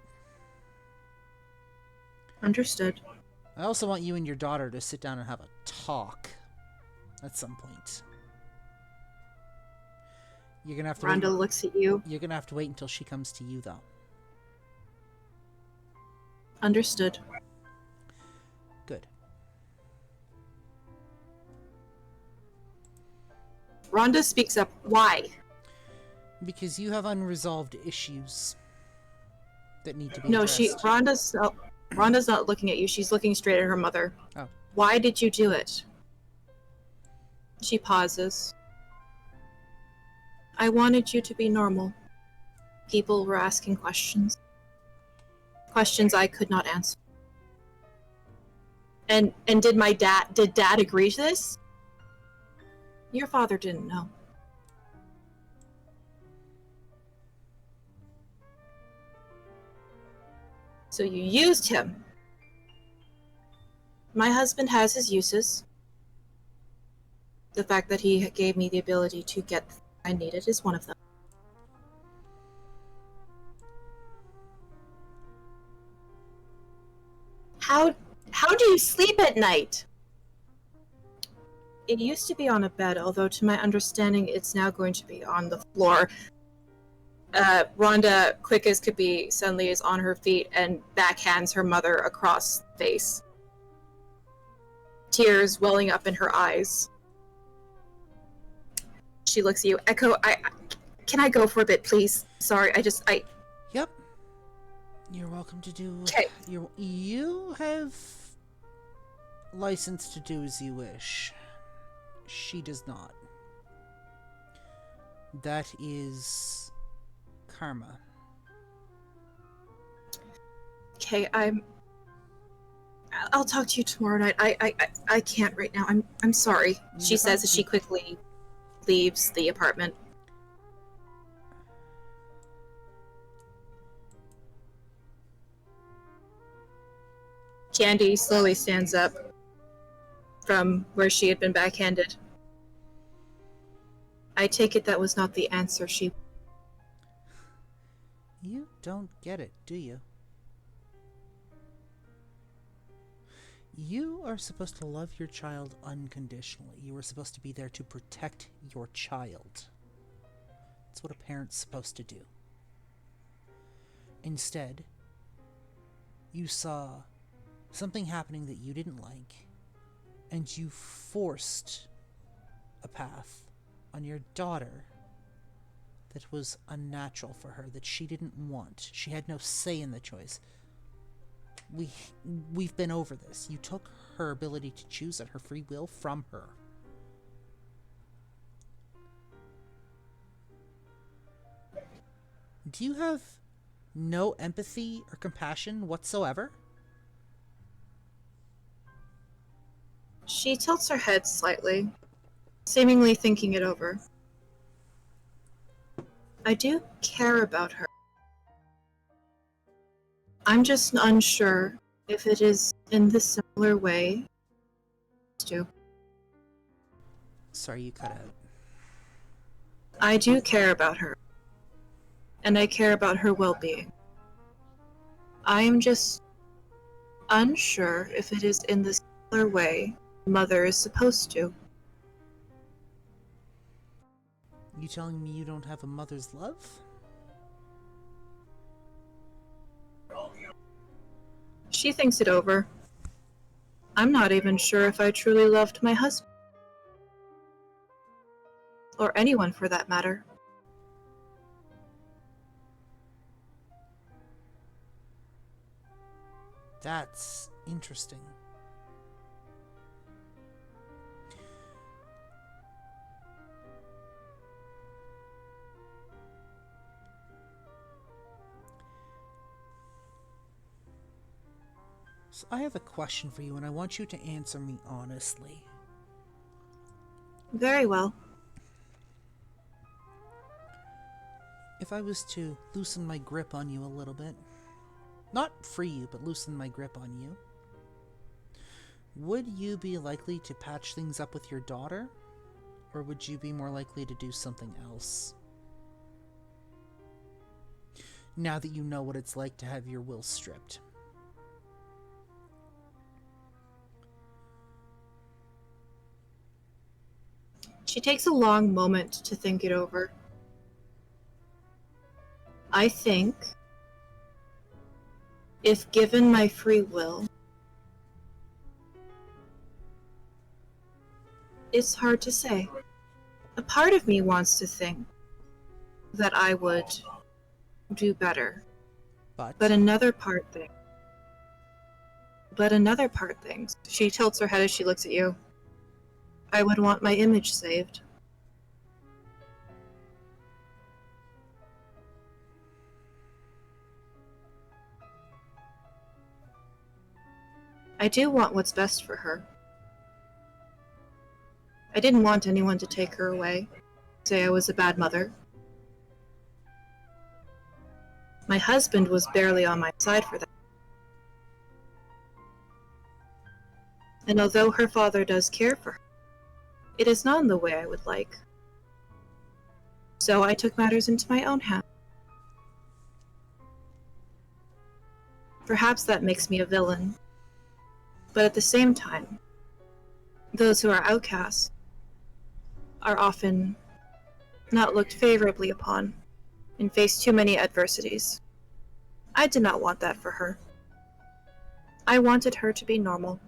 Understood. I also want you and your daughter to sit down and have a talk at some point. You're gonna have to Rhonda looks at you. You're gonna have to wait until she comes to you, though. Understood. Rhonda speaks up. Why? Because you have unresolved issues that need to be No, addressed. Rhonda's not looking at you. She's looking straight at her mother. Oh. Why did you do it? She pauses. I wanted you to be normal. People were asking questions. Questions I could not answer. And did Dad agree to this? Your father didn't know. So you used him. My husband has his uses. The fact that he gave me the ability to get what I needed is one of them. How do you sleep at night? It used to be on a bed, although to my understanding it's now going to be on the floor. Rhonda, quick as could be, suddenly is on her feet and backhands her mother across the face. Tears welling up in her eyes. She looks at you. Echo, can I go for a bit, please? Sorry, Yep. You're welcome to do... Okay. You have license to do as you wish. She does not. That is karma. Okay, I'll talk to you tomorrow night. I can't right now. I'm sorry. She says as she quickly leaves the apartment. Candy slowly stands up from where she had been backhanded. I take it that was not the answer she... You don't get it, do you? You are supposed to love your child unconditionally. You are supposed to be there to protect your child. That's what a parent's supposed to do. Instead, you saw something happening that you didn't like, and you forced a path on your daughter that was unnatural for her, that she didn't want. She had no say in the choice. We've been over this. You took her ability to choose and her free will from her. Do you have no empathy or compassion whatsoever? She tilts her head slightly, seemingly thinking it over. I do care about her. I'm just unsure if it is in the similar way to. Sorry, you cut out. I do care about her. And I care about her well-being. I am just unsure if it is in the similar way Mother is supposed to. You telling me you don't have a mother's love? She thinks it over. I'm not even sure if I truly loved my husband. Or anyone for that matter. That's interesting. So I have a question for you, and I want you to answer me honestly. Very well. If I was to loosen my grip on you a little bit, not free you, but loosen my grip on you, would you be likely to patch things up with your daughter? Or would you be more likely to do something else? Now that you know what it's like to have your will stripped. She takes a long moment to think it over. I think, if given my free will, it's hard to say. A part of me wants to think that I would do better. But another part thinks. She tilts her head as she looks at you. I would want my image saved. I do want what's best for her. I didn't want anyone to take her away, say I was a bad mother. My husband was barely on my side for that. And although her father does care for her, it is not in the way I would like. So I took matters into my own hands. Perhaps that makes me a villain. But at the same time, those who are outcasts are often not looked favorably upon and face too many adversities. I did not want that for her. I wanted her to be normal.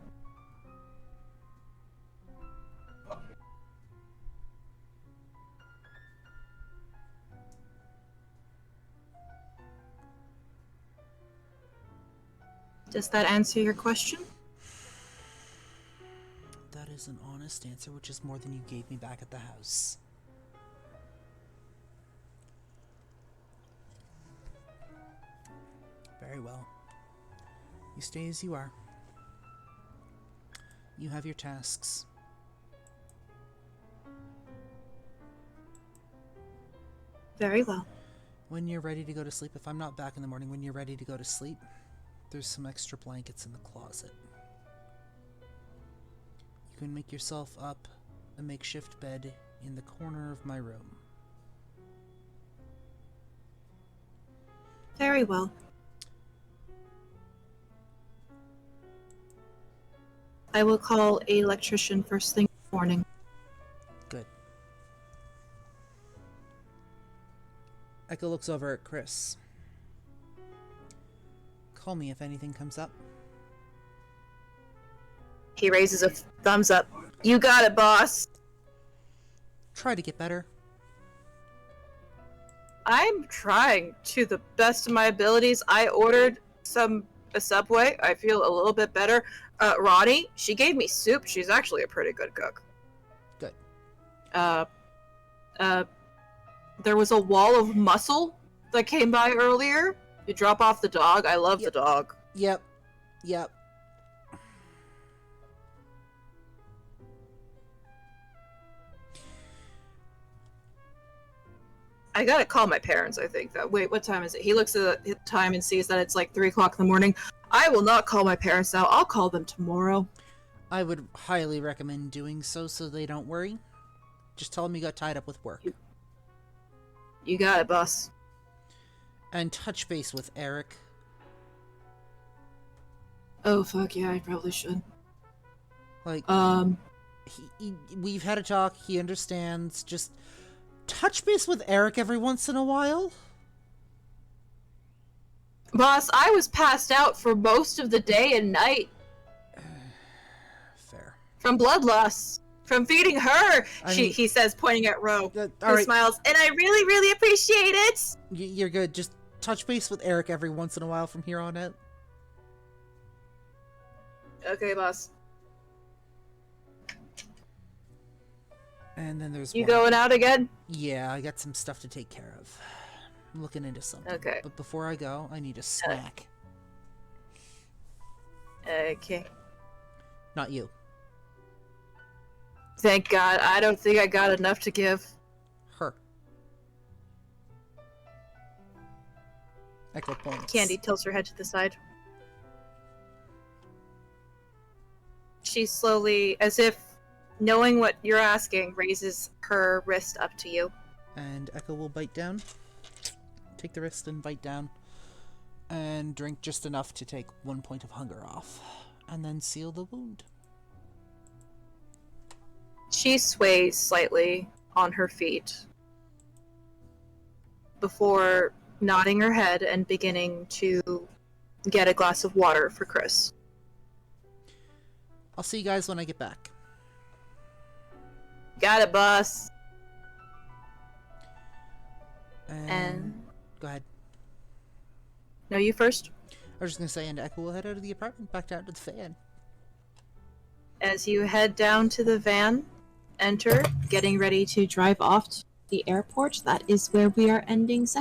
Does that answer your question? That is an honest answer, which is more than you gave me back at the house. Very well. You stay as you are. You have your tasks. Very well. When you're ready to go to sleep, if I'm not back in the morning, when you're ready to go to sleep, there's some extra blankets in the closet. You can make yourself up a makeshift bed in the corner of my room. Very well. I will call an electrician first thing in the morning. Good. Echo looks over at Chris. Call me if anything comes up. He raises a thumbs up. You got it, boss. Try to get better. I'm trying to the best of my abilities. I ordered a Subway. I feel a little bit better. Ronnie, she gave me soup. She's actually a pretty good cook. Good. There was a wall of muscle that came by earlier. You drop off the dog. I love the dog. Yep. I gotta call my parents, I think. Wait, what time is it? He looks at the time and sees that it's like 3 o'clock in the morning. I will not call my parents now. I'll call them tomorrow. I would highly recommend doing so they don't worry. Just tell them you got tied up with work. You got it, boss. And touch base with Eric. Oh, fuck yeah, I probably should. Like, we've had a talk. He understands. Just touch base with Eric every once in a while. Boss, I was passed out for most of the day and night. Fair. From blood loss. From feeding her, he says, pointing at Ro. He smiles, and I really, really appreciate it! You're good. Just touch base with Eric every once in a while from here on out. Okay, boss. And then there's You going out again? Yeah, I got some stuff to take care of. I'm looking into something. Okay. But before I go, I need a snack. Okay. Not you. Thank God. I don't think I got enough to give. Her. Echo points. Candy tilts her head to the side. She slowly, as if knowing what you're asking, raises her wrist up to you. And Echo will bite down. Take the wrist and bite down. And drink just enough to take 1 point of hunger off. And then seal the wound. She sways slightly on her feet before nodding her head and beginning to get a glass of water for Chris. I'll see you guys when I get back. Got it, boss. And Go ahead. no, you first. I was just gonna say, and Echo will head out of the apartment, back down to the fan. As you head down to the van, enter, getting ready to drive off to the airport. That is where we are ending session.